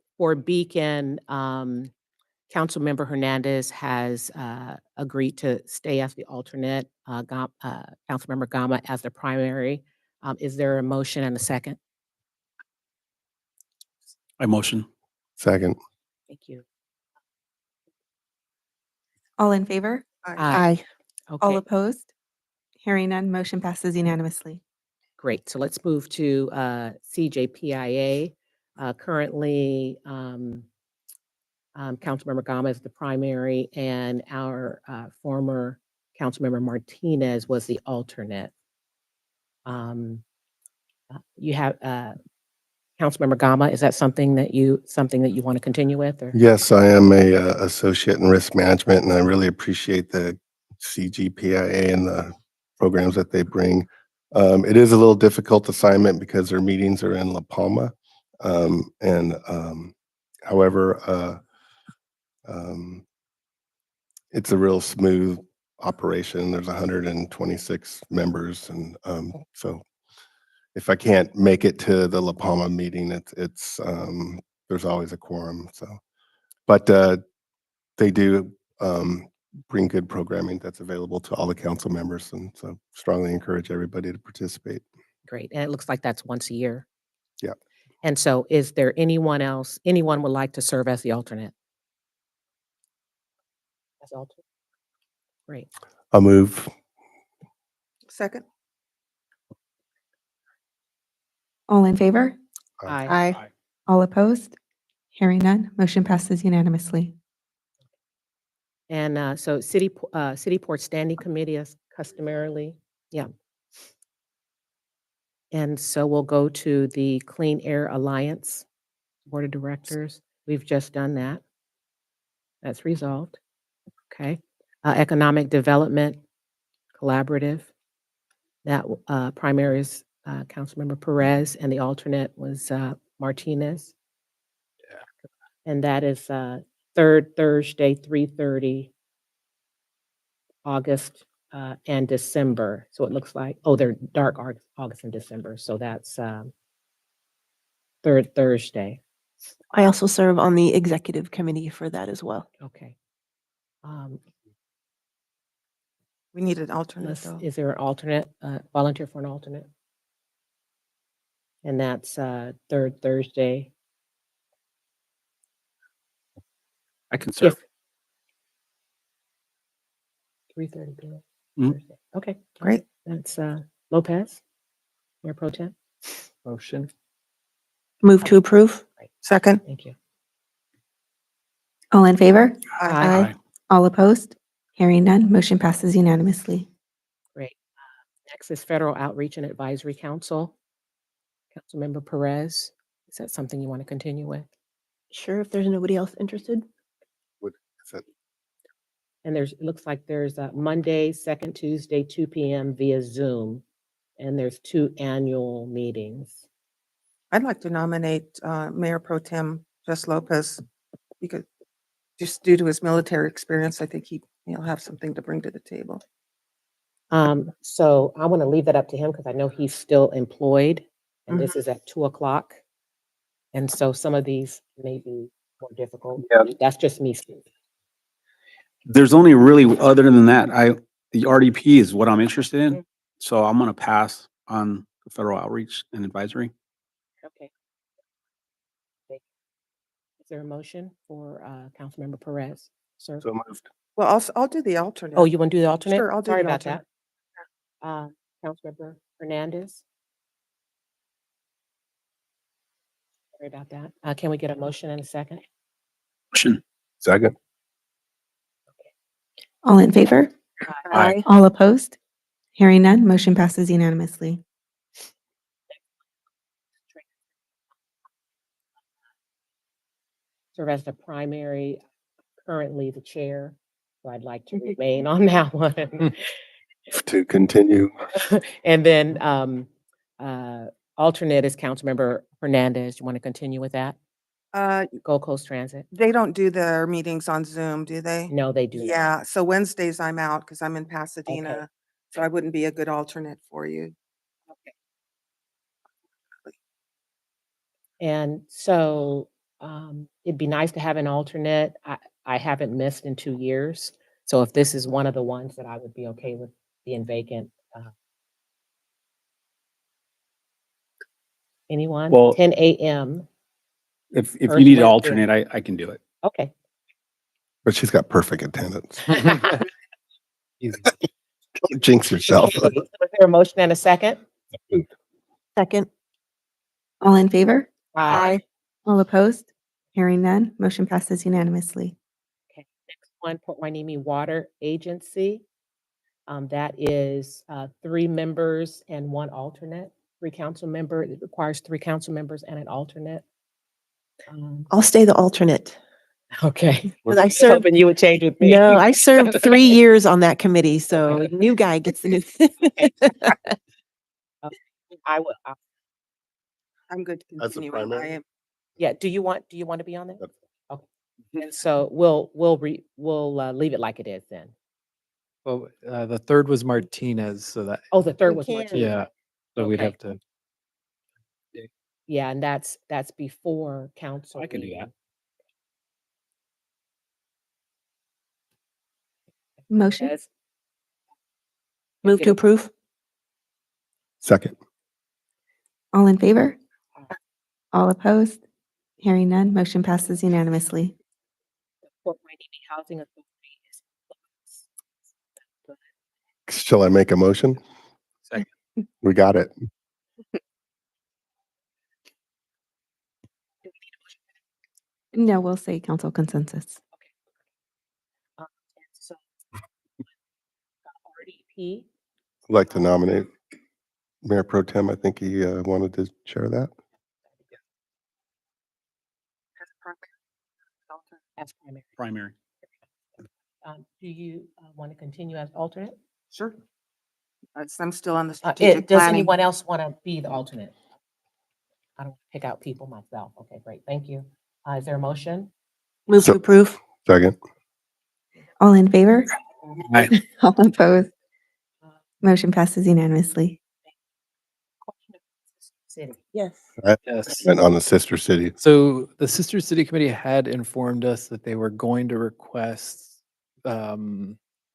Beacon, Councilmember Hernandez has agreed to stay as the alternate, Councilmember Gama as the primary. Is there a motion and a second? I motion. Second. Thank you. All in favor? Aye. Aye. All Okay. opposed? Hearing none, motion passes unanimously. Great. So let's move to CJPIA. Currently, Councilmember Gama is the primary, and our former Councilmember Martinez was the alternate. You have Councilmember Gama. Is that something that you want to continue with? Or Yes, I am a associate in risk management, and I really appreciate the CGPIA and the programs that they bring. It is a little difficult assignment because their meetings are in La Palma. However, it's a real smooth operation. There's 126 members, and so if I can't make it to the La Palma meeting, it's there's always a quorum. So, but they do bring good programming that's available to all the council members, and so strongly encourage everybody to participate. great. And it looks like that's once a year. Yeah. And so is there anyone would like to serve as the alternate? As alternate? Great. I'll move. Second? All in favor? Aye. Aye. All opposed? Hearing none, motion passes unanimously. And so City Port Standing Committee is customarily, yeah. And so we'll go to the Clean Air Alliance Board of Directors. We've just done that. That's resolved. Okay. Economic Development Collaborative. That primary is Councilmember Perez, and the alternate was Martinez. And that is third Thursday, 3:30, August and December. So it looks like, oh, they're dark August and December. So that's third Thursday. I also serve on the executive committee for that as well. Okay. We need an alternate though. Is there an alternate, volunteer for an alternate? And that's third Thursday. I can serve. 3:30 p.m. Mhm. Thursday. Okay, Great. that's Lopez, Mayor Pro Tem. Motion. Move to approve. Second? Thank you. All in favor? Aye. All opposed? Hearing none, motion passes unanimously. Great. Next is Federal Outreach and Advisory Council. Councilmember Perez, is that something you want to continue with? Sure, if there's nobody else interested. And it looks like there's a Monday, second Tuesday, 2 p.m. via Zoom, and there's 2 annual meetings. I'd like to nominate Mayor Pro Tem Jess Lopez because just due to his military experience, I think he'll have something to bring to the table. So I want to leave that up to him because I know he's still employed, and this is at 2:00. And so some of these may be more difficult. Yeah. That's just me speaking. There's only really, other than that, the RDP is what I'm interested in. So I'm going to pass on the federal outreach and advisory. Okay. Is there a motion for Councilmember Perez? Sir? So moved. Well, I'll do the alternate. Oh, you want to do the alternate? Sure, I'll do Sorry the about alternate. that. Councilmember Hernandez? Sorry about that. Can we get a motion in a second? Motion. Second. All in favor? Aye. All opposed? Hearing none, motion passes unanimously. Serve as the primary, currently the chair, so I'd like to remain on that one. To continue. And then alternate is Councilmember Hernandez. You want to continue with that? Gold Coast Transit? They don't do their meetings on Zoom, do they? No, they do not. Yeah, so Wednesdays I'm out because I'm in Pasadena, so I wouldn't be a good alternate for you. And so it'd be nice to have an alternate. I haven't missed in 2 years. So if this is one of the ones that I would be okay with being vacant. Anyone? Well- 10 a.m. If First you need an Wednesday. alternate, I can do it. Okay. But she's got perfect attendance. Don't jinx yourself. Was there a motion and a second? Second. All in favor? Aye. All opposed? Hearing none, motion passes unanimously. Okay, next one, Port Hueneme Water Agency. That is 3 members and 1 alternate, 3 council member. It requires 3 council members and an alternate. I'll stay the alternate. Okay. Because I served, Hoping you would change with me. no, I served 3 years on that committee, so new guy gets the new. I will, I'm good As a continuing. primary? I am. yeah, do you want to be on there? That's- Okay. And so we'll leave it like it is then. Well, the third was Martinez, so that, Oh, the third We was can. Martinez. yeah, so we'd Okay. have to. Yeah, and that's before council. I can do that. meeting. Motion? Yes. Move to approve? Second. All in favor? All opposed? Hearing none, motion passes unanimously. Port Hueneme Housing Authority is. Shall I make a motion? Second. We got it. No, we'll say council consensus. And so RDP. I'd like to nominate Mayor Pro Tem. I think he wanted to share that. As primary. Primary. Do you want to continue as alternate? Sure. I'm still on the strategic Does planning. anyone else want to be the alternate? I don't pick out people myself. Okay, great. Thank you. Is there a motion? Move to So- approve? Second. All in favor? Aye. All opposed? Motion passes unanimously. City. Yes. Yes. And on the sister city. So the Sister City Committee had informed us that they were going to request,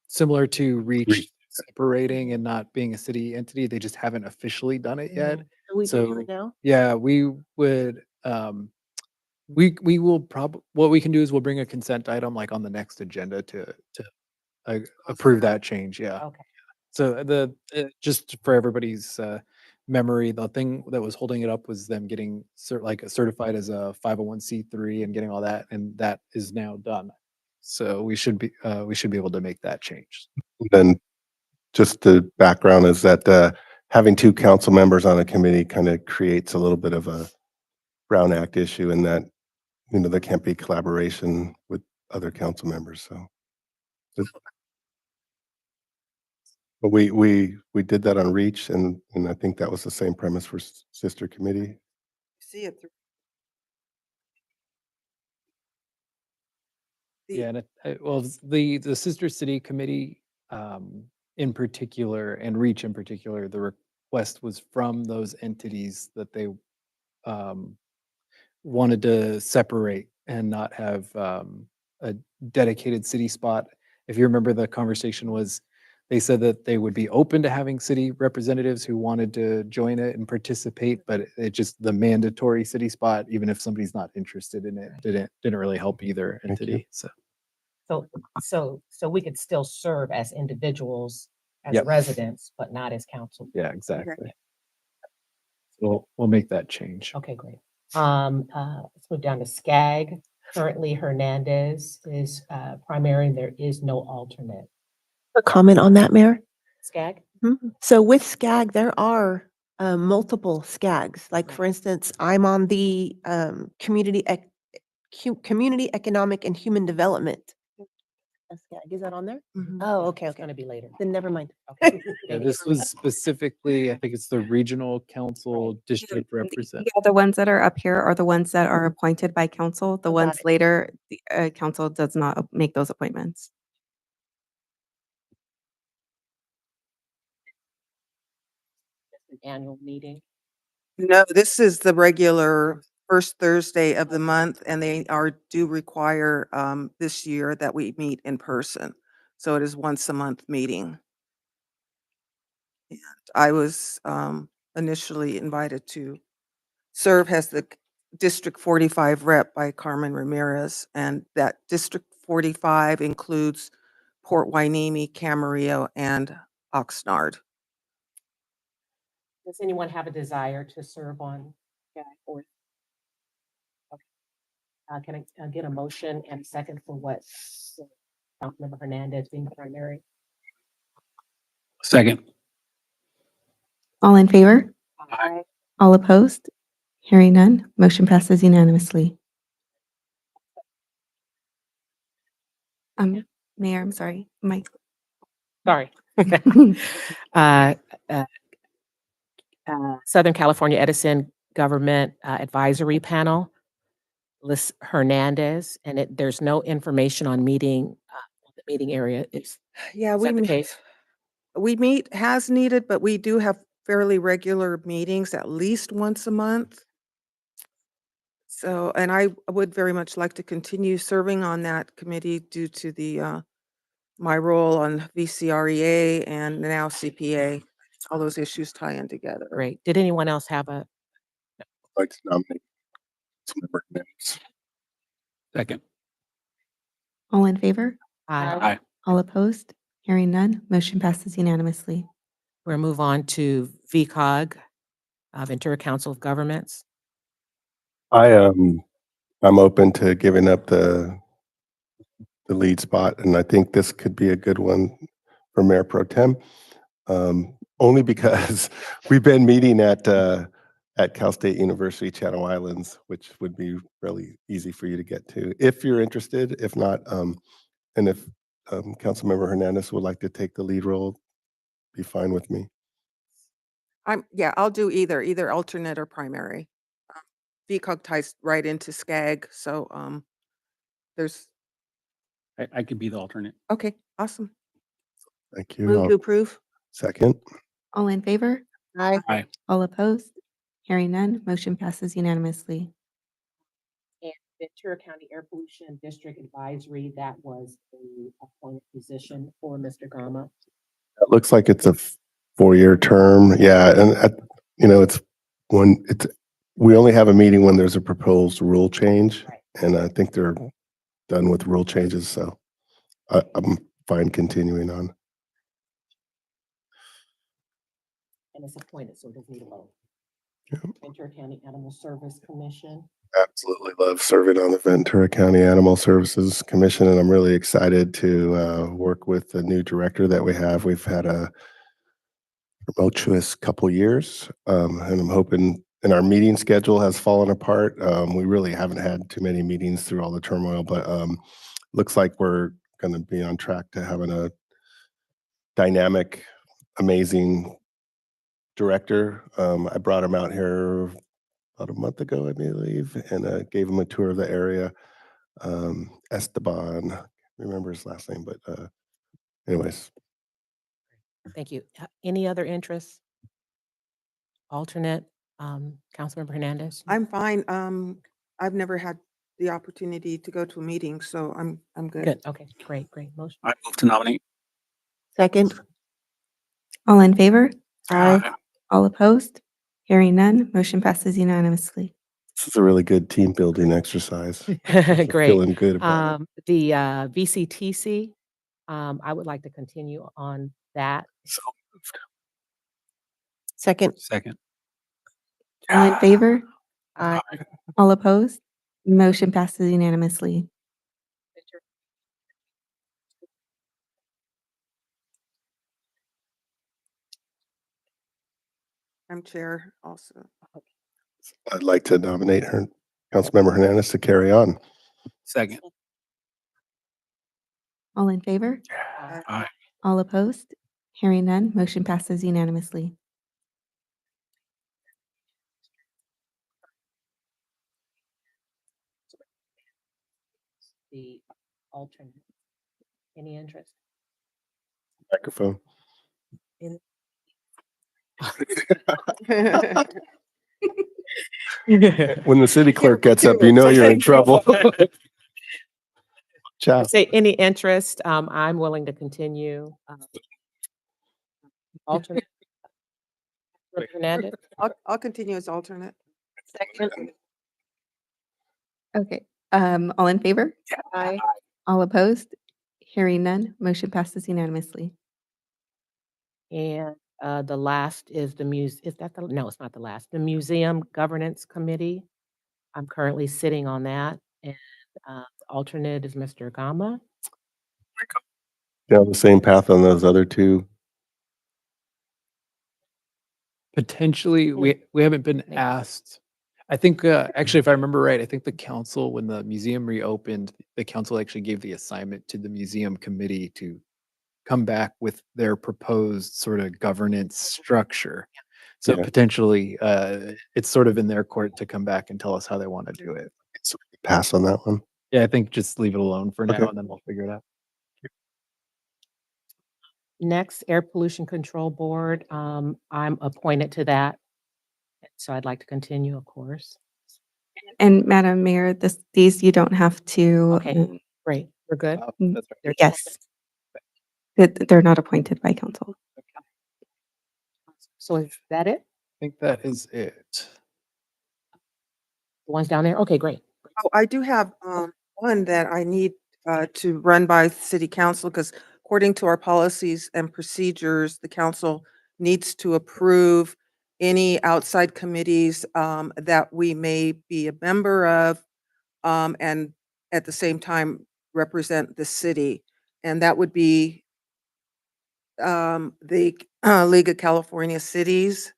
similar to Reach, Reach. separating and not being a city entity. They just haven't officially done it yet. Are we doing So, it now? yeah, we would, we will what we can do is we'll bring a consent item like on the next agenda to approve that change. Yeah. Okay. So just for everybody's memory, the thing that was holding it up was them getting certified as a 501c3 and getting all that, and that is now done. So we should be able to make that change. Then just the background is that having 2 council members on a committee kind of creates a little bit of a Brown Act issue in that, there can't be collaboration with other council members, so. But we did that on Reach, and I think that was the same premise for Sister Committee. See it through. Yeah, and well, the Sister City Committee in particular, and Reach in particular, the request was from those entities that they wanted to separate and not have a dedicated city spot. If you remember, the conversation was, they said that they would be open to having city representatives who wanted to join it and participate, but it just, the mandatory city spot, even if somebody's not interested in it, didn't really help either entity. So So we could still serve as individuals, as Yep. residents, but not as council. yeah, exactly. We'll make that change. Okay, great. Let's move down to SCAG. Currently Hernandez is primary, and there is no alternate. A comment on that, Mayor? SCAG? So with SCAG, there are multiple SCAGs. Like, for instance, I'm on the Community Economic and Human Development. SCAG, is that on there? Oh, okay, It's okay. gonna be later. Then never mind. Okay. Yeah, this was specifically, I think it's the regional council district representative. The other ones that are up here are the ones that are appointed by council. The Got ones it. later, the council does not make those appointments. Just an annual meeting. No, this is the regular first Thursday of the month, and they do require this year that we meet in person. So it is once a month meeting. And I was initially invited to serve as the District 45 rep by Carmen Ramirez, and that District 45 includes Port Hueneme, Camarillo, and Oxnard. Does anyone have a desire to serve on that or? Okay. Can I get a motion and a second for what Councilmember Hernandez being primary? Second. All in favor? Aye. All opposed? Hearing none, motion passes unanimously. Mayor, I'm sorry, Mike. Sorry. Uh, uh, Southern California Edison Government Advisory Panel lists Hernandez, and there's no information on meeting, the meeting area. Yeah, Is that the case? we meet as needed, but we do have fairly regular meetings, at least once a month. So, and I would very much like to continue serving on that committee due to the, my role on VCREA and now CPA. All those issues tie in together. Great. Did anyone else have a, I'd like to nominate Councilmember Hernandez. Second. All in favor? Aye. All opposed? Hearing none, motion passes unanimously. we'll move on to VCOG, Ventura Council of Governments. I'm open to giving up the lead spot, and I think this could be a good one for Mayor Pro Tem. Only because we've been meeting at Cal State University, Channel Islands, which would be really easy for you to get to if you're interested. If not, and if Councilmember Hernandez would like to take the lead role, be fine with me. Yeah, I'll do either alternate or primary. VCOG ties right into SCAG, so, there's, I could be the alternate. okay, awesome. Thank you. Move to approve. Second. All in favor? Aye. Aye. All opposed? Hearing none, motion passes unanimously. And Ventura County Air Pollution District Advisory, that was the appointed position for Mr. Gama. It looks like it's a 4-year term. Yeah, and we only have a meeting when there's a proposed rule change, Right. and I think they're done with rule changes, so I'm fine continuing on. And it's appointed, so it doesn't need a vote. Yep. Ventura County Animal Service Commission. Absolutely love serving on the Ventura County Animal Services Commission, and I'm really excited to work with the new director that we have. We've had a tumultuous couple years, and I'm hoping, and our meeting schedule has fallen apart. We really haven't had too many meetings through all the turmoil, but looks like we're going to be on track to having a dynamic, amazing director. I brought him out here about a month ago, I believe, and gave him a tour of the area. Esteban, I can't remember his last name, but anyways. Thank you. Any other interests? Alternate, Councilmember Hernandez? I'm fine. I've never had the opportunity to go to a meeting, so I'm good. Good. Okay, great. Motion. I move to nominate. Second. All in favor? Aye. All opposed? Hearing none, motion passes unanimously. This is a really good team building exercise. Great. Feeling good about it. The VCTC, I would like to continue on that. So moved. Second. Second. All in favor? Aye. All opposed? Motion passes unanimously. I'm chair also. I'd like to nominate her, Councilmember Hernandez, to carry on. Second. All in favor? Aye. All opposed? Hearing none, motion passes unanimously. The alternate. Any interest? Microphone. When the city clerk gets up, you know you're in trouble. Ciao. Say any interest, I'm willing to continue. Alternate. Hernandez? I'll continue as alternate. Second. Okay, all in favor? Aye. All opposed? Hearing none, motion passes unanimously. And The last is is that the, no, it's not the last. The Museum Governance Committee. I'm currently sitting on that, and alternate is Mr. Gama. Down the same path on those other two. Potentially, we haven't been asked. I think, actually, if I remember right, I think the council, when the museum reopened, the council actually gave the assignment to the museum committee to come back with their proposed sort of governance structure. So Yeah. potentially, it's sort of in their court to come back and tell us how they want to do it. So pass on that one. Yeah, I think just leave it alone for now, Okay. and then we'll figure it out. Next, Air Pollution Control Board. I'm appointed to that. So I'd like to continue, of course. And Madam Mayor, these you don't have to. Okay, great. We're good. That's right. They're Yes. They're not appointed by council. So is that it? I think that is it. The ones down there? Okay, great. Oh, I do have one that I need to run by city council because according to our policies and procedures, the council needs to approve any outside committees that we may be a member of and at the same time represent the city. And that would be the League of California Cities.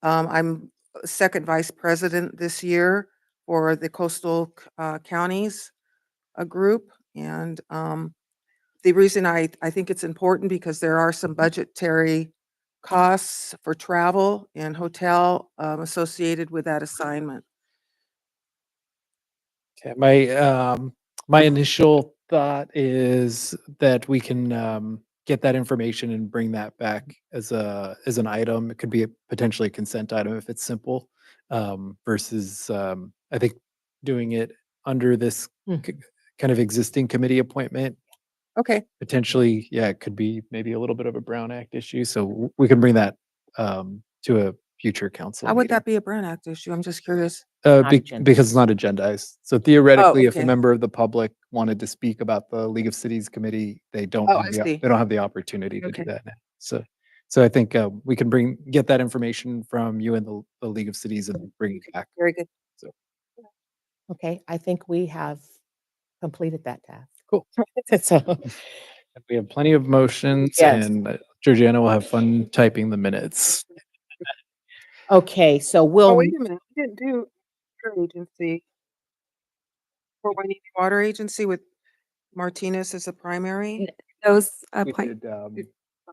I'm second vice president this year for the coastal counties group. And the reason I think it's important because there are some budgetary costs for travel and hotel associated with that assignment. Okay, my initial thought is that we can get that information and bring that back as an item. It could be potentially a consent item if it's simple, versus I think doing it under this kind of existing committee appointment. Okay. Potentially, yeah, it could be maybe a little bit of a Brown Act issue. So we can bring that to a future council. How would meeting. that be a Brown Act issue? I'm just curious. Not agendized. Because it's not agendized. So theoretically, if a okay. member of the public wanted to speak about the League of Cities Committee, they don't Oh, have I the, see. they don't have the opportunity to Okay. do that now. So I think we can get that information from you and the League of Cities and bring it back. Very good. Okay, I think we have completed that task. Cool. So, We have plenty of motions, Yes. and Georgiana will have fun typing the minutes. okay, so Oh, we'll, wait a minute. We didn't do water agency. Fort White Water Agency with Martinez as a primary. Those We appoint, did,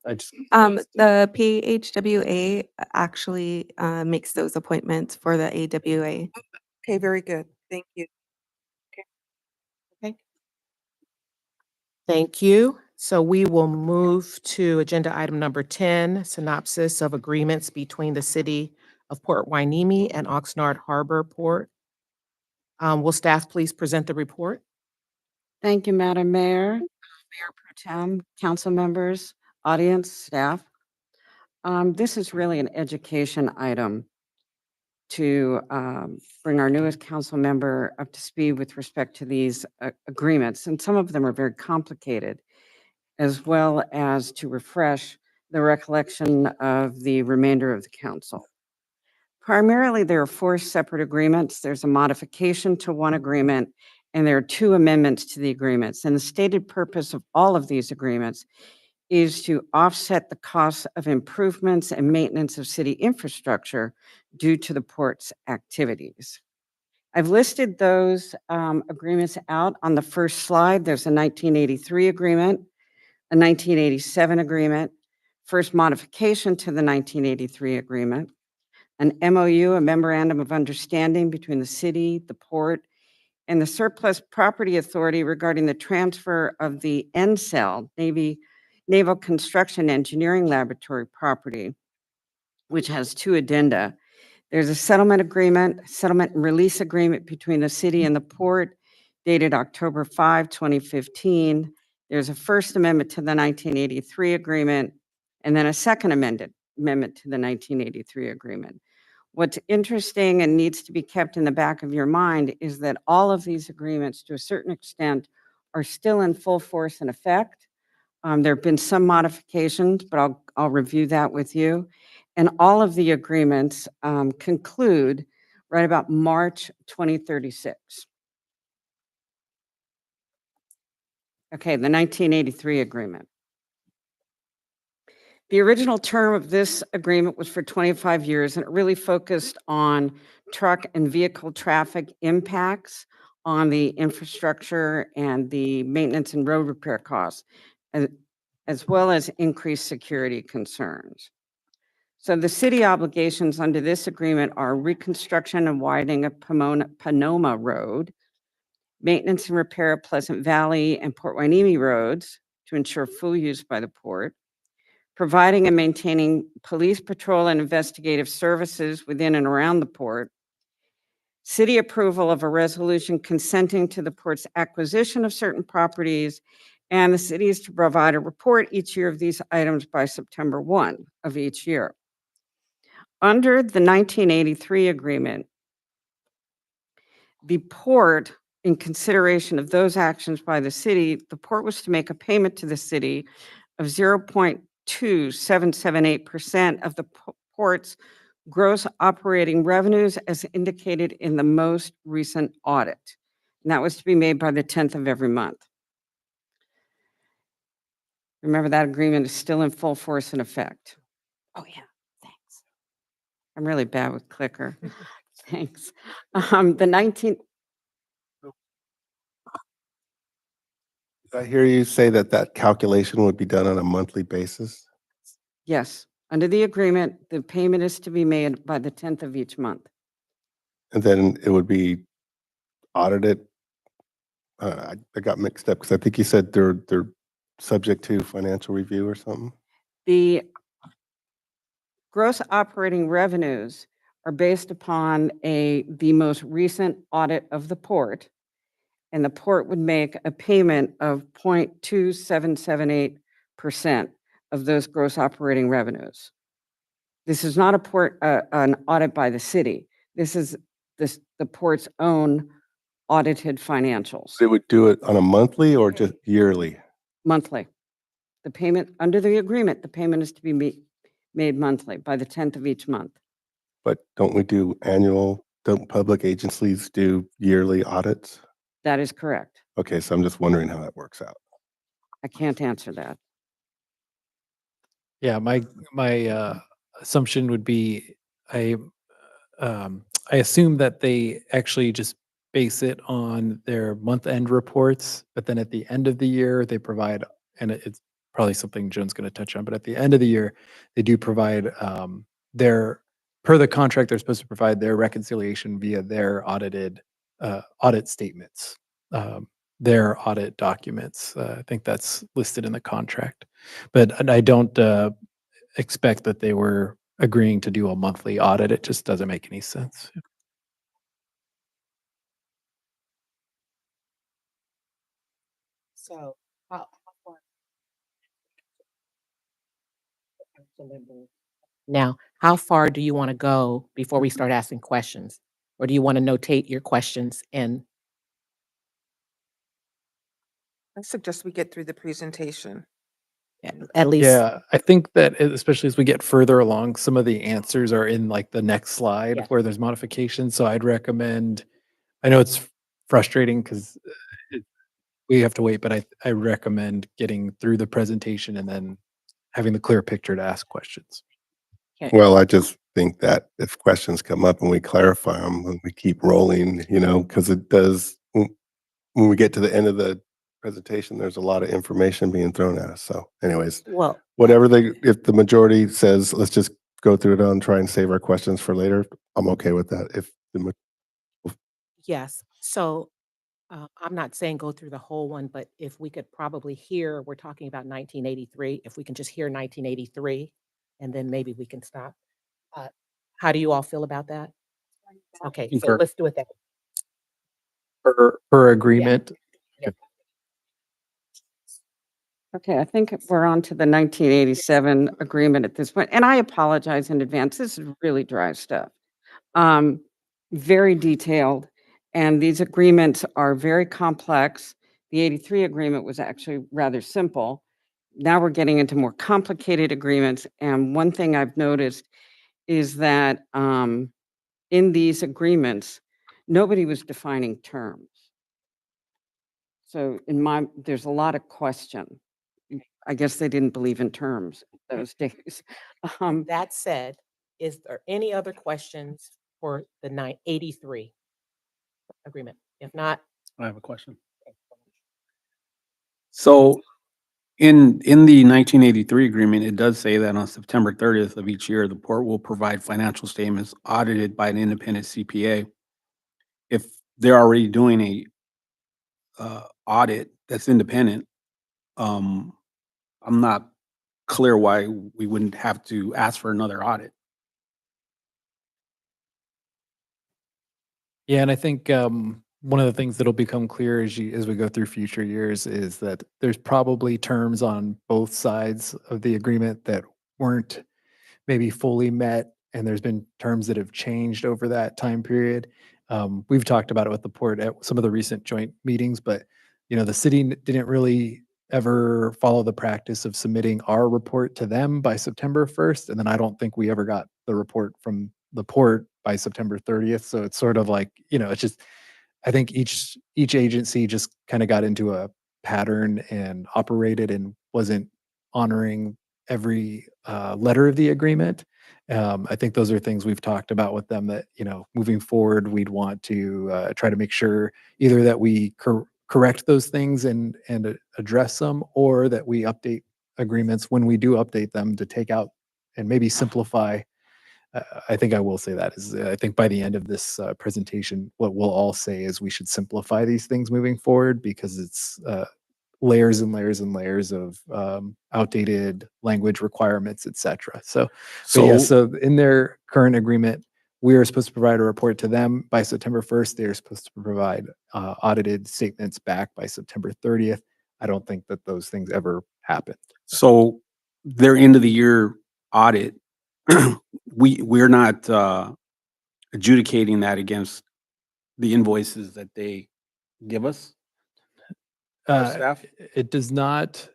I just, the PHWA actually makes those appointments for the AWA. Okay, very good. Thank you. thank you. So we will move to agenda item number 10, synopsis of agreements between the city of Port Hueneme and Oxnard Harbor Port. Will staff please present the report? Thank you, Madam Mayor, Mayor Pro Tem, council members, audience, staff. This is really an education item to bring our newest council member up to speed with respect to these agreements. And some of them are very complicated, as well as to refresh the recollection of the remainder of the council. Primarily, there are 4 separate agreements. There's a modification to one agreement, and there are 2 amendments to the agreements. And the stated purpose of all of these agreements is to offset the costs of improvements and maintenance of city infrastructure due to the port's activities. I've listed those agreements out on the first slide. There's a 1983 agreement, a 1987 agreement, first modification to the 1983 agreement, an MOU, a memorandum of understanding between the city, the port, and the Surplus Property Authority regarding the transfer of the NCEL, Naval Construction Engineering Laboratory property, which has 2 addenda. There's a settlement agreement, settlement and release agreement between the city and the port dated October 5, 2015. There's a first amendment to the 1983 agreement, and then a second amendment to the 1983 agreement. What's interesting and needs to be kept in the back of your mind is that all of these agreements, to a certain extent, are still in full force and effect. There have been some modifications, but I'll review that with you. And all of the agreements conclude right about March 2036. Okay, the 1983 agreement. The original term of this agreement was for 25 years, and it really focused on truck and vehicle traffic impacts on the infrastructure and the maintenance and road repair costs, as well as increased security concerns. So the city obligations under this agreement are reconstruction and widening of Panoma Road, maintenance and repair of Pleasant Valley and Port Hueneme roads to ensure full use by the port, providing and maintaining police patrol and investigative services within and around the port, city approval of a resolution consenting to the port's acquisition of certain properties, and the city is to provide a report each year of these items by September 1 of each year. Under the 1983 agreement, the port, in consideration of those actions by the city, the port was to make a payment to the city of 0.2778% of the port's gross operating revenues as indicated in the most recent audit. And that was to be made by the 10th of every month. Remember, that agreement is still in full force and effect. Oh, yeah, thanks. I'm really bad with clicker. Thanks. The 19, Did I hear you say that that calculation would be done on a monthly basis? yes, under the agreement, the payment is to be made by the 10th of each month. And then it would be audited? I got mixed up because I think you said they're subject to financial review or something? The gross operating revenues are based upon the most recent audit of the port, and the port would make a payment of 0.2778% of those gross operating revenues. This is not an audit by the city. This is the port's own audited financials, They would do it on a monthly or just yearly? monthly. The payment, under the agreement, the payment is to be made monthly by the 10th of each month. But don't we do annual, don't public agencies do yearly audits? That is correct. Okay, so I'm just wondering how that works out. I can't answer that. Yeah, my assumption would be I assume that they actually just base it on their month-end reports, but then at the end of the year they provide, and it's probably something Joan's going to touch on, but at the end of the year they do provide their, per the contract, they're supposed to provide their reconciliation via their audited audit statements, their audit documents. I think that's listed in the contract, but I don't expect that they were agreeing to do a monthly audit. It just doesn't make any sense. So, how far? Now, how far do you want to go before we start asking questions? Or do you want to notate your questions and I suggest we get through the presentation. at least? Yeah, I think that especially as we get further along, some of the answers are in like the next slide Yeah. where there's modifications. So I'd recommend, I know it's frustrating because we have to wait, but I recommend getting through the presentation and then having the clear picture to ask questions. Okay. Well, I just think that if questions come up and we clarify them and we keep rolling, because it does, when we get to the end of the presentation, there's a lot of information being thrown at us. So anyways, Well, whatever if the majority says, let's just go through it and try and save our questions for later, I'm okay with that. If yes. So I'm not saying go through the whole one, but if we could probably hear, we're talking about 1983, if we can just hear 1983, and then maybe we can stop. How do you all feel about that? Okay, so Concur. let's do it that way. Per agreement. Okay, I think we're on to the 1987 agreement at this point, and I apologize in advance. This is really dry stuff. Very detailed, and these agreements are very complex. The 83 agreement was actually rather simple, now we're getting into more complicated agreements. And one thing I've noticed is that in these agreements, nobody was defining terms. So there's a lot of question. I guess they didn't believe in terms those days. That said, is there any other questions for the 983 agreement? If not, I have a question. So in the 1983 agreement, it does say that on September 30th of each year, the port will provide financial statements audited by an independent CPA. If they're already doing a audit that's independent, I'm not clear why we wouldn't have to ask for another audit. Yeah, and I think one of the things that'll become clear as we go through future years is that there's probably terms on both sides of the agreement that weren't maybe fully met, and there's been terms that have changed over that time period. We've talked about it with the port at some of the recent joint meetings, but the city didn't really ever follow the practice of submitting our report to them by September 1st, and then I don't think we ever got the report from the port by September 30th. So it's sort of like, it's just, I think each agency just kind of got into a pattern and operated and wasn't honoring every letter of the agreement. I think those are things we've talked about with them that, moving forward, we'd want to try to make sure either that we correct those things and address them, or that we update agreements when we do update them to take out and maybe simplify. I think I will say that is, I think by the end of this presentation, what we'll all say is we should simplify these things moving forward, because it's layers and layers and layers of outdated language requirements, et cetera. So in their current agreement, we are supposed to provide a report to them by September 1st. They are supposed to provide audited statements back by September 30th. I don't think that those things ever happened. So their end of the year audit, we're not adjudicating that against the invoices that they give us? Staff? It does not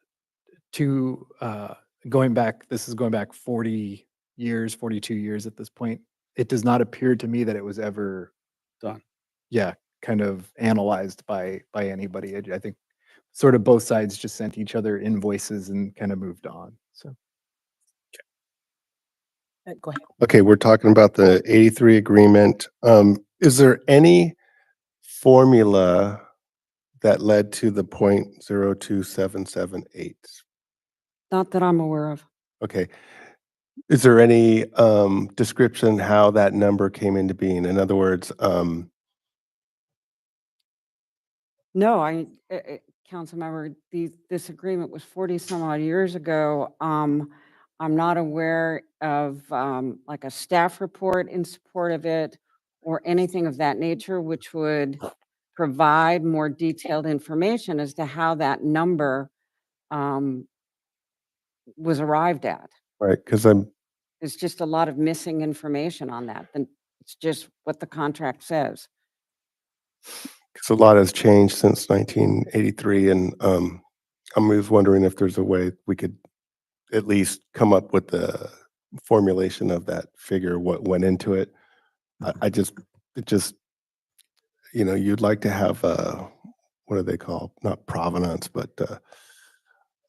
this is going back 40 years, 42 years at this point. It does not appear to me that it was ever done. Yeah, kind of analyzed by anybody. I think sort of both sides just sent each other invoices and kind of moved on. So. go ahead. Okay, we're talking about the 83 agreement. Is there any formula that led to the 0.02778? Not that I'm aware of. Okay. Is there any description how that number came into being? In other words, No, council member, this agreement was 40 some odd years ago. I'm not aware of like a staff report in support of it or anything of that nature, which would provide more detailed information as to how that number was arrived at. right, because There's just a lot of missing information on that. And it's just what the contract says. a lot has changed since 1983, and I was wondering if there's a way we could at least come up with the formulation of that figure, what went into it. You'd like to have what do they call, not provenance, but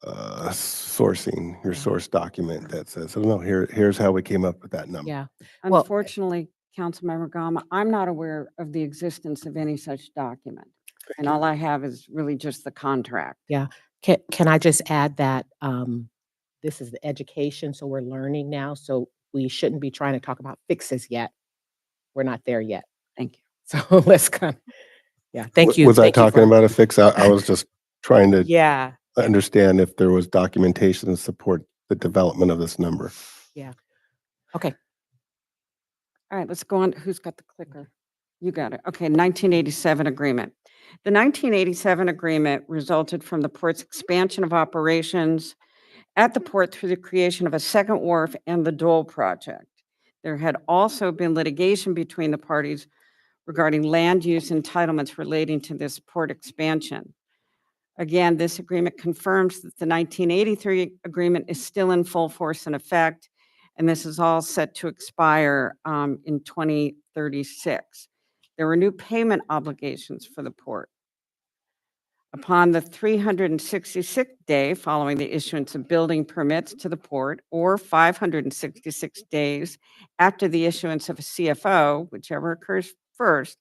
sourcing, your source document that says, oh no, here's how we came up with that number. Yeah. Unfortunately, Councilmember Gama, I'm not aware of the existence of any such document. And all I have is really just the contract. Yeah. Can I just add that this is the education, so we're learning now. So we shouldn't be trying to talk about fixes yet. We're not there yet. Thank you. So let's come. Yeah. Thank you. Was I Thank you talking about a fix? I was just trying to Yeah. understand if there was documentation to support the development of this number. Yeah. Okay. All right, let's go on. Who's got the clicker? You got it. Okay, 1987 agreement. The 1987 agreement resulted from the port's expansion of operations at the port through the creation of a second wharf and the Dole project. There had also been litigation between the parties regarding land use entitlements relating to this port expansion. Again, this agreement confirms that the 1983 agreement is still in full force and effect, and this is all set to expire in 2036. There were new payment obligations for the port. Upon the 366th day following the issuance of building permits to the port, or 566 days after the issuance of a CFO, whichever occurs first,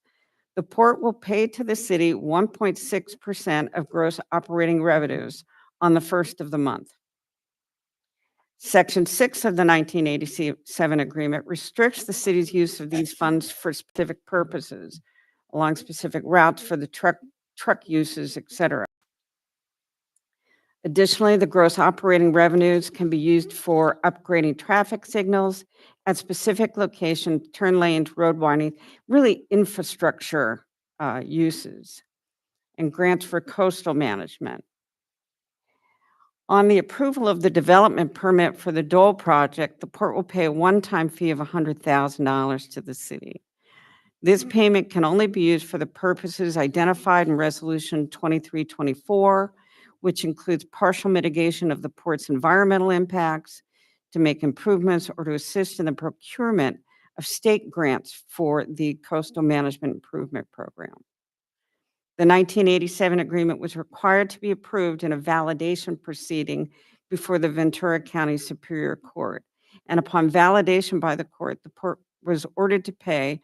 the port will pay to the city 1.6% of gross operating revenues on the first of the month. Section 6 of the 1987 agreement restricts the city's use of these funds for specific purposes, along specific routes for the truck uses, et cetera. Additionally, the gross operating revenues can be used for upgrading traffic signals at specific locations, turn lanes, road widening, really infrastructure uses, and grants for coastal management. On the approval of the development permit for the Dole project, the port will pay a one-time fee of $100,000 to the city. This payment can only be used for the purposes identified in Resolution 2324, which includes partial mitigation of the port's environmental impacts, to make improvements, or to assist in the procurement of state grants for the Coastal Management Improvement Program. The 1987 agreement was required to be approved in a validation proceeding before the Ventura County Superior Court. And upon validation by the court, the port was ordered to pay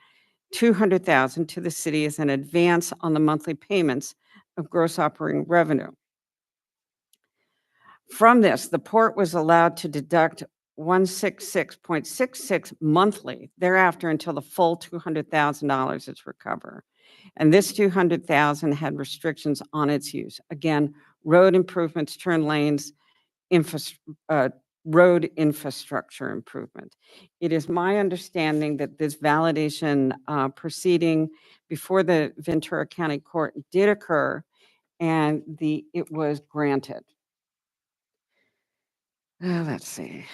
$200,000 to the city as an advance on the monthly payments of gross operating revenue. From this, the port was allowed to deduct 166.66 monthly thereafter until the full $200,000 is recovered. And this $200,000 had restrictions on its use. Again, road improvements, turn lanes, road infrastructure improvement. It is my understanding that this validation proceeding before the Ventura County Court did occur, and it was granted. Let's see.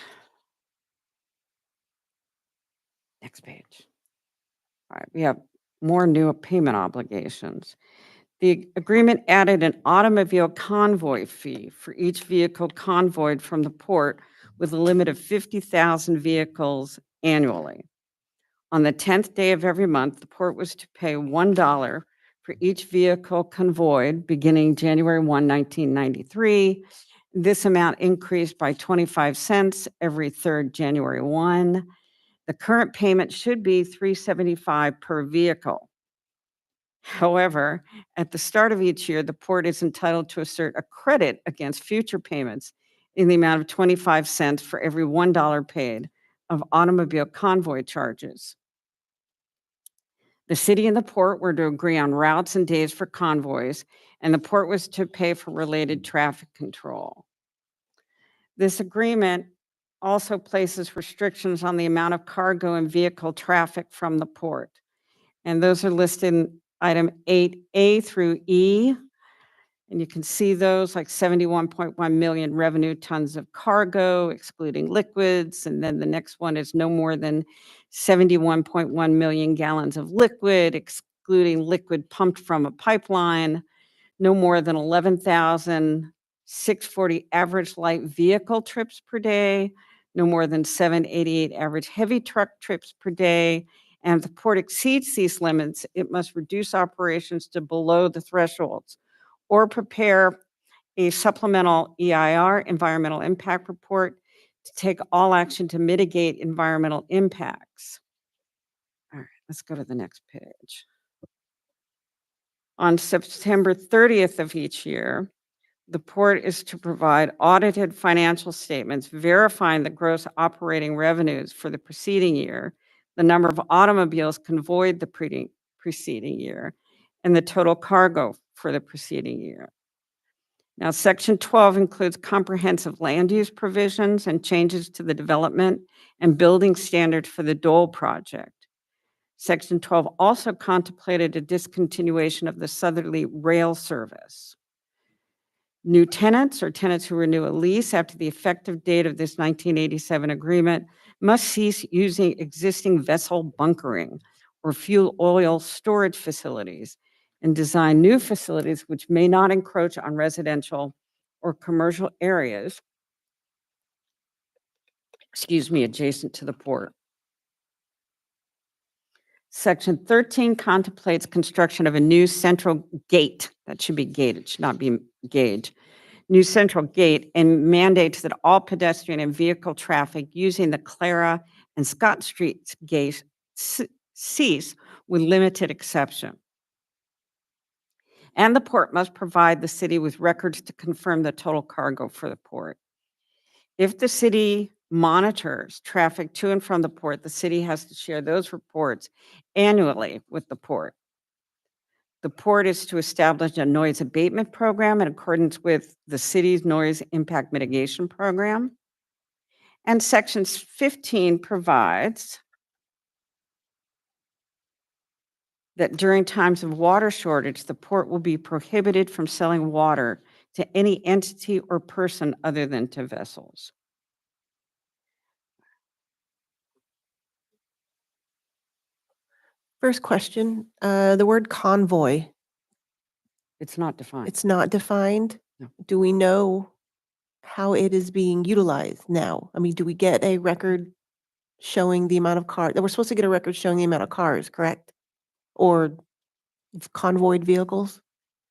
Next page. All right, we have more new payment obligations. The agreement added an automobile convoy fee for each vehicle convoyed from the port with a limit of 50,000 vehicles annually. On the 10th day of every month, the port was to pay $1 for each vehicle convoyed beginning January 1, 1993. This amount increased by 25 cents every third January 1. The current payment should be $3.75 per vehicle. However, at the start of each year, the port is entitled to assert a credit against future payments in the amount of 25 cents for every $1 paid of automobile convoy charges. The city and the port were to agree on routes and days for convoys, and the port was to pay for related traffic control. This agreement also places restrictions on the amount of cargo and vehicle traffic from the port, and those are listed in item 8A through E, and you can see those like 71.1 million revenue tons of cargo, excluding liquids, and then the next one is no more than 71.1 million gallons of liquid, excluding liquid pumped from a pipeline, no more than 11,640 average light vehicle trips per day, no more than 788 average heavy truck trips per day. And if the port exceeds these limits, it must reduce operations to below the thresholds or prepare a supplemental EIR, environmental impact report, to take all action to mitigate environmental impacts. All right, let's go to the next page. On September 30th of each year, the port is to provide audited financial statements verifying the gross operating revenues for the preceding year, the number of automobiles convoyed the preceding year, and the total cargo for the preceding year. Now, Section 12 includes comprehensive land use provisions and changes to the development and building standards for the Dole project. Section 12 also contemplated a discontinuation of the southerly rail service. New tenants or tenants who renew a lease after the effective date of this 1987 agreement must cease using existing vessel bunkering or fuel oil storage facilities and design new facilities which may not encroach on residential or commercial areas, adjacent to the port. Section 13 contemplates construction of a new central gate. That should be gate, it should not be gauge. New central gate and mandates that all pedestrian and vehicle traffic using the Clara and Scott Street gate cease with limited exception. And the port must provide the city with records to confirm the total cargo for the port. If the city monitors traffic to and from the port, the city has to share those reports annually with the port. The port is to establish a noise abatement program in accordance with the city's noise impact mitigation program. And Section 15 provides that during times of water shortage, the port will be prohibited from selling water to any entity or person other than to vessels. First question, the word convoy, It's not defined. it's not defined. No. Do we know how it is being utilized now? I mean, do we get a record showing the amount of cars? We're supposed to get a record showing the amount of cars, correct? Or convoyed vehicles?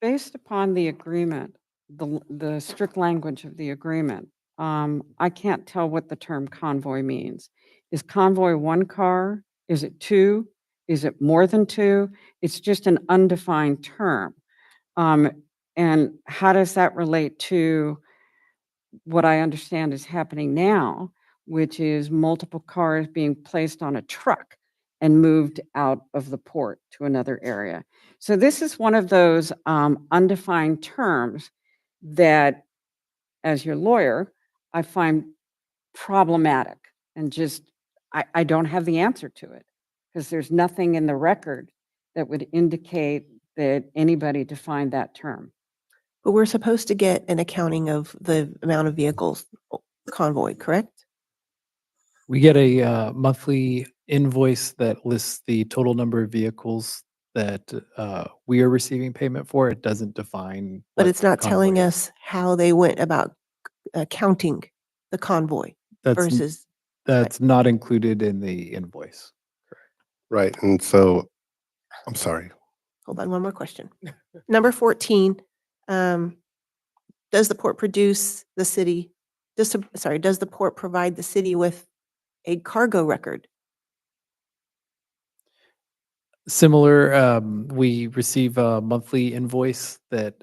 Based upon the agreement, the strict language of the agreement, I can't tell what the term convoy means. Is convoy one car? Is it two? Is it more than two? It's just an undefined term. And how does that relate to what I understand is happening now, which is multiple cars being placed on a truck and moved out of the port to another area? So this is one of those undefined terms that, as your lawyer, I find problematic and just, I don't have the answer to it because there's nothing in the record that would indicate that anybody defined that term. But we're supposed to get an accounting of the amount of vehicles convoyed, correct? We get a monthly invoice that lists the total number of vehicles that we are receiving payment for. It doesn't define. But what it's not telling convoy is. us how they went about counting the convoy That's n- versus. That's not included in the invoice. Right, and so, I'm sorry. Hold on, one more question. Number 14, does the port produce the city, does the port provide the city with a cargo record? Similar, we receive a monthly invoice that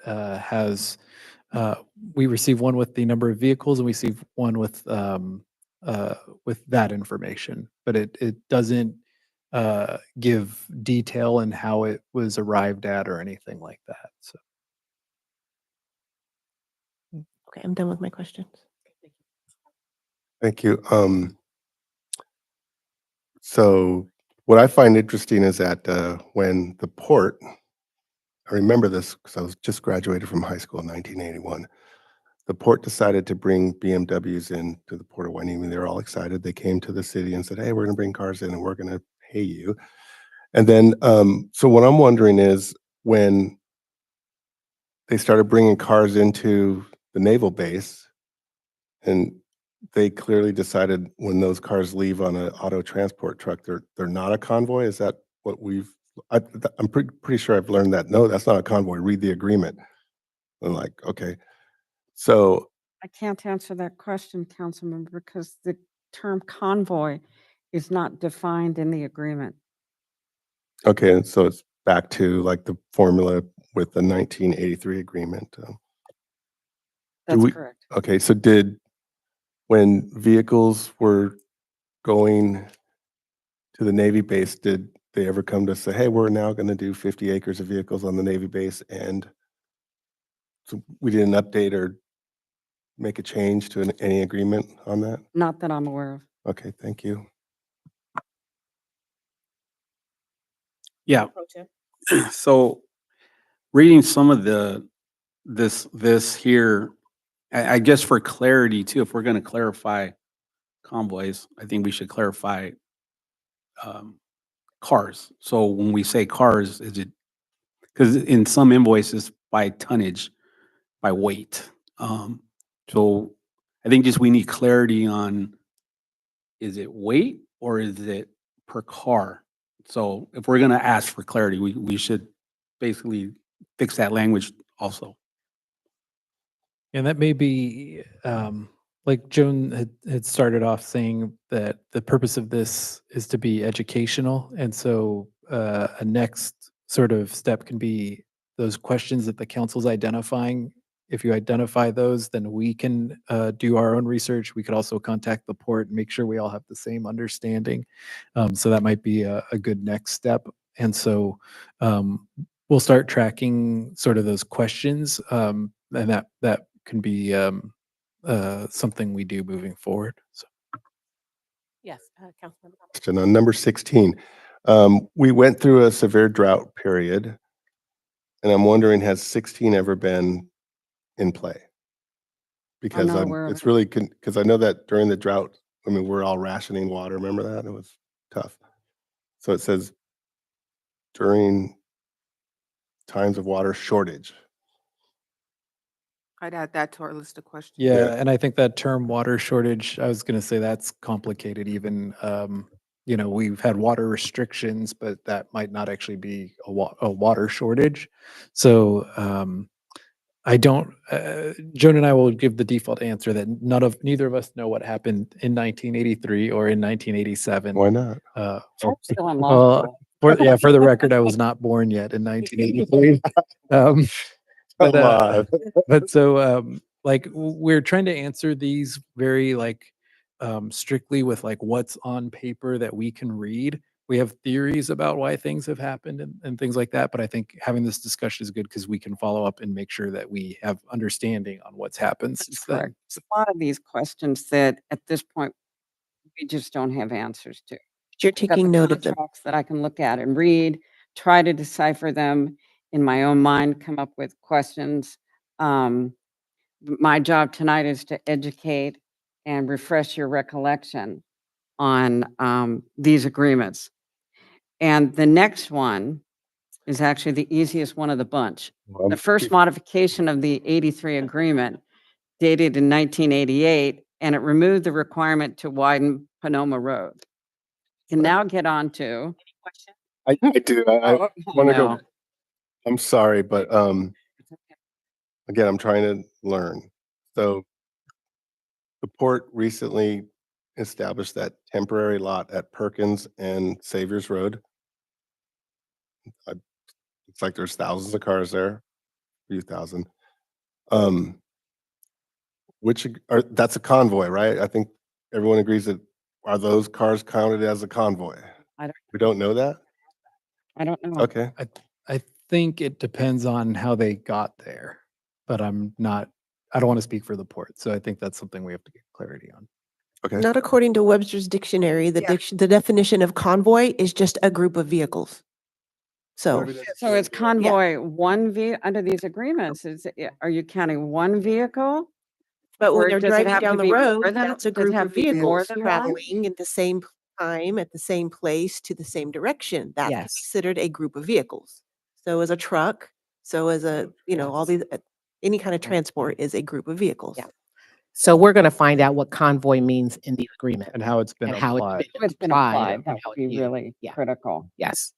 we receive one with the number of vehicles and we receive one with that information, but it doesn't give detail in how it was arrived at or anything like that. So Okay, I'm done with my questions. Thank you. So what I find interesting is that when the port, I remember this because I was just graduated from high school in 1981. The port decided to bring BMWs in to the Port of Hueneme. They were all excited. They came to the city and said, "Hey, we're going to bring cars in and we're going to pay you." And then, so what I'm wondering is when they started bringing cars into the naval base, and they clearly decided when those cars leave on an auto transport truck, they're not a convoy. Is that what I'm pretty sure I've learned that. No, that's not a convoy. Read the agreement. I'm like, okay. So, I can't answer that question, Councilmember, because the term convoy is not defined in the agreement. okay, and so it's back to like the formula with the 1983 agreement. That's correct. Okay, so when vehicles were going to the Navy base, did they ever come to say, "Hey, we're now going to do 50 acres of vehicles on the Navy base," and so we didn't update or make a change to any agreement on that? Not that I'm aware of. Okay, thank you. Yeah. So reading some of this here, I guess for clarity too, if we're going to clarify convoys, I think we should clarify cars. So when we say cars, is it because in some invoices by tonnage, by weight. So I think just we need clarity on, is it weight or is it per car? So if we're gonna ask for clarity, we should basically fix that language also. And that may be, like Joan had started off saying that the purpose of this is to be educational. And so a next sort of step can be those questions that the council's identifying. If you identify those, then we can do our own research. We could also contact the port and make sure we all have the same understanding. So that might be a good next step. And so we'll start tracking sort of those questions, and that can be something we do moving forward. So. Yes, Councilmember. Question on number 16. We went through a severe drought period, and I'm wondering, has 16 ever been in play? Because not aware of it's it. really, because I know that during the drought, I mean, we're all rationing water. Remember that? It was tough. So it says during times of water shortage. I'd add that to our list of questions. Yeah, and I think that term water shortage, I was gonna say that's complicated even. You know, we've had water restrictions, but that might not actually be a water shortage. So I don't, Joan and I will give the default answer that neither of us know what happened in 1983 or in 1987. Why not? I'm still in law Well, school. for the record, I was not born yet in 1983. But, Come on. but so, like, we're trying to answer these very, like, strictly with like what's on paper that we can read. We have theories about why things have happened and things like that. But I think having this discussion is good because we can follow up and make sure that we have understanding on what's happened since then. Correct. A lot of these questions that at this point, we just don't have answers to. You're I've got taking the note of them. contracts that I can look at and read, try to decipher them in my own mind, come up with questions. My job tonight is to educate and refresh your recollection on these agreements. And the next one is actually the easiest one of the bunch. Well, The first modification of the 83 agreement dated in 1988, and it removed the requirement to widen Panoma Road. Can now get on to. I do. I Oh, want to no. go. I'm sorry, but again, I'm trying to learn. So the port recently established that temporary lot at Perkins and Saviors Road. It's like there's thousands of cars there, a few thousand. That's a convoy, right? I think everyone agrees that, are those cars counted as a convoy? We don't know that? I don't know. Okay. I think it depends on how they got there, but I don't want to speak for the port. So I think that's something we have to get clarity on. Okay. Not according to Webster's dictionary. The definition of convoy is just a group of vehicles. So, So is convoy one under these agreements? Are you counting one vehicle? but Or when they're does it driving have to down the be more road, than- that's a does it group have of to be more vehicles than one? traveling at the same time, at the same place, to the same direction. That's Yes. considered a group of vehicles. So as a truck, so as a, all these, any kind of transport is a group of vehicles. Yeah. So we're going to find out what convoy means in the agreement And how it's been and how applied. It's been applied. That would be really critical. Yes.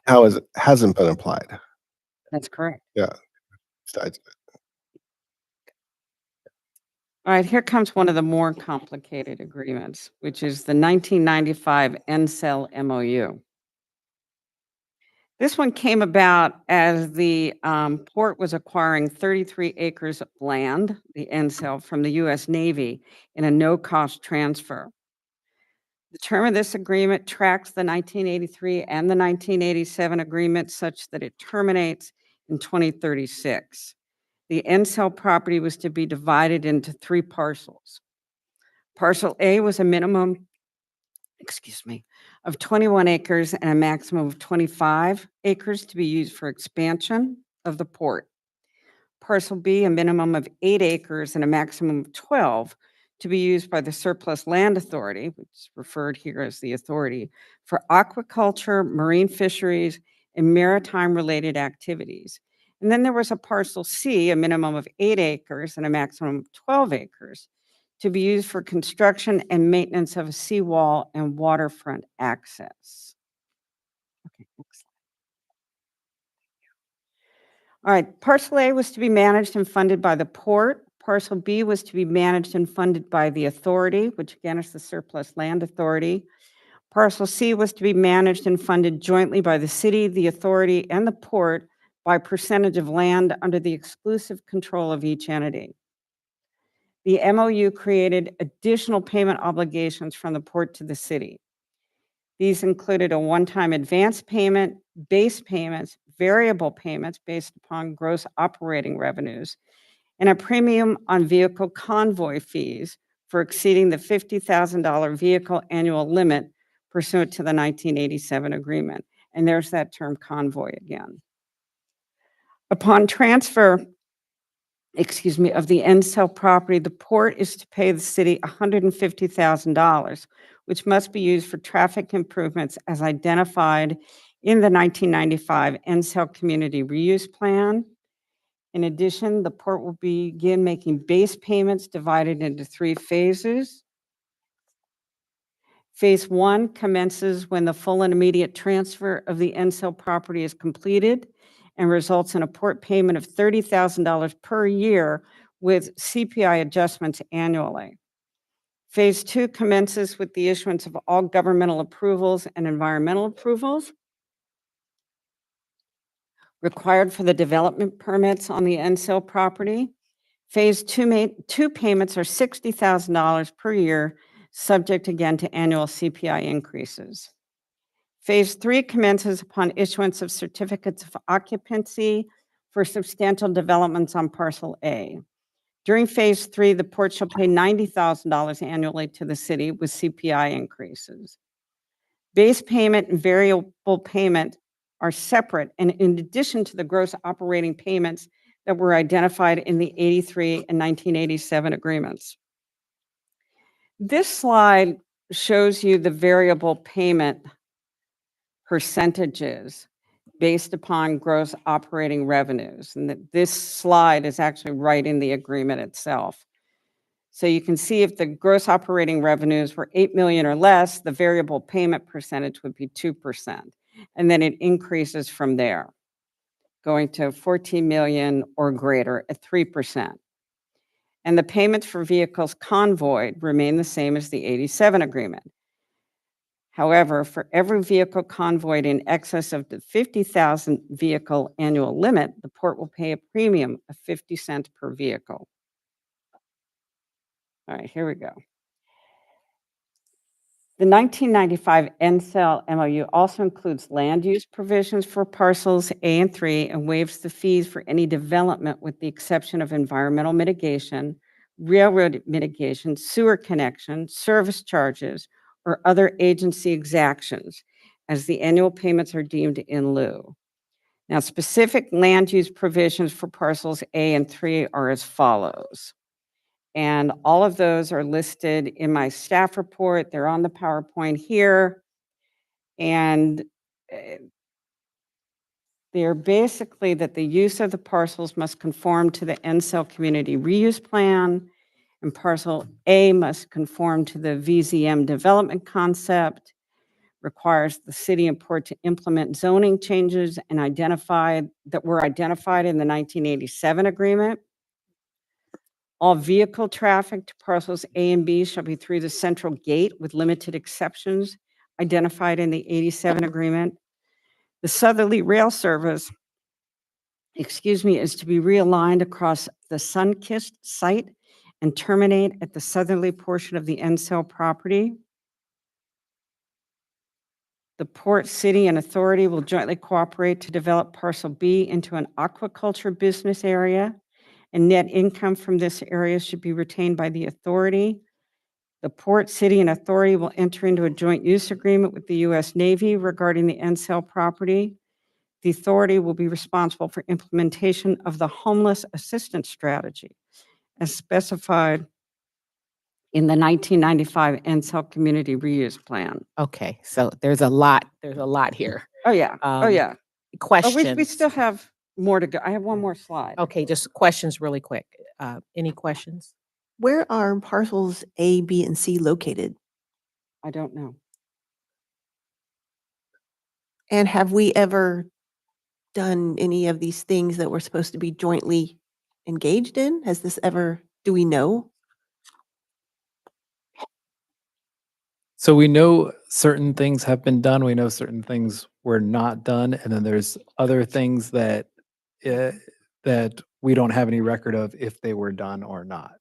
How is it hasn't been applied? That's correct. Yeah. Besides- All right, here comes one of the more complicated agreements, which is the 1995 NCEL MOU. This one came about as the port was acquiring 33 acres of land, the NCEL, from the U.S. Navy in a no-cost transfer. The term of this agreement tracks the 1983 and the 1987 agreement such that it terminates in 2036. The NCEL property was to be divided into 3 parcels. Parcel A was a minimum, of 21 acres and a maximum of 25 acres to be used for expansion of the port. Parcel B, a minimum of 8 acres and a maximum of 12 to be used by the Surplus Land Authority, which is referred here as the authority, for aquaculture, marine fisheries, and maritime-related activities. And then there was a parcel C, a minimum of 8 acres and a maximum of 12 acres, to be used for construction and maintenance of a seawall and waterfront access. Okay, next slide. All right, parcel A was to be managed and funded by the port. Parcel B was to be managed and funded by the authority, which again is the Surplus Land Authority. Parcel C was to be managed and funded jointly by the city, the authority, and the port by percentage of land under the exclusive control of each entity. The MOU created additional payment obligations from the port to the city. These included a one-time advance payment, base payments, variable payments based upon gross operating revenues, and a premium on vehicle convoy fees for exceeding the $50,000 vehicle annual limit pursuant to the 1987 agreement. And there's that term convoy again. Upon transfer, of the Ensel property, the port is to pay the city $150,000, which must be used for traffic improvements as identified in the 1995 Ensel Community Reuse Plan. In addition, the port will begin making base payments divided into 3 phases. Phase 1 commences when the full and immediate transfer of the Ensel property is completed and results in a port payment of $30,000 per year with CPI adjustments annually. Phase 2 commences with the issuance of all governmental approvals and environmental approvals required for the development permits on the Ensel property. Phase 2 payments are $60,000 per year, subject again to annual CPI increases. Phase 3 commences upon issuance of certificates of occupancy for substantial developments on parcel A. During phase 3, the port shall pay $90,000 annually to the city with CPI increases. Base payment and variable payment are separate and in addition to the gross operating payments that were identified in the 83 and 1987 agreements. This slide shows you the variable payment percentages based upon gross operating revenues. And this slide is actually right in the agreement itself. So you can see if the gross operating revenues were 8 million or less, the variable payment percentage would be 2%. And then it increases from there, going to 14 million or greater at 3%. And the payments for vehicles convoyed remain the same as the 87 agreement. However, for every vehicle convoyed in excess of the 50,000 vehicle annual limit, the port will pay a premium of 50 cents per vehicle. All right, here we go. The 1995 Ensel MOU also includes land use provisions for parcels A and 3 and waives the fees for any development with the exception of environmental mitigation, railroad mitigation, sewer connection, service charges, or other agency exactions, as the annual payments are deemed in lieu. Now, specific land use provisions for parcels A and 3 are as follows. And all of those are listed in my staff report. They're on the PowerPoint here. And they're basically that the use of the parcels must conform to the Ensel Community Reuse Plan, and parcel A must conform to the VZM development concept, requires the city and port to implement zoning changes and were identified in the 1987 agreement. All vehicle traffic to parcels A and B shall be through the central gate with limited exceptions identified in the 87 agreement. The southerly rail service, is to be realigned across the Sunkist site and terminate at the southerly portion of the Ensel property. The port, city, and authority will jointly cooperate to develop parcel B into an aquaculture business area, and net income from this area should be retained by the authority. The port, city, and authority will enter into a joint use agreement with the U.S. Navy regarding the Ensel property. The authority will be responsible for implementation of the homeless assistance strategy as specified in the 1995 Ensel Community Reuse Plan. Okay, so there's a lot here. Oh, yeah. Oh, yeah. We questions. still have more to go. I have one more slide. Okay, just questions really quick. Any questions? Where are parcels A, B, and C located? I don't know. And have we ever done any of these things that we're supposed to be jointly engaged in? Has this ever, do we know? So we know certain things have been done. We know certain things were not done, and then there's other things that that we don't have any record of if they were done or not.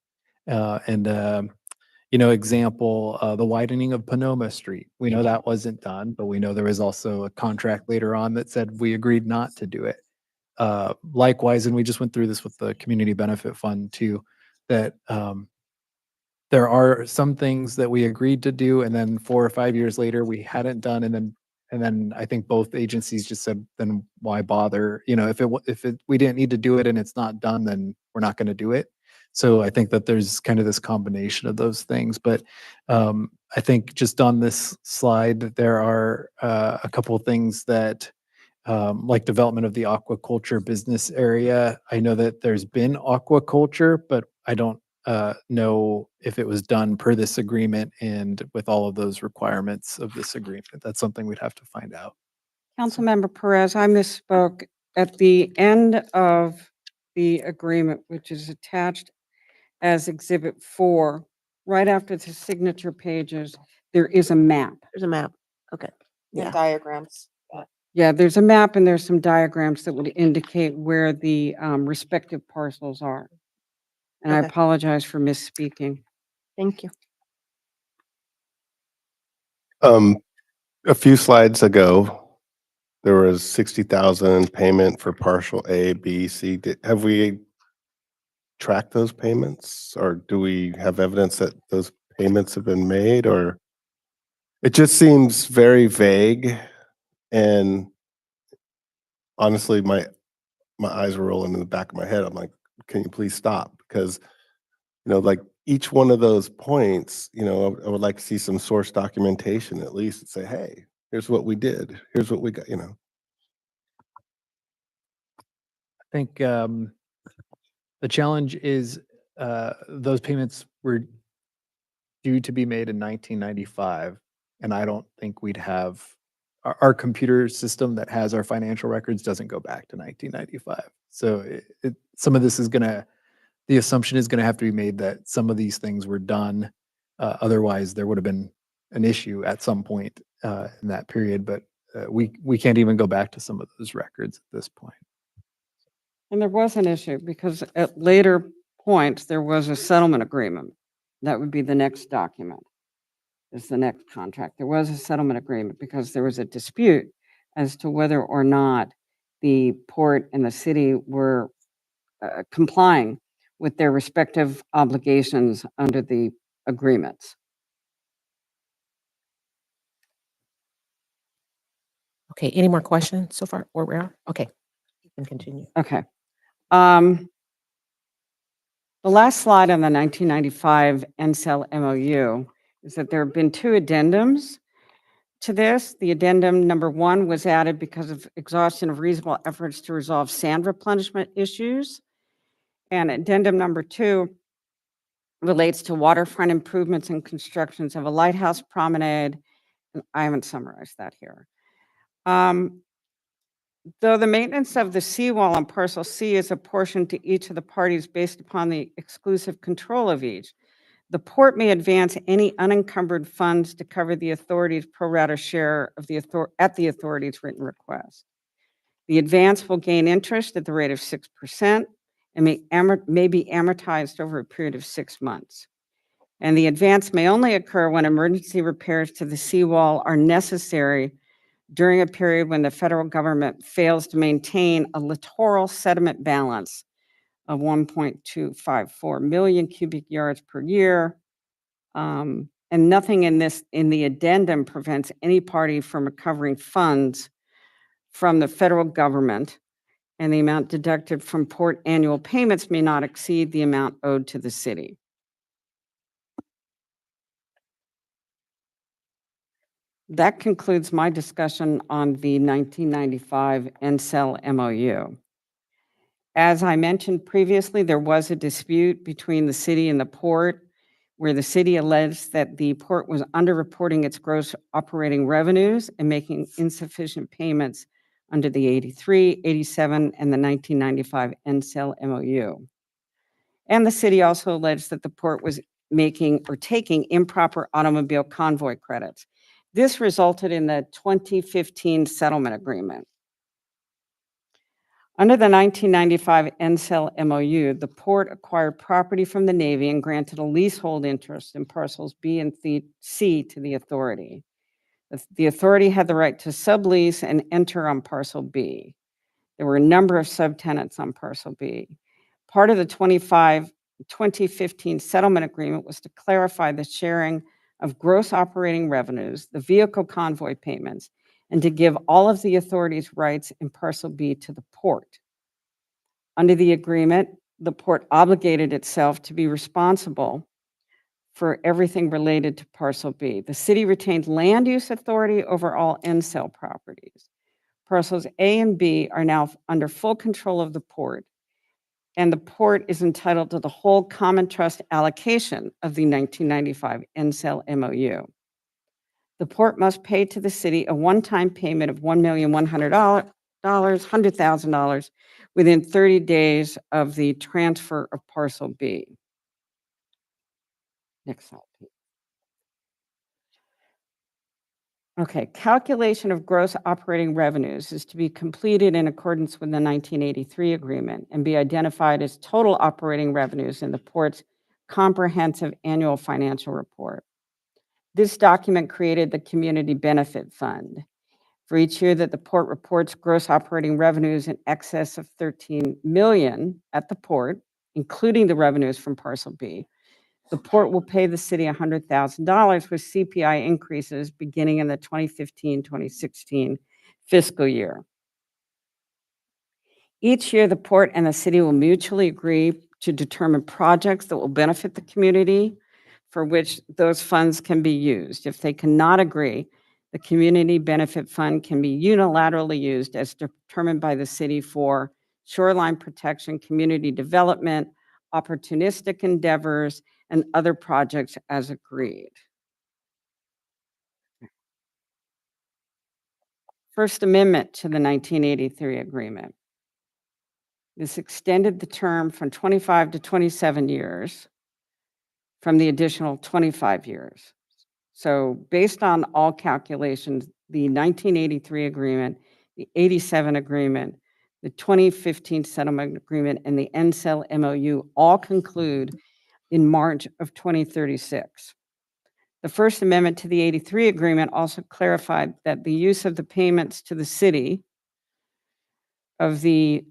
Example, the widening of Panoma Street. We know that wasn't done, but we know there was also a contract later on that said we agreed not to do it. Likewise, and we just went through this with the Community Benefit Fund too, that there are some things that we agreed to do, and then 4 or 5 years later, we hadn't done, and then I think both agencies just said, then why bother? We didn't need to do it and it's not done, then we're not going to do it. So I think that there's kind of this combination of those things. But I think just on this slide, there are a couple of things that, like development of the aquaculture business area. I know that there's been aquaculture, but I don't know if it was done per this agreement and with all of those requirements of this agreement. That's something we'd have to find out. Councilmember Perez, I misspoke. At the end of the agreement, which is attached as Exhibit 4, right after the signature pages, there is a map. There's a map. Okay. And Yeah. diagrams. Yeah, there's a map and there's some diagrams that would indicate where the respective parcels are. And I Okay. apologize for misspeaking. Thank you. A few slides ago, there was 60,000 payment for partial A, B, C. Have we tracked those payments, or do we have evidence that those payments have been made? Or it just seems very vague, and honestly, my eyes were rolling in the back of my head. I'm like, can you please stop? Because like each one of those points, I would like to see some source documentation at least and say, hey, here's what we did. Here's what we got, I think the challenge is those payments were due to be made in 1995, and I don't think we'd have our computer system that has our financial records doesn't go back to 1995. So some of this is the assumption is going to have to be made that some of these things were done. Otherwise, there would have been an issue at some point in that period. But we can't even go back to some of those records at this point. And there was an issue because at later points, there was a settlement agreement. That would be the next document, is the next contract. There was a settlement agreement because there was a dispute as to whether or not the port and the city were complying with their respective obligations under the agreements. Okay, any more questions so far? Where we are? Okay, you can continue. Okay. The last slide on the 1995 NCEL MOU is that there have been 2 addendums to this. The addendum number 1 was added because of exhaustion of reasonable efforts to resolve sand replenishment issues. And addendum number 2 relates to waterfront improvements and constructions of a lighthouse promenade. And I haven't summarized that here. Though the maintenance of the seawall on parcel C is apportioned to each of the parties based upon the exclusive control of each, the port may advance any unencumbered funds to cover the authority's pro rata share of at the authority's written request. The advance will gain interest at the rate of 6% and may be amortized over a period of 6 months. And the advance may only occur when emergency repairs to the seawall are necessary during a period when the federal government fails to maintain a littoral sediment balance of 1.254 million cubic yards per year. And nothing in the addendum prevents any party from recovering funds from the federal government, and the amount deducted from port annual payments may not exceed the amount owed to the city. That concludes my discussion on the 1995 NCEL MOU. As I mentioned previously, there was a dispute between the city and the port where the city alleged that the port was underreporting its gross operating revenues and making insufficient payments under the 83, 87, and the 1995 NCEL MOU. And the city also alleged that the port was making or taking improper automobile convoy credits. This resulted in the 2015 settlement agreement. Under the 1995 NCEL MOU, the port acquired property from the Navy and granted a leasehold interest in parcels B and C to the authority. The authority had the right to sublease and enter on parcel B. There were a number of subtenants on parcel B. Part of the 2015 settlement agreement was to clarify the sharing of gross operating revenues, the vehicle convoy payments, and to give all of the authority's rights in parcel B to the port. Under the agreement, the port obligated itself to be responsible for everything related to parcel B. The city retained land use authority over all NCEL properties. Parcels A and B are now under full control of the port, and the port is entitled to the whole common trust allocation of the 1995 NCEL MOU. The port must pay to the city a one-time payment of $1,100,000 within 30 days of the transfer of parcel B. Next slide, please. Okay, calculation of gross operating revenues is to be completed in accordance with the 1983 agreement and be identified as total operating revenues in the port's comprehensive annual financial report. This document created the Community Benefit Fund. For each year that the port reports gross operating revenues in excess of $13 million at the port, including the revenues from parcel B, the port will pay the city $100,000 with CPI increases beginning in the 2015-2016 fiscal year. Each year, the port and the city will mutually agree to determine projects that will benefit the community for which those funds can be used. If they cannot agree, the Community Benefit Fund can be unilaterally used as determined by the city for shoreline protection, community development, opportunistic endeavors, and other projects as agreed. First Amendment to the 1983 agreement. This extended the term from 25 to 27 years from the additional 25 years. So based on all calculations, the 1983 agreement, the 87 agreement, the 2015 settlement agreement, and the NCEL MOU all conclude in March of 2036. The First Amendment to the 83 agreement also clarified that the use of the payments to the city of the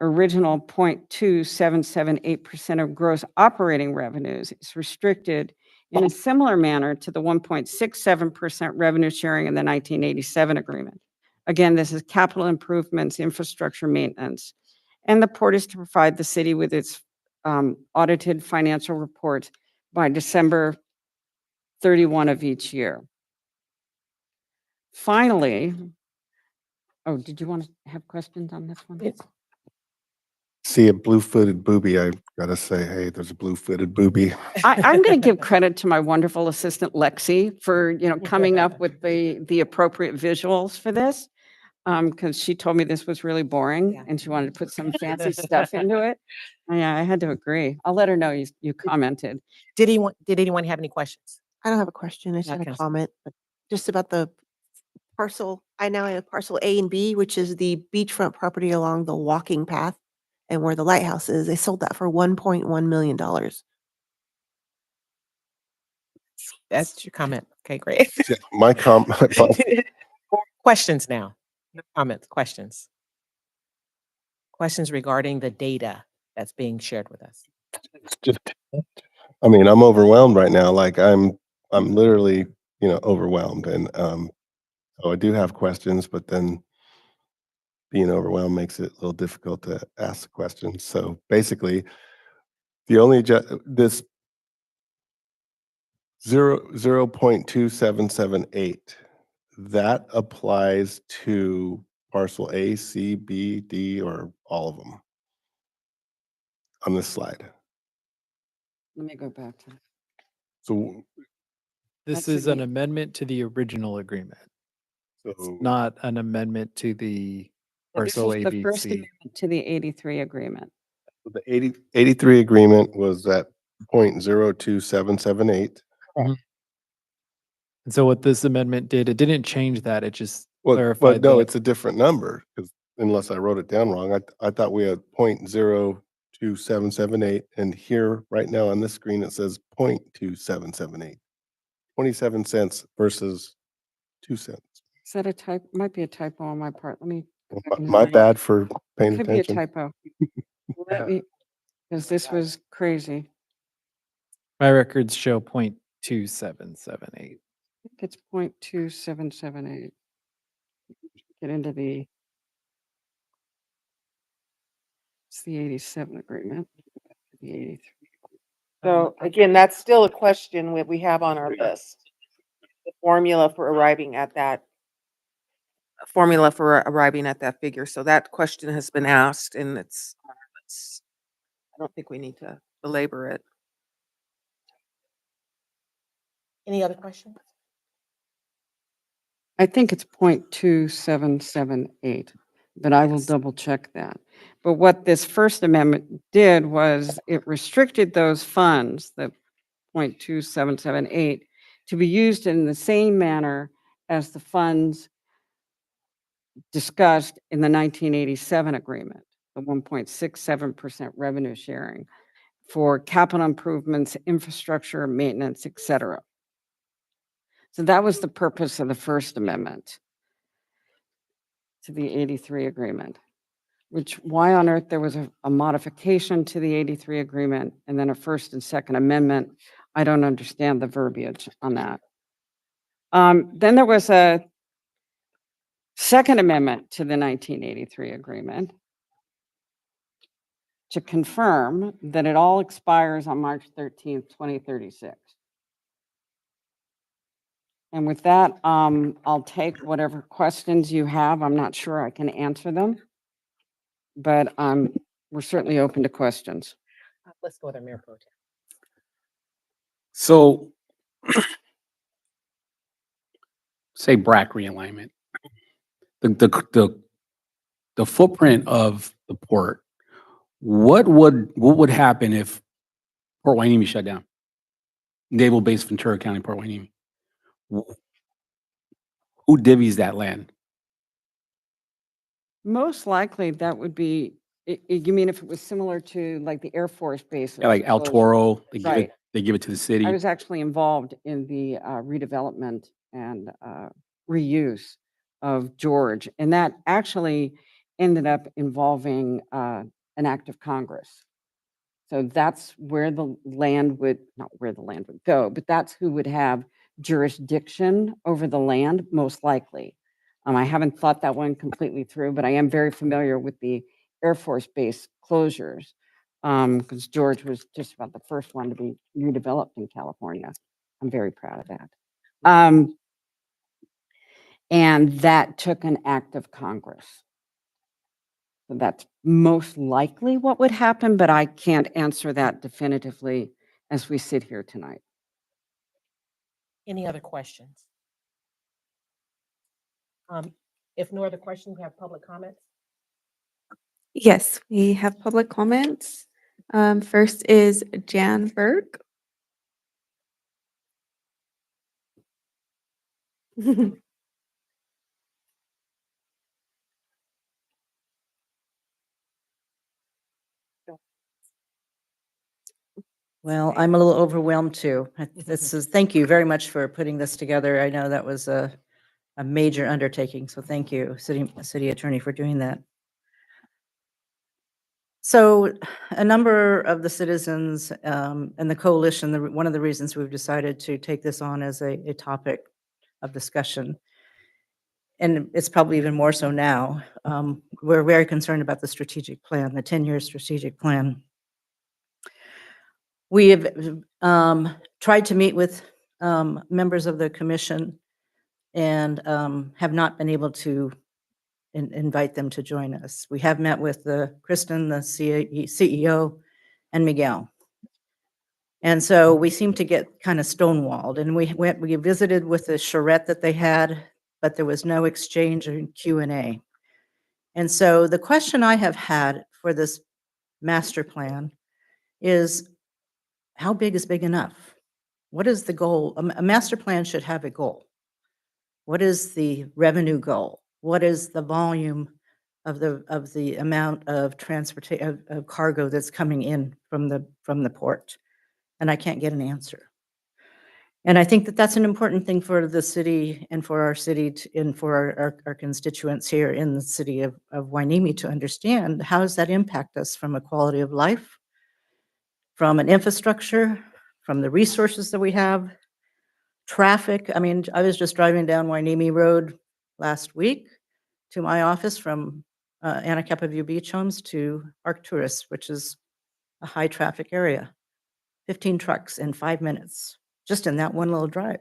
original 0.2778% of gross operating revenues is restricted in a similar manner to the 1.67% revenue sharing in the 1987 agreement. Again, this is capital improvements, infrastructure maintenance, and the port is to provide the city with its audited financial report by December 31 of each year. Finally, oh, did you want to have questions on this one? See a blue-footed booby, I gotta say, hey, there's a blue-footed booby. I'm going to give credit to my wonderful assistant Lexi for coming up with the appropriate visuals for this, because she told me this was really boring and she wanted to put some fancy stuff into it. Yeah, I had to agree. I'll let her know you commented. Did anyone have any questions? I don't have a question. I just Yeah, had a Councilman. comment, but just about the parcel. I now have parcel A and B, which is the beachfront property along the walking path and where the lighthouse is. They sold that for $1.1 million. That's your comment. Okay, great. Yeah, my Questions now. No comments, questions. Questions regarding the data that's being shared with us. I mean, I'm overwhelmed right now. Like I'm literally, overwhelmed. And so I do have questions, but then being overwhelmed makes it a little difficult to ask the questions. So basically, the only this 0.2778 that applies to parcel A, C, B, D, or all of them on this slide. Let me go back to. So, This That should is an be- amendment to the original agreement, so not an amendment to the This parcel is A, the B, first C. amendment to the 83 agreement. the 83 agreement was at 0.02778. And so what this amendment did, it didn't change that, it just Well, clarified no, that. it's a different number, because unless I wrote it down wrong, I thought we had 0.02778, and here, right now on this screen, it says 0.2778. 27 cents versus 2 cents. Is that a type? Might be a typo on my part. Let me. My bad for paying Could be a attention. typo. Let me, because this was crazy. My records show 0.2778. It's 0.2778. Get into it's the 87 agreement. The 83. So again, that's still a question that we have on our list. The formula for arriving at that figure. So that question has been asked and I don't think we need to belabor it. Any other questions? I think it's 0.2778, but I will Yes. double check that. But what this First Amendment did was it restricted those funds, the 0.2778, to be used in the same manner as the funds discussed in the 1987 agreement, the 1.67% revenue sharing for capital improvements, infrastructure, maintenance, et cetera. So that was the purpose of the First Amendment to the 83 agreement, which why on earth there was a modification to the 83 agreement and then a First and Second Amendment. I don't understand the verbiage on that. Then there was a Second Amendment to the 1983 agreement to confirm that it all expires on March 13th, 2036. And with that, I'll take whatever questions you have. I'm not sure I can answer them, but we're certainly open to questions. Let's go to Mayor Pro Tem. So say BRAC realignment. The footprint of the port, what would happen if Port Hueneme shut down? Naval Base Ventura County, Port Hueneme. Who divvies that land? Most likely that would be, you mean if it was similar to like the Air Force Base? Yeah, like El Toro, Right. they give it to the city. I was actually involved in the redevelopment and reuse of George, and that actually ended up involving an act of Congress. So that's where the land would, not where the land would go, but that's who would have jurisdiction over the land, most likely. I haven't thought that one completely through, but I am very familiar with the Air Force Base closures because George was just about the first one to be redeveloped in California. I'm very proud of that. And that took an act of Congress. So that's most likely what would happen, but I can't answer that definitively as we sit here tonight. Any other questions? If no other questions, we have public comments. Yes, we have public comments. First is Jan Burke. Well, I'm a little overwhelmed too. Thank you very much for putting this together. I know that was a major undertaking, so thank you, City Attorney, for doing that. So a number of the citizens and the coalition, one of the reasons we've decided to take this on as a topic of discussion, and it's probably even more so now, we're very concerned about the strategic plan, the 10-year strategic plan. We have tried to meet with members of the commission and have not been able to invite them to join us. We have met with Kristen, the CEO, and Miguel. And so we seem to get kind of stonewalled, and we visited with the charrette that they had, but there was no exchange or Q&A. And so the question I have had for this master plan is, how big is big enough? What is the goal? A master plan should have a goal. What is the revenue goal? What is the volume of the amount of transportation of cargo that's coming in from the port? And I can't get an answer. And I think that that's an important thing for the city and for our city and for our constituents here in the city of Hueneme to understand. How does that impact us from a quality of life, from an infrastructure, from the resources that we have, traffic? I mean, I was just driving down Hueneme Road last week to my office from Anacapa View Beach Homes to Arcturus, which is a high traffic area. 15 trucks in 5 minutes, just in that one little drive.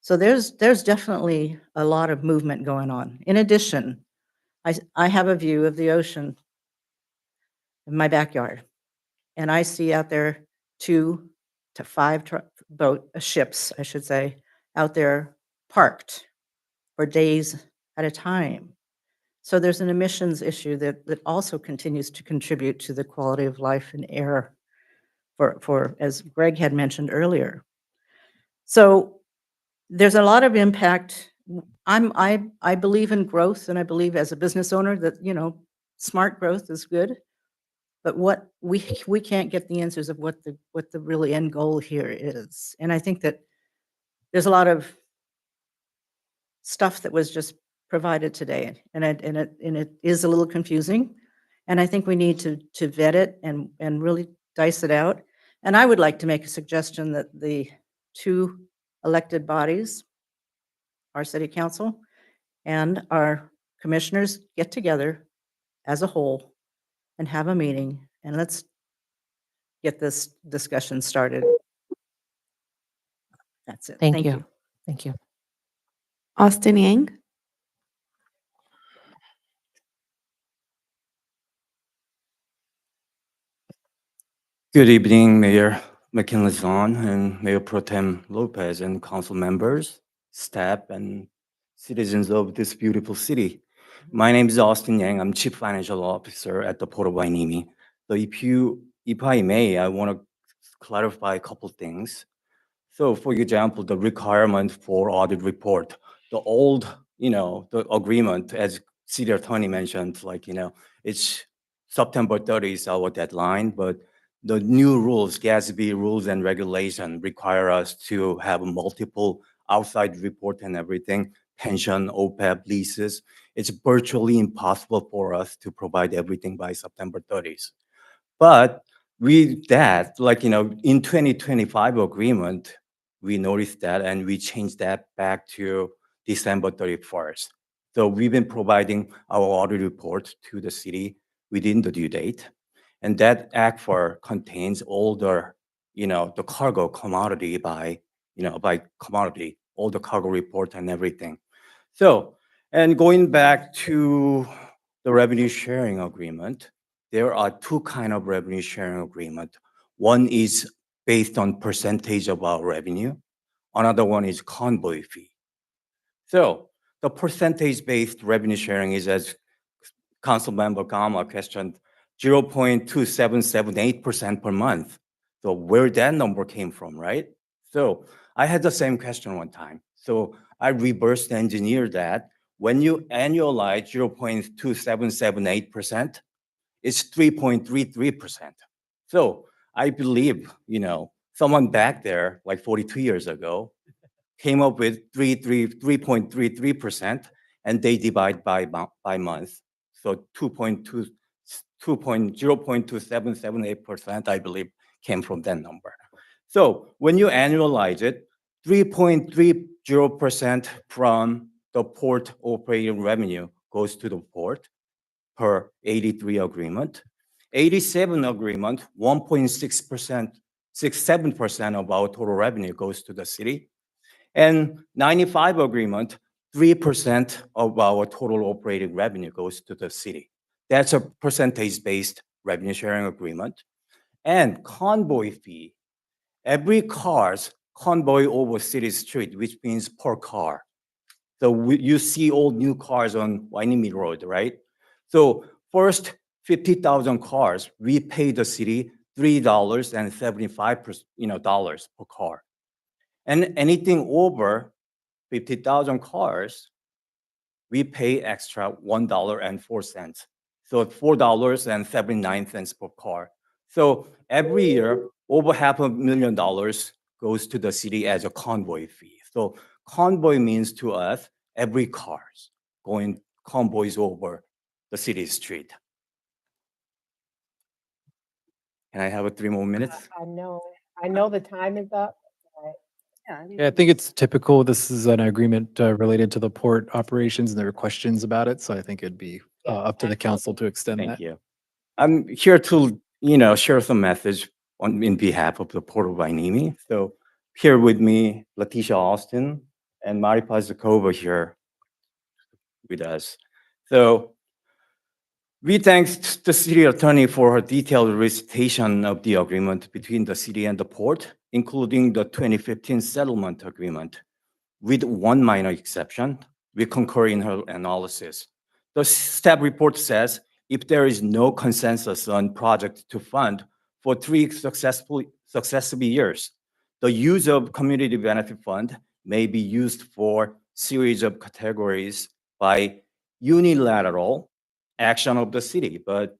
So there's definitely a lot of movement going on. In addition, I have a view of the ocean in my backyard, and I see out there 2 to 5 ships, I should say, out there parked for days at a time. So there's an emissions issue that also continues to contribute to the quality of life and air for as Greg had mentioned earlier. So there's a lot of impact. I believe in growth, and I believe as a business owner that, you know, smart growth is good. But what we can't get the answers of what the really end goal here is. And I think that there's a lot of stuff that was just provided today, and it is a little confusing. And I think we need to vet it and really dice it out. And I would like to make a suggestion that the 2 elected bodies, our city council and our commissioners, get together as a whole and have a meeting, and let's get this discussion started. That's it. Thank you. Thank you. Austin Yang. Good evening, Mayor McKinley Zahn and Mayor Pro Tem Lopez and council members, staff, and citizens of this beautiful city. My name is Austin Yang. I'm Chief Financial Officer at the Port of Hueneme. So if I may, I want to clarify a couple things. So for example, the requirement for audit report, the old, the agreement, as City Attorney mentioned, it's September 30 is our deadline, but the new rules, GASB rules and regulation require us to have multiple outside report and everything, pension, OPEB, leases. It's virtually impossible for us to provide everything by September 30th. But with that, in 2025 agreement, we noticed that and we changed that back to December 31st. So we've been providing our audit report to the city within the due date. And that ACFR contains all the, the cargo commodity by commodity, all the cargo report and everything. So, and going back to the revenue sharing agreement, there are 2 kinds of revenue sharing agreement. One is based on percentage of our revenue. Another one is convoy fee. So the percentage-based revenue sharing is, as Councilmember Gama questioned, 0.2778% per month. So where that number came from, right? So I had the same question one time. So I reverse engineered that. When you annualize 0.2778%, it's 3.33%. So I believe, someone back there, like 42 years ago, came up with 3.33%, and they divide by month. So 0.2778%, I believe, came from that number. So when you annualize it, 3.30% from the port operating revenue goes to the port per 83 agreement. 87 agreement, 1.6%, 67% of our total revenue goes to the city. And 95 agreement, 3% of our total operating revenue goes to the city. That's a percentage-based revenue sharing agreement. And convoy fee, every car's convoy over city street, which means per car. So you see all new cars on Wainimi Road, right? So first 50,000 cars, we pay the city $3.75 dollars per car. And anything over 50,000 cars, we pay extra $1.04. So $4.79 per car. So every year, over $500,000 goes to the city as a convoy fee. So convoy means to us, every cars going convoys over the city street. Can I have 3 more minutes? I know the time is up. Yeah, I think it's typical. This is an agreement related to the port operations, and there were questions about it, so I think it'd be up to the council to extend that. Thank you. I'm here to, share some message in behalf of the Port of Wainimi. So here with me, Letitia Austin and Maripa Zakova here with us. So we thank the city attorney for her detailed recitation of the agreement between the city and the port, including the 2015 settlement agreement. With one minor exception, we concur in her analysis. The staff report says if there is no consensus on project to fund for 3 successive years, the use of community benefit fund may be used for series of categories by unilateral action of the city. But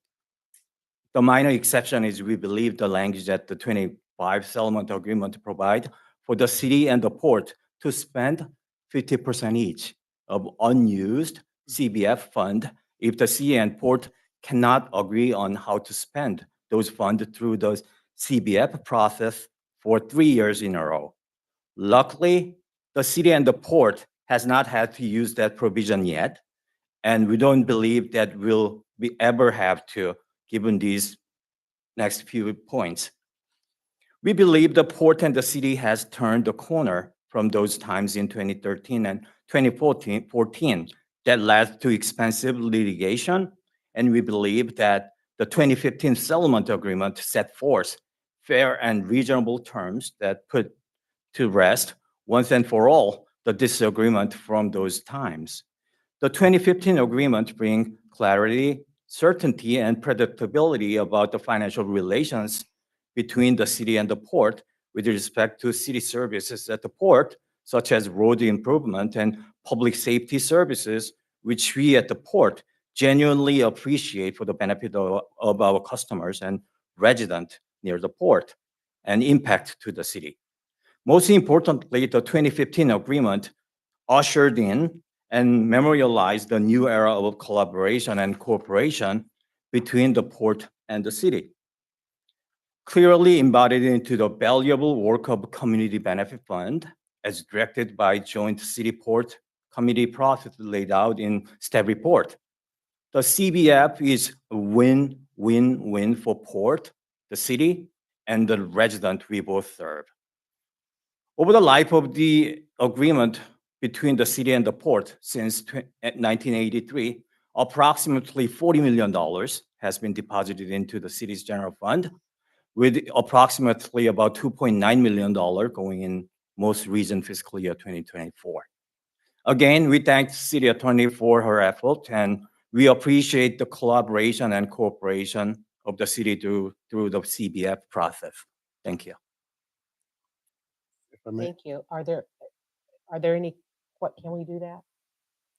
the minor exception is we believe the language that the 25 settlement agreement provide for the city and the port to spend 50% each of unused CBF fund if the city and port cannot agree on how to spend those funds through the CBF process for 3 years in a row. Luckily, the city and the port has not had to use that provision yet, and we don't believe that we'll ever have to, given these next few points. We believe the port and the city has turned the corner from those times in 2013 and 2014 that led to expensive litigation, and we believe that the 2015 settlement agreement set forth fair and reasonable terms that put to rest once and for all the disagreement from those times. The 2015 agreement brings clarity, certainty, and predictability about the financial relations between the city and the port with respect to city services at the port, such as road improvement and public safety services, which we at the port genuinely appreciate for the benefit of our customers and residents near the port and impact to the city. Most importantly, the 2015 agreement ushered in and memorialized the new era of collaboration and cooperation between the port and the city, clearly embodied into the valuable work of Community Benefit Fund as directed by Joint City Port Committee process laid out in staff report. The CBF is a win-win-win for port, the city, and the resident we both serve. Over the life of the agreement between the city and the port since 1983, approximately $40 million has been deposited into the city's general fund, with approximately about $2.9 million going in most recent fiscal year 2024. Again, we thank the city attorney for her effort, and we appreciate the collaboration and cooperation of the city through the CBF process. Thank you. Thank you. Are there any, can we do that?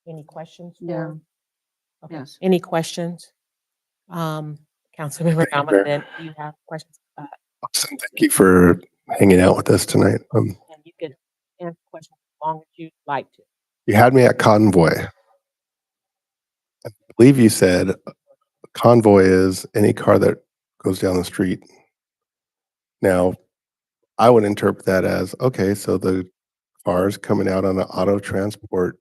Any questions? Yeah. Okay. Yes. Any questions? Councilmember Donovan, do you have questions? Awesome. Thank you for hanging out with us tonight. And you can answer questions as long as you'd like to. You had me at convoy. I believe you said convoy is any car that goes down the street. Now, I would interpret that as, okay, so the cars coming out on an auto transport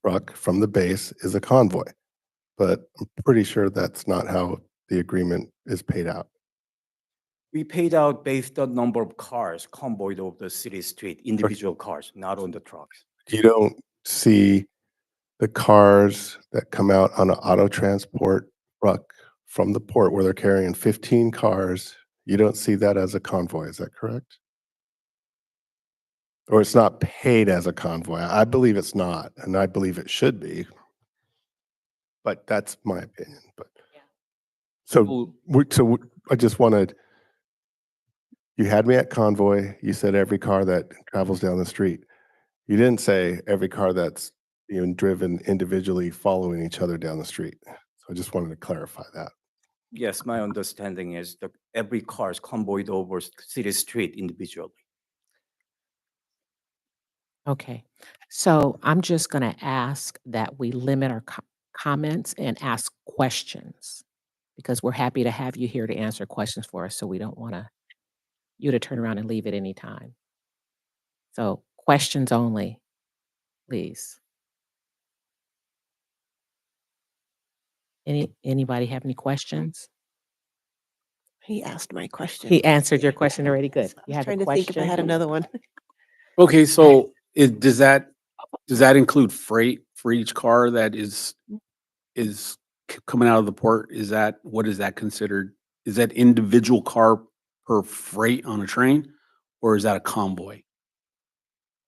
truck from the base is a convoy. But I'm pretty sure that's not how the agreement is paid out. We paid out based on number of cars convoyed over the city street, individual cars, not on the trucks. You don't see the cars that come out on an auto transport truck from the port where they're carrying 15 cars. You don't see that as a convoy, is that correct? Or it's not paid as a convoy. I believe it's not, and I believe it should be. But that's my opinion, but. So, I just wanted, you had me at convoy, you said every car that travels down the street. You didn't say every car that's being driven individually following each other down the street. So I just wanted to clarify that. Yes, my understanding is that every car is convoyed over city street individually. Okay, so I'm just going to ask that we limit our comments and ask questions because we're happy to have you here to answer questions for us. So we don't want you to turn around and leave at any time. So questions only, please. Anybody have any questions? He asked my question. He answered your question already. Good. I You was have a trying to think if I question? had another one. Okay, so does that include freight for each car that is coming out of the port? What is that considered? Is that individual car per freight on a train, or is that a convoy?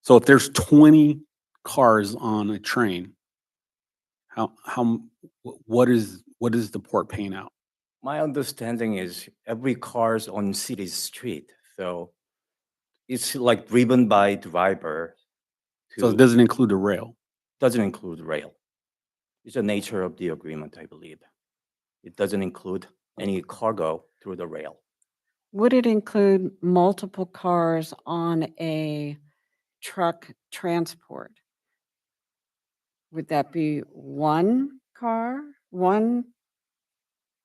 So if there's 20 cars on a train, what is the port paying out? My understanding is every car's on city street, so it's like driven by driver. So it doesn't include the rail. Doesn't include rail. It's the nature of the agreement, I believe. It doesn't include any cargo through the rail. Would it include multiple cars on a truck transport? Would that be one car, one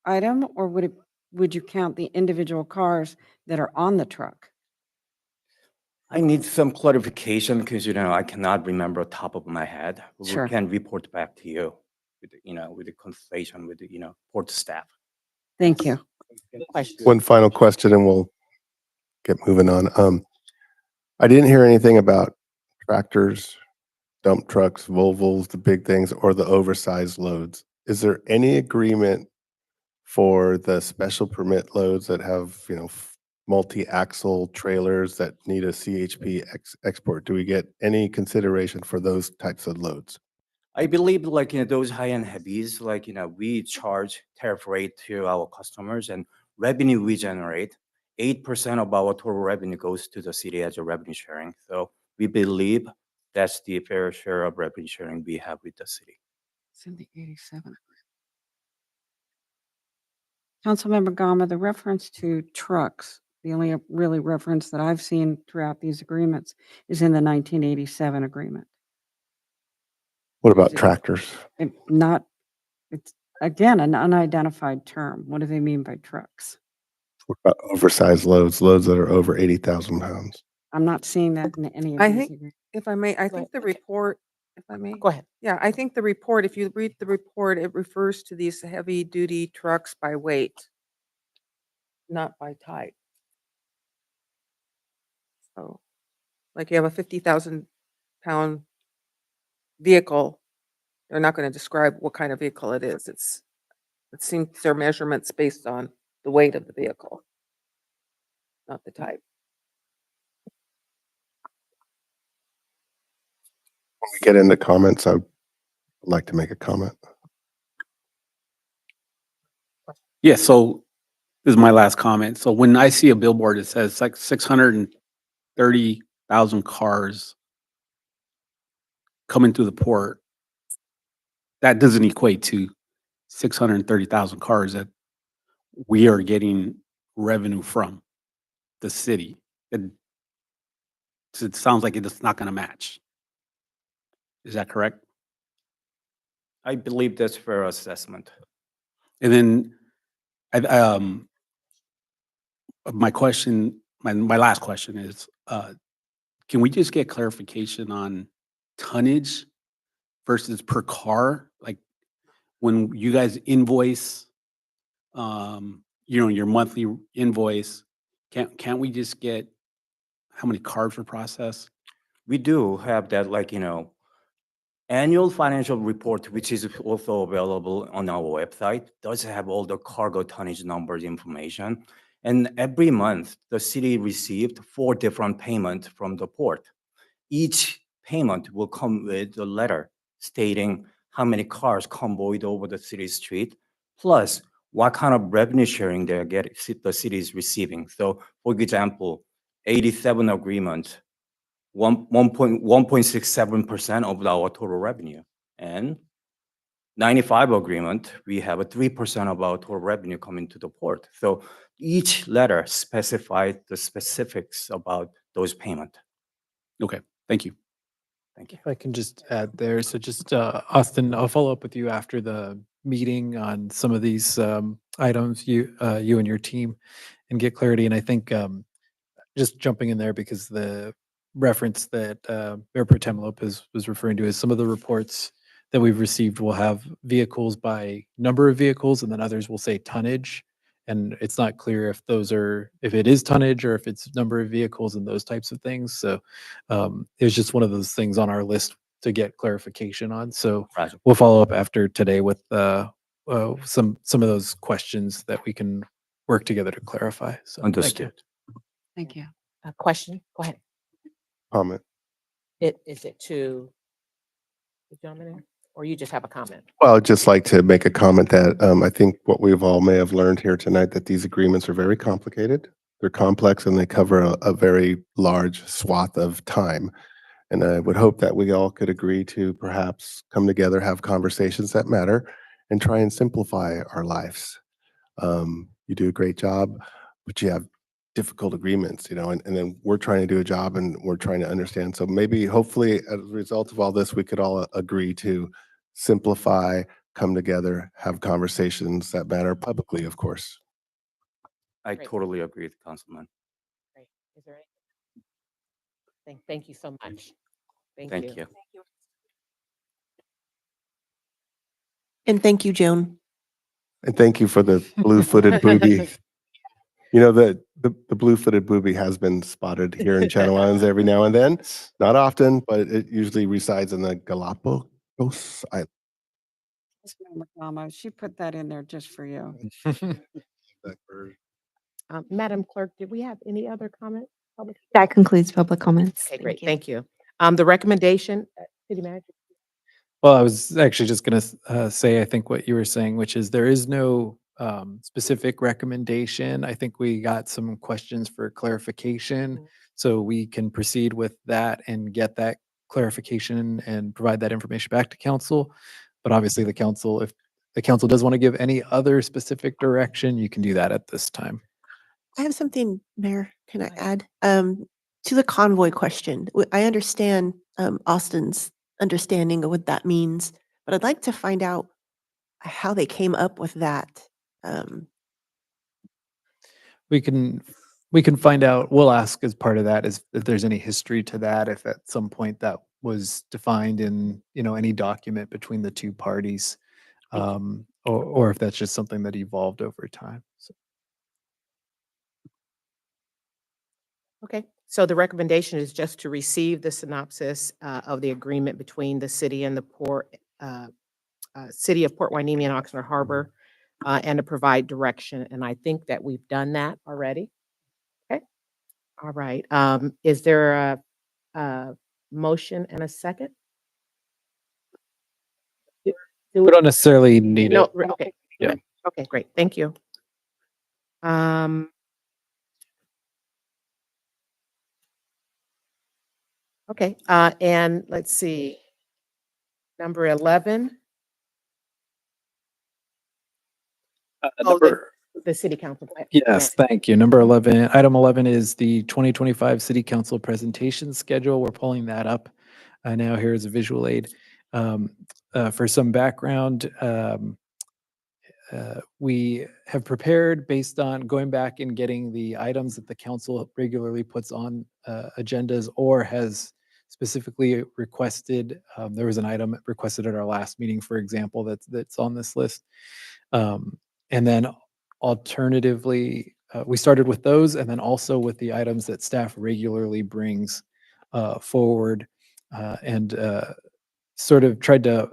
item, or would you count the individual cars that are on the truck? I need some clarification because, I cannot remember top of my head. Sure. We can report back to you with, with the conversation with the, port staff. Thank you. One final question and we'll get moving on. I didn't hear anything about tractors, dump trucks, Volvos, the big things, or the oversized loads. Is there any agreement for the special permit loads that have, multi-axle trailers that need a CHP export? Do we get any consideration for those types of loads? I believe those high-end heavies, we charge tariff rate to our customers and revenue we generate, 8% of our total revenue goes to the city as a revenue sharing. So we believe that's the fair share of revenue sharing we have with the city. It's in the 87. Councilmember Gama, the reference to trucks, the only really reference that I've seen throughout these agreements is in the 1987 agreement. What about tractors? It's again, an unidentified term. What do they mean by trucks? What about oversized loads that are over 80,000 pounds? I'm not seeing that in any of I these think, agreements. if I may, I think the report, if I may. Go ahead. Yeah, I think the report, if you read the report, it refers to these heavy-duty trucks by weight, not by type. So, like you have a 50,000-pound vehicle, they're not going to describe what kind of vehicle it is. It seems their measurements based on the weight of the vehicle, not the type. When we get into comments, I'd like to make a comment. Yeah, so this is my last comment. So when I see a billboard that says like 630,000 cars coming through the port, that doesn't equate to 630,000 cars that we are getting revenue from the city. It sounds like it's not going to match. Is that correct? I believe that's fair assessment. And then, my question, my last question is, can we just get clarification on tonnage versus per car? Like when you guys invoice, your monthly invoice, Can't we just get how many cars were processed? We do have that, annual financial report, which is also available on our website, does have all the cargo tonnage numbers information. And every month, the city received 4 different payments from the port. Each payment will come with a letter stating how many cars convoyed over the city street, plus what kind of revenue sharing the city is receiving. So, for example, 87 agreement, 1.67% of our total revenue, and 95 agreement, we have a 3% of our total revenue coming to the port. So each letter specified the specifics about those payment. Okay, thank you. Thank you. If I can just add there, so just, Austin, I'll follow up with you after the meeting on some of these items, you and your team, and get clarity. And I think just jumping in there because the reference that Mayor Pro Tem Lopez was referring to is some of the reports that we've received will have vehicles by number of vehicles, and then others will say tonnage. And it's not clear if if it is tonnage or if it's number of vehicles and those types of things. So it was just one of those things on our list to get clarification on. So Roger. we'll follow up after today with some of those questions that we can work together to clarify. So thank you. Understood. Thank you. A question? Go ahead. Comment. Is it to the gentleman, or you just have a comment? Well, I'd just like to make a comment that I think what we've all may have learned here tonight, that these agreements are very complicated. They're complex and they cover a very large swath of time. And I would hope that we all could agree to perhaps come together, have conversations that matter, and try and simplify our lives. You do a great job, but you have difficult agreements, and then we're trying to do a job and we're trying to understand. So maybe, hopefully, as a result of all this, we could all agree to simplify, come together, have conversations that matter publicly, of course. I Great. totally agree with Councilman. Great. Is there anything? Thank you so much. Thank Thank you. you. And thank you, Joan. And thank you for the blue-footed booby. The blue-footed booby has been spotted here in Channel Islands every now and then. Not often, but it usually resides in the Galapagos Islands. She put that in there just for you. That bird. Madam Clerk, did we have any other comment? Public? That concludes public comments. Okay, great. Thank you. The recommendation, City Manager? Well, I was actually just going to say, I think what you were saying, which is there is no specific recommendation. I think we got some questions for clarification, so we can proceed with that and get that clarification and provide that information back to council. But obviously the council, if the council does want to give any other specific direction, you can do that at this time. I have something, Mayor, can I add? To the convoy question, I understand Austin's understanding of what that means, but I'd like to find out how they came up with that. We can find out, we'll ask as part of that is if there's any history to that, if at some point that was defined in, any document between the two parties, or if that's just something that evolved over time. So. Okay, so the recommendation is just to receive the synopsis of the agreement between the city and the port, City of Port Hueneme and Oxnard Harbor, and to provide direction. And I think that we've done that already. Okay, all right. Is there a motion and a second? We don't necessarily need No, it. okay. Yeah. Okay, great. Thank you. Okay, and let's see. Number 11. The city council. Yes, thank you. Number 11, item 11 is the 2025 city council presentation schedule. We're pulling that up now. Here is a visual aid. For some background, we have prepared based on going back and getting the items that the council regularly puts on agendas or has specifically requested. There was an item requested at our last meeting, for example, that's on this list. And then alternatively, we started with those and then also with the items that staff regularly brings forward and sort of tried to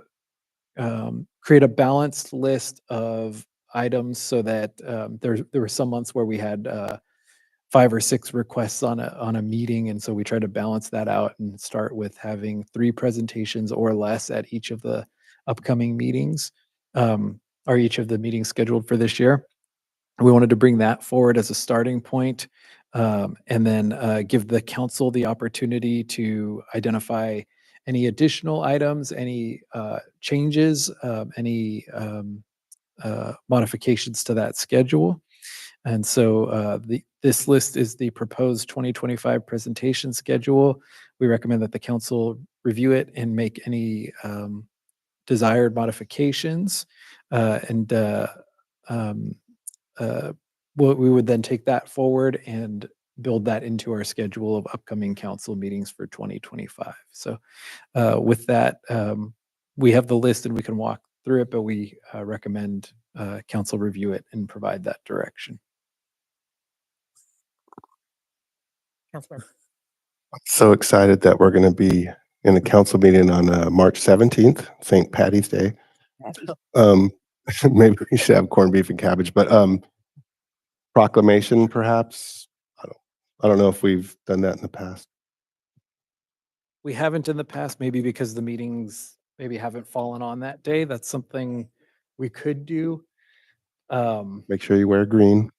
create a balanced list of items so that there were some months where we had 5 or 6 requests on a meeting, and so we try to balance that out and start with having 3 presentations or less at each of the upcoming meetings, or each of the meetings scheduled for this year. We wanted to bring that forward as a starting point, and then give the council the opportunity to identify any additional items, any changes, any modifications to that schedule. And so this list is the proposed 2025 presentation schedule. We recommend that the council review it and make any desired modifications. And we would then take that forward and build that into our schedule of upcoming council meetings for 2025. So with that, we have the list and we can walk through it, but we recommend council review it and provide that direction. Councilmember. So excited that we're going to be in a council meeting on March 17th, St. Patty's Day. Maybe we should have corned beef and cabbage, but proclamation perhaps. I don't know if we've done that in the past. We haven't in the past, maybe because the meetings maybe haven't fallen on that day. That's something we could do. Make sure you wear green.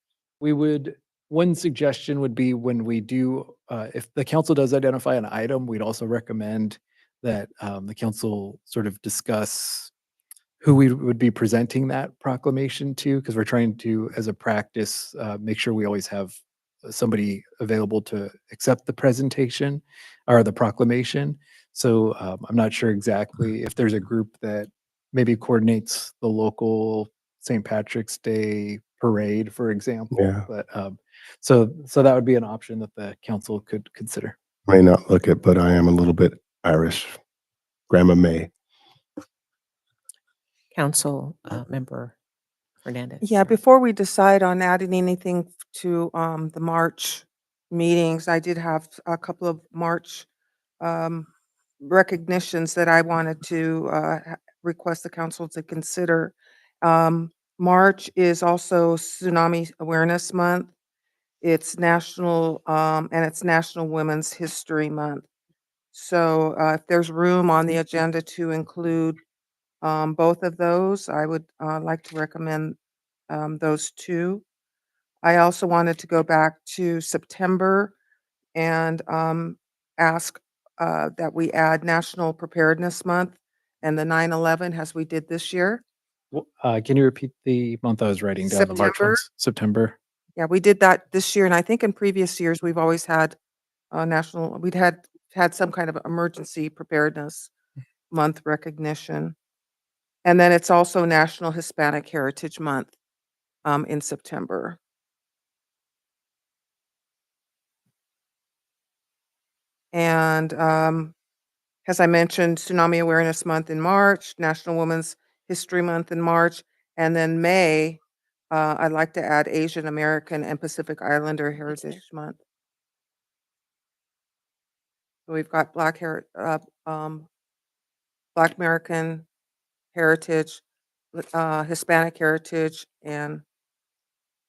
One suggestion would be when we do, if the council does identify an item, we'd also recommend that the council sort of discuss who we would be presenting that proclamation to, because we're trying to, as a practice, make sure we always have somebody available to accept the presentation or the proclamation. So I'm not sure exactly if there's a group that maybe coordinates the local St. Patrick's Day parade, for example. Yeah. But so that would be an option that the council could consider. May not look it, but I am a little bit Irish. Grandma May. Council Member Hernandez. Yeah, before we decide on adding anything to the March meetings, I did have a couple of March recognitions that I wanted to request the council to consider. March is also Tsunami Awareness Month. It's National Women's History Month. So if there's room on the agenda to include both of those, I would like to recommend those two. I also wanted to go back to September and ask that we add National Preparedness Month and the 9/11 as we did this year. Can you repeat the month I was writing down? The March September. ones? September. Yeah, we did that this year, and I think in previous years, we've always had we'd had some kind of emergency preparedness month recognition. And then it's also National Hispanic Heritage Month in September. And as I mentioned, Tsunami Awareness Month in March, National Women's History Month in March, and then May, I'd like to add Asian American and Pacific Islander Heritage Month. So we've got Black American Heritage, Hispanic Heritage, and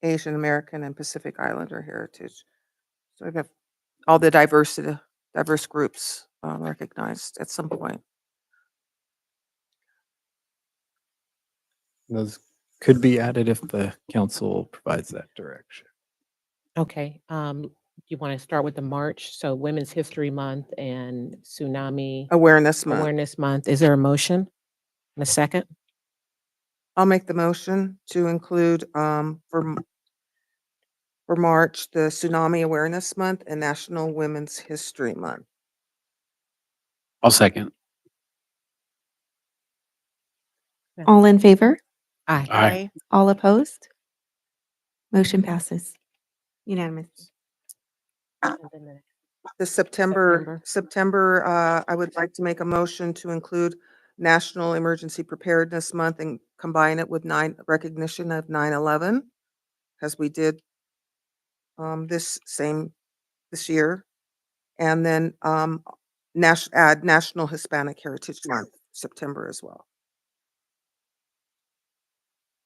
Asian American and Pacific Islander Heritage. So we have all the diverse groups recognized at some point. Those could be added if the council provides that direction. Okay, you want to start with the March, so Women's History Month and Tsunami Awareness Month. Awareness Month. Is there a motion? And a second? I'll make the motion to include for March, the Tsunami Awareness Month and National Women's History Month. I'll second. All in favor? Aye. Aye. All opposed? Motion passes. Unanimous. The September, I would like to make a motion to include National Emergency Preparedness Month and combine it with recognition of 9/11, as we did this year. And then add National Hispanic Heritage Month, September as well.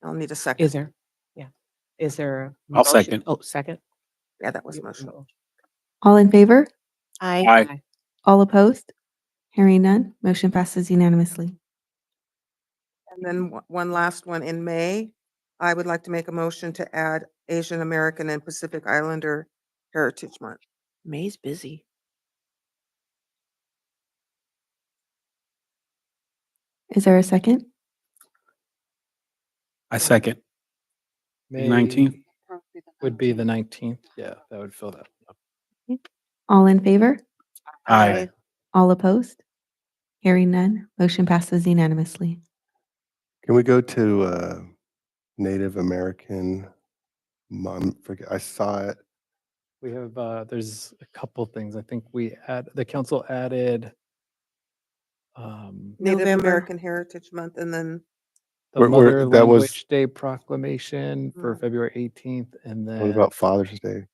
I'll need a second. Is there? Yeah. Is there? a I'll motion? second. Oh, second. Yeah, that was motion. All in favor? Aye. All opposed? Hearing none, motion passes unanimously. And then one last one in May, I would like to make a motion to add Asian American and Pacific Islander Heritage Month. May's busy. Is there a second? I second. May 19th. would be the 19th. Yeah, that would fill that up. All in favor? Aye. All opposed? Hearing none, motion passes unanimously. Can we go to Native American I saw it. We have, there's a couple things. I think the council added Native November. American Heritage Month, and then the Where- Mother that was- Language Day proclamation for February 18th, and then What about Father's Day?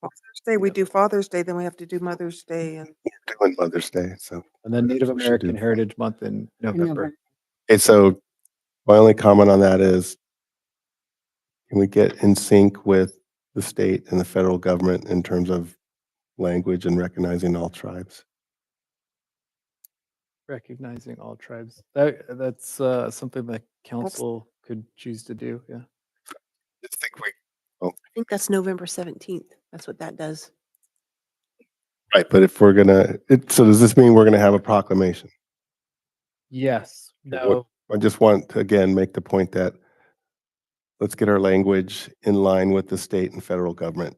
Father's Day, we do Father's Day, then we have to do Mother's Day and Doing Mother's Day, so. and then Native We should do American Heritage Month in November. Okay, so my only comment on that is, can we get in sync with the state and the federal government in terms of language and recognizing all tribes? Recognizing all tribes. That's something that council could choose to do. Yeah. I think that's November 17th. That's what that does. Right, but if we're so does this mean we're gonna have a proclamation? Yes. What- No. I just want to, again, make the point that let's get our language in line with the state and federal government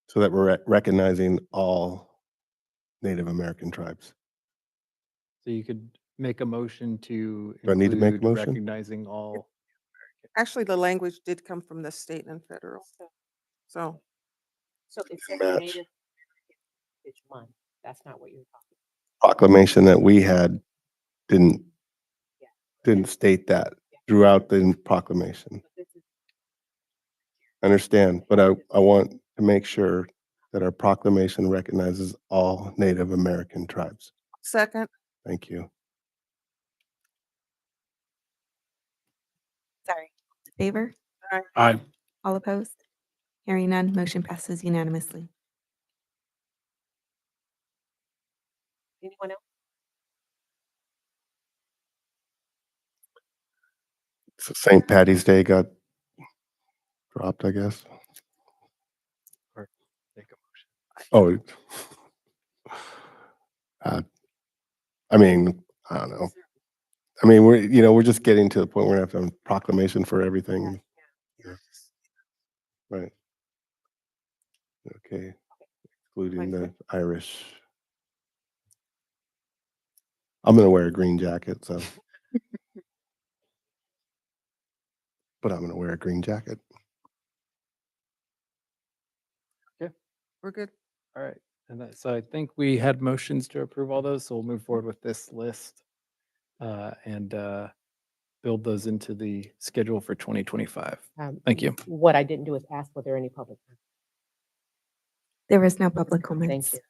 so that we're recognizing all Native American tribes. So you could make a motion to Do I need to make a include motion? recognizing all. actually the language did come from the state and federal. So So it says Match. Native Heritage Month. That's not what you're talking Proclamation that we had didn't state that throughout the proclamation. I understand, but I want to make sure that our proclamation recognizes all Native American tribes. second, Thank you. Sorry. Favor? Aye. All opposed? Hearing none, motion passes unanimously. Anyone else? So St. Patty's Day got dropped, I guess. Or make a motion. Oh. I mean, I don't know. I mean, we're just getting to the point where we have to have a proclamation for everything. Yeah. Right. Okay. Excluding the Irish. I'm gonna wear a green jacket, so. But I'm gonna wear a green jacket. we're good. All right. And so I think we had motions to approve all those, so we'll move forward with this list and build those into the schedule for 2025. Thank you. What I didn't do is ask, were there any public? There is no public comments. Thank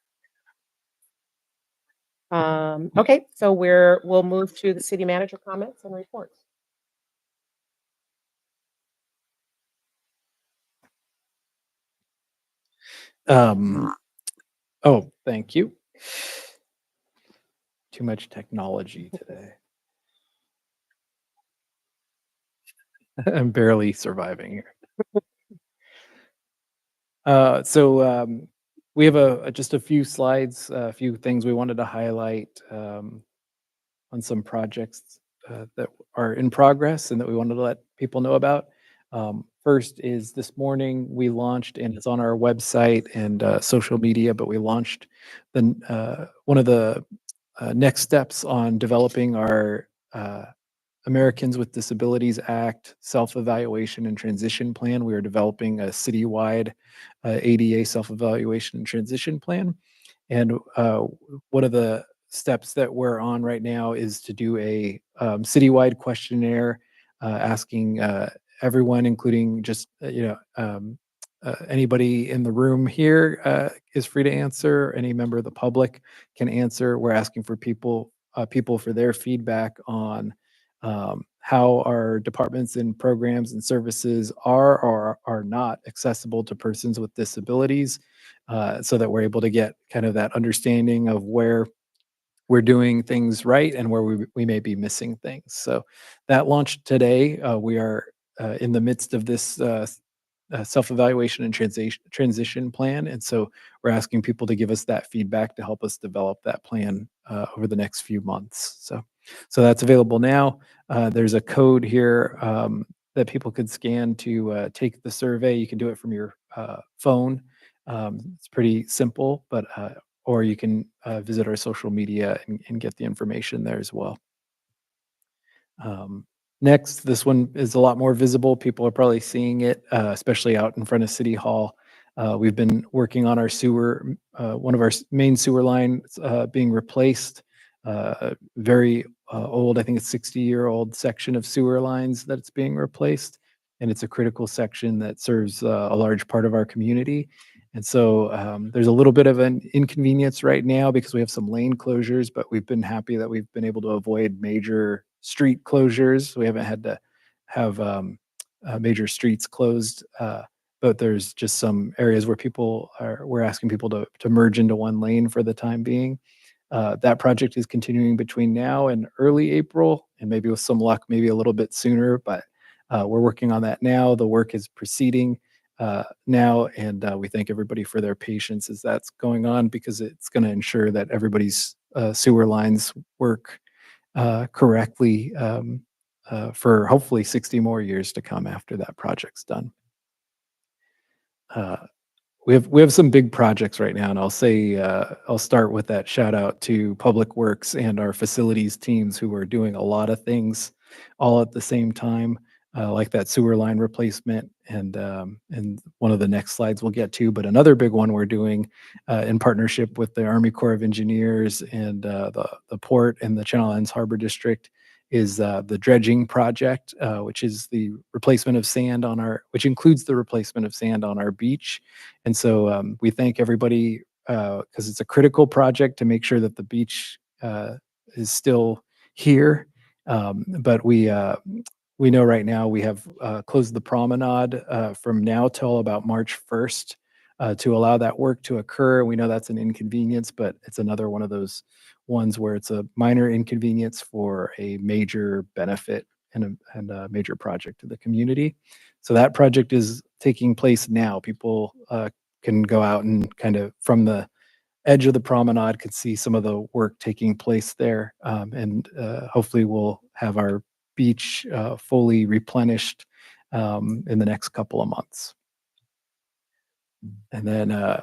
you. Okay, so we'll move to the city manager comments and reports. Oh, thank you. Too much technology today. I'm barely surviving here. We have just a few slides, a few things we wanted to highlight on some projects that are in progress and that we wanted to let people know about. First is this morning we launched, and it's on our website and social media, but we launched one of the next steps on developing our Americans with Disabilities Act self-evaluation and transition plan. We are developing a citywide ADA self-evaluation and transition plan. And one of the steps that we're on right now is to do a citywide questionnaire asking everyone, including just, anybody in the room here is free to answer. Any member of the public can answer. We're asking for people for their feedback on how our departments and programs and services are or are not accessible to persons with disabilities, so that we're able to get kind of that understanding of where we're doing things right and where we may be missing things. So that launched today. We are in the midst of this self-evaluation and transition plan. And so we're asking people to give us that feedback to help us develop that plan over the next few months. So that's available now. There's a code here that people could scan to take the survey. You can do it from your phone. It's pretty simple, but or you can visit our social media and get the information there as well. Next, this one is a lot more visible. People are probably seeing it, especially out in front of City Hall. We've been working on our sewer, one of our main sewer lines being replaced. Very old, I think it's 60-year-old section of sewer lines that's being replaced. And it's a critical section that serves a large part of our community. And so there's a little bit of an inconvenience right now because we have some lane closures, but we've been happy that we've been able to avoid major street closures. We haven't had to have major streets closed, but there's just some areas where we're asking people to merge into one lane for the time being. That project is continuing between now and early April, and maybe with some luck, maybe a little bit sooner, but we're working on that now. The work is proceeding now, and we thank everybody for their patience as that's going on, because it's going to ensure that everybody's sewer lines work correctly for hopefully 60 more years to come after that project's done. We have some big projects right now, and I'll start with that shout out to Public Works and our facilities teams who are doing a lot of things all at the same time, like that sewer line replacement and one of the next slides we'll get to. But another big one we're doing in partnership with the Army Corps of Engineers and the port and the Channel Islands Harbor District is the dredging project, which is the replacement of sand which includes the replacement of sand on our beach. And so we thank everybody because it's a critical project to make sure that the beach is still here. But we know right now we have closed the promenade from now till about March 1st to allow that work to occur. We know that's an inconvenience, but it's another one of those ones where it's a minor inconvenience for a major benefit and a major project to the community. So that project is taking place now. People can go out and kind of from the edge of the promenade could see some of the work taking place there. And hopefully we'll have our beach fully replenished in the next couple of months. And then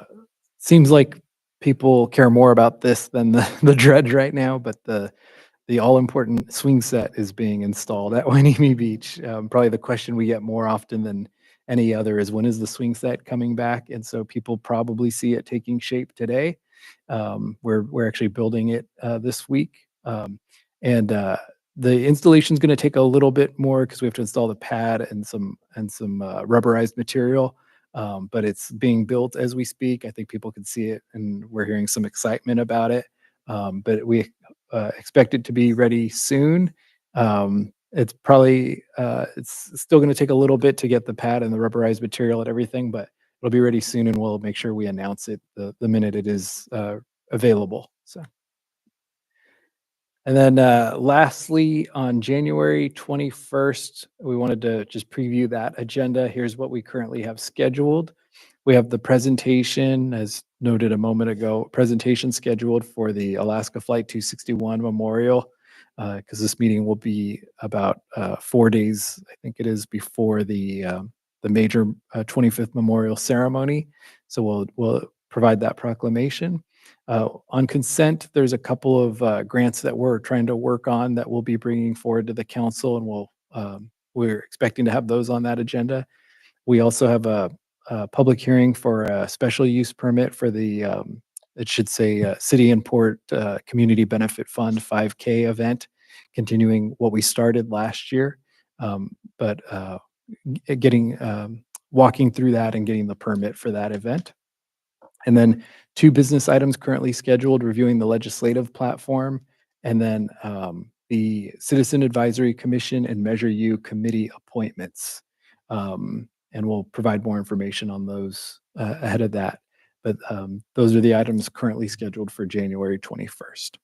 seems like people care more about this than the dredge right now, but the all-important swing set is being installed at Wainimi Beach. Probably the question we get more often than any other is, when is the swing set coming back? And so people probably see it taking shape today. We're actually building it this week. And the installation is going to take a little bit more because we have to install the pad and some rubberized material. But it's being built as we speak. I think people can see it, and we're hearing some excitement about it. But we expect it to be ready soon. It's probably it's still going to take a little bit to get the pad and the rubberized material and everything, but it'll be ready soon, and we'll make sure we announce it the minute it is available. So. And then lastly, on January 21st, we wanted to just preview that agenda. Here's what we currently have scheduled. We have the presentation, as noted a moment ago, presentation scheduled for the Alaska Flight 261 Memorial, because this meeting will be about 4 days, I think it is, before the major 25th memorial ceremony. So we'll provide that proclamation. On consent, there's a couple of grants that we're trying to work on that we'll be bringing forward to the council, and we're expecting to have those on that agenda. We also have a public hearing for a special use permit for the, it should say City and Port Community Benefit Fund 5K event, continuing what we started last year. But getting, walking through that and getting the permit for that event. And then 2 business items currently scheduled, reviewing the legislative platform, and then the Citizen Advisory Commission and Measure U committee appointments. And we'll provide more information on those ahead of that. But those are the items currently scheduled for January 21st.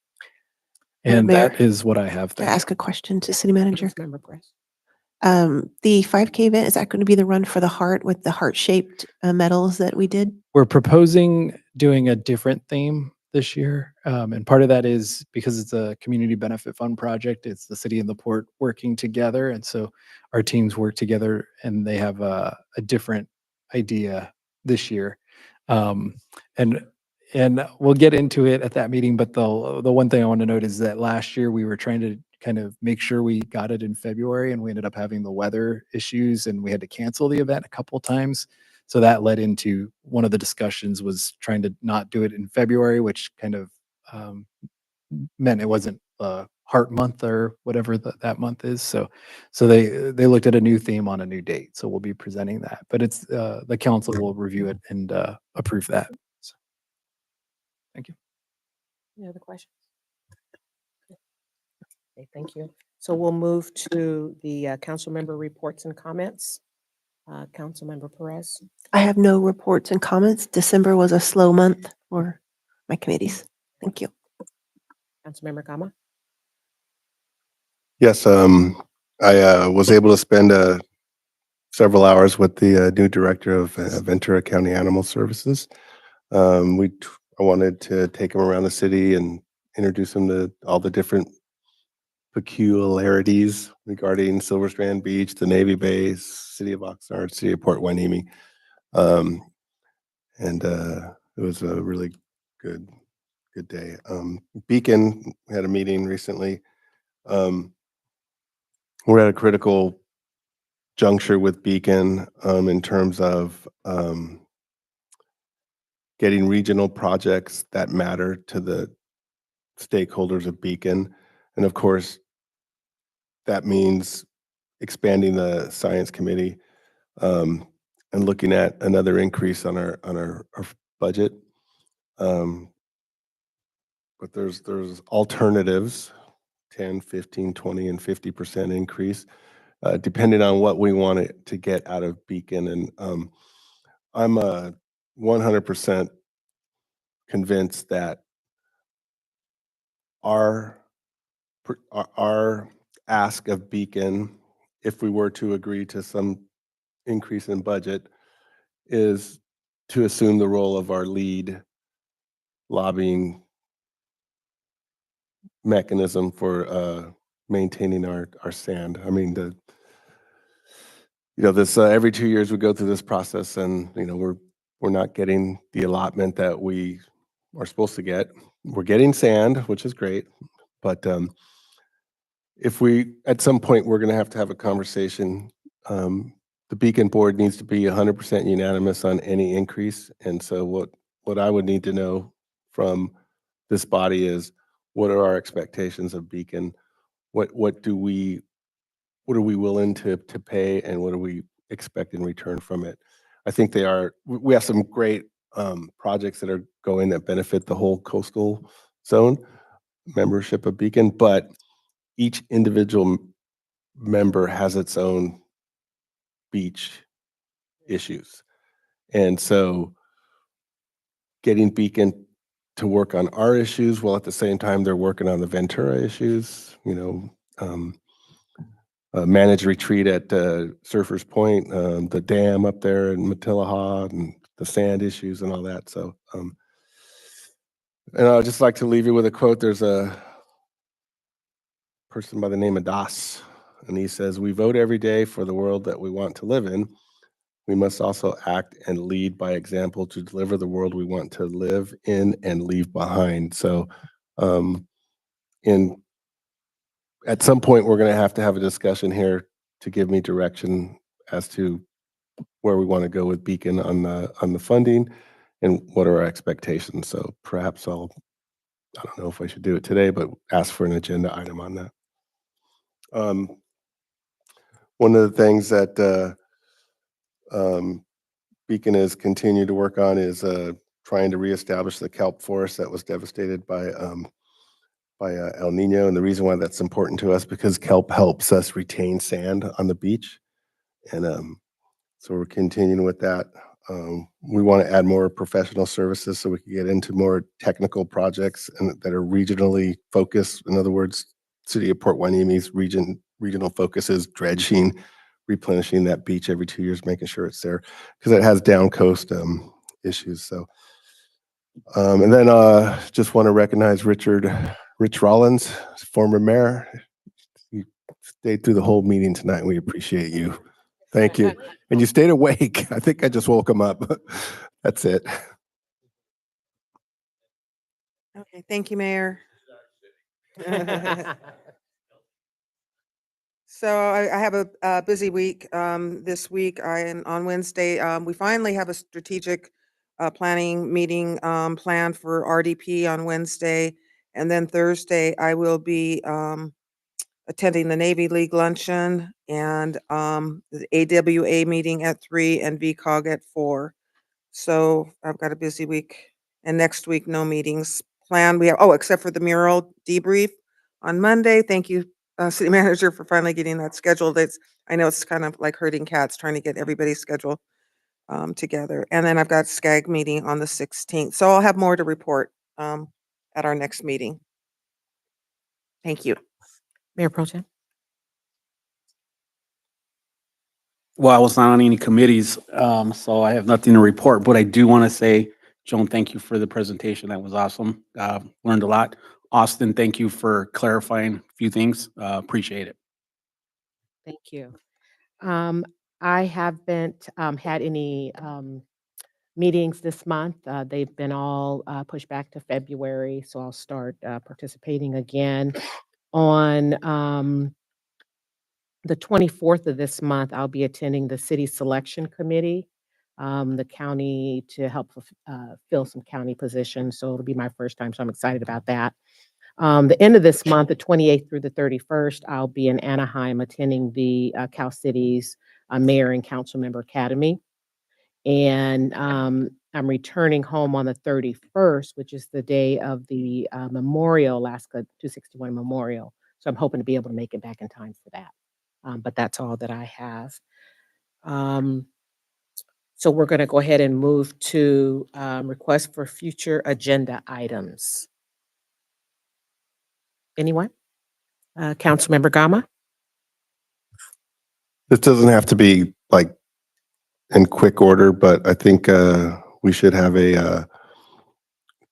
And Mayor, that is what I have. Can I Thank you. ask a question to City Manager? Councilmember Perez. The 5K event, is that going to be the run for the heart with the heart-shaped medals that we did? We're proposing doing a different theme this year. And part of that is because it's a community benefit fund project, it's the city and the port working together. And so our teams work together and they have a different idea this year. And we'll get into it at that meeting, but the one thing I want to note is that last year we were trying to kind of make sure we got it in February, and we ended up having the weather issues and we had to cancel the event a couple of times. So that led into one of the discussions was trying to not do it in February, which kind of meant it wasn't Heart Month or whatever that month is. So they looked at a new theme on a new date. So we'll be presenting that, but it's the council will review it and approve that. So, thank you. Any other questions? Okay, thank you. So we'll move to the council member reports and comments. Councilmember Perez. I have no reports and comments. December was a slow month for my committees. Thank you. Councilmember Gama. Yes, I was able to spend several hours with the new director of Ventura County Animal Services. I wanted to take him around the city and introduce him to all the different peculiarities regarding Silver Strand Beach, the Navy base, City of Oxnard, City of Port Hueneme. It was a really good day. Beacon, we had a meeting recently. We're at a critical juncture with Beacon in terms of getting regional projects that matter to the stakeholders of Beacon. And of course, that means expanding the science committee and looking at another increase on our budget. But there's alternatives, 10, 15, 20, and 50% increase, depending on what we want it to get out of Beacon. And I'm 100% convinced that our ask of Beacon, if we were to agree to some increase in budget, is to assume the role of our lead lobbying mechanism for maintaining our sand. I mean, this every 2 years we go through this process, and we're not getting the allotment that we are supposed to get. We're getting sand, which is great, but if we at some point we're going to have a conversation. The Beacon board needs to be 100% unanimous on any increase, and so what I would need to know from this body is, what are our expectations of Beacon? What are we willing to pay, and what do we expect in return from it? I think we have some great projects that are going that benefit the whole coastal zone membership of Beacon, but each individual member has its own beach issues. And so getting Beacon to work on our issues while at the same time they're working on the Ventura issues, managed retreat at Surfers Point, the dam up there in Matilaha, and the sand issues and all that. So, and I'd just like to leave you with a quote. There's a person by the name of Das, and he says, "We vote every day for the world that we want to live in. We must also act and lead by example to deliver the world we want to live in and leave behind." So, at some point, we're going to have a discussion here to give me direction as to where we want to go with Beacon on the funding and what are our expectations. So perhaps I don't know if I should do it today, but ask for an agenda item on that. one of the things that Beacon has continued to work on is trying to reestablish the kelp forest that was devastated by El Nino. And the reason why that's important to us, because kelp helps us retain sand on the beach. And so we're continuing with that. We want to add more professional services so we can get into more technical projects and that are regionally focused. In other words, City of Port Huenemy's regional focus is dredging, replenishing that beach every 2 years, making sure it's there because it has down coast issues. So, and then just want to recognize Rich Rollins, former mayor. You stayed through the whole meeting tonight, and we appreciate you. Thank you. And you stayed awake. I think I just woke him up. That's it. Okay, thank you, Mayor. So I have a busy week this week. On Wednesday, we finally have a strategic planning meeting planned for RDP on Wednesday. And then Thursday, I will be attending the Navy League luncheon and the AWA meeting at 3 and VCOG at 4. So I've got a busy week. And next week, no meetings planned. We have, except for the mural debrief on Monday. Thank you, City Manager, for finally getting that scheduled. I know it's kind of like herding cats, trying to get everybody's schedule together. And then I've got SCAG meeting on the 16th. So I'll have more to report at our next meeting. Thank you. Mayor Pro Tem. Well, I was not on any committees, so I have nothing to report, but I do want to say, Joan, thank you for the presentation. That was awesome. Learned a lot. Austin, thank you for clarifying a few things. Appreciate it. Thank you. I haven't had any meetings this month. They've been all pushed back to February, so I'll start participating again. On the 24th of this month, I'll be attending the City Selection Committee, the county to help fill some county positions. So it'll be my first time, so I'm excited about that. The end of this month, the 28th through the 31st, I'll be in Anaheim attending the Cal Cities Mayor and Council Member Academy. And I'm returning home on the 31st, which is the day of the Memorial, Alaska 261 Memorial. So I'm hoping to be able to make it back in time for that. But that's all that I have. So we're going to go ahead and move to request for future agenda items. Anyone? Councilmember Gama? This doesn't have to be like in quick order, but I think we should have a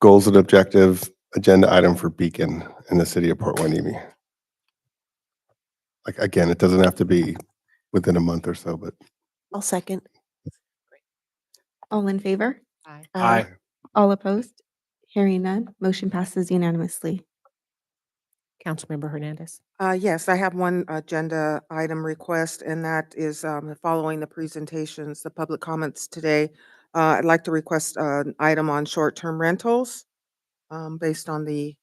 goals and objective agenda item for Beacon in the city of Port Hueneme. Like, again, it doesn't have to be within a month or so, but I'll second. All in favor? Aye. Aye. All opposed? Hearing none, motion passes unanimously. Councilmember Hernandez? Yes, I have one agenda item request, and that is following the presentations, the public comments today. I'd like to request an item on short-term rentals based on the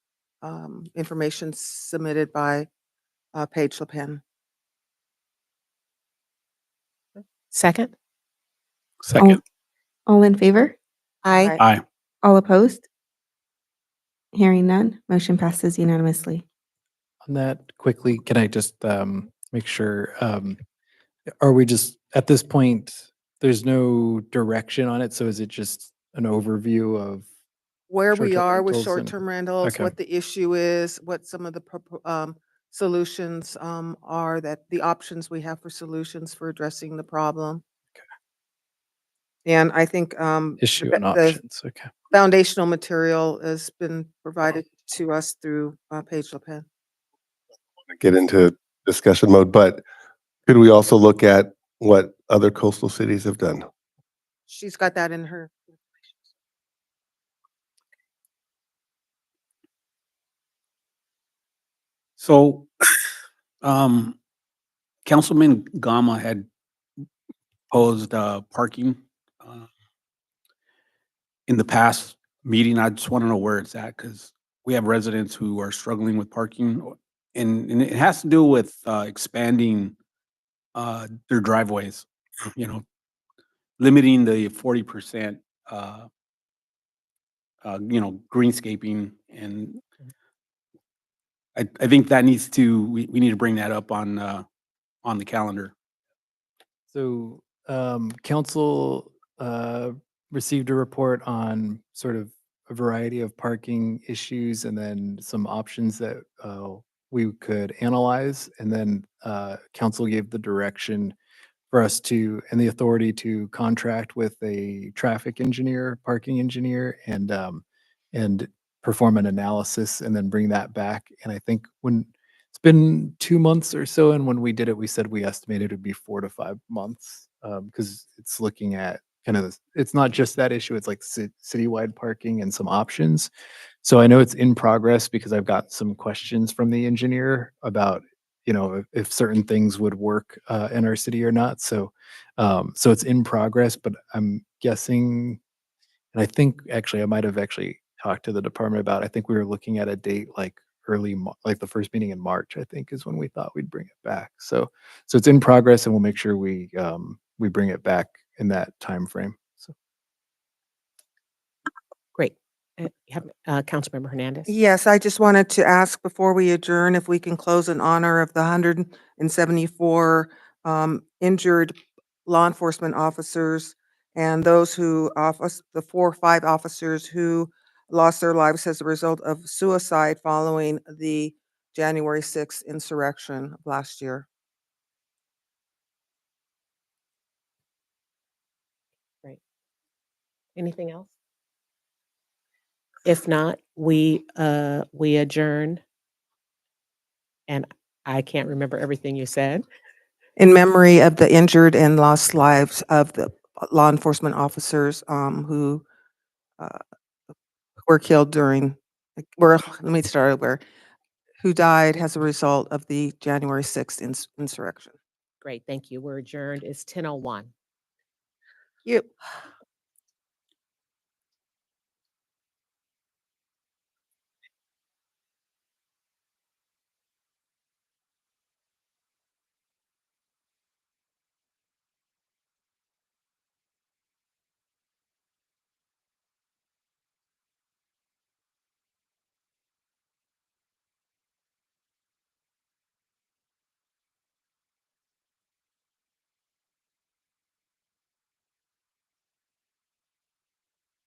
information submitted by Paige LePen. Second? Second. All in favor? Aye. Aye. All opposed? Hearing none, motion passes unanimously. On that quickly, can I just make sure, are we just, at this point, there's no direction on it, so is it just an overview of Where we short-term are with rentals and- short-term rentals, Okay. what the issue is, what some of the solutions are, that the options we have for solutions for addressing the problem. And I think issue the and options? Okay. foundational material has been provided to us through Paige LePen. get into discussion mode. But could we also look at what other coastal cities have done? She's got that in her. So, Councilman Gama had posed parking in the past meeting. I just want to know where it's at because we have residents who are struggling with parking, and it has to do with expanding their driveways, limiting the 40%, greenscaping. And I think that we need to bring that up on the calendar. So, council received a report on sort of a variety of parking issues and then some options that we could analyze. And then council gave the direction for us to, and the authority to contract with a traffic engineer, parking engineer, and perform an analysis and then bring that back. And I think it's been 2 months or so, and when we did it, we said we estimated it'd be 4 to 5 months, because it's looking at kind of it's not just that issue, it's like citywide parking and some options. So I know it's in progress because I've got some questions from the engineer about, if certain things would work in our city or not. So it's in progress, but I'm guessing, and I think actually I might have actually talked to the department about, I think we were looking at a date like like the first meeting in March, I think is when we thought we'd bring it back. So it's in progress and we'll make sure we bring it back in that time frame. So Great. You have Councilmember Hernandez? Yes, I just wanted to ask before we adjourn if we can close in honor of the 174 injured law enforcement officers and those the 4 or 5 officers who lost their lives as a result of suicide following the January 6th insurrection of last year. Great. Anything else? If not, we adjourn. And I can't remember everything you said. In memory of the injured and lost lives of the law enforcement officers who were killed let me start over, who died as a result of the January 6th insurrection. Great, thank you. We're adjourned. It's 10:01. Yep.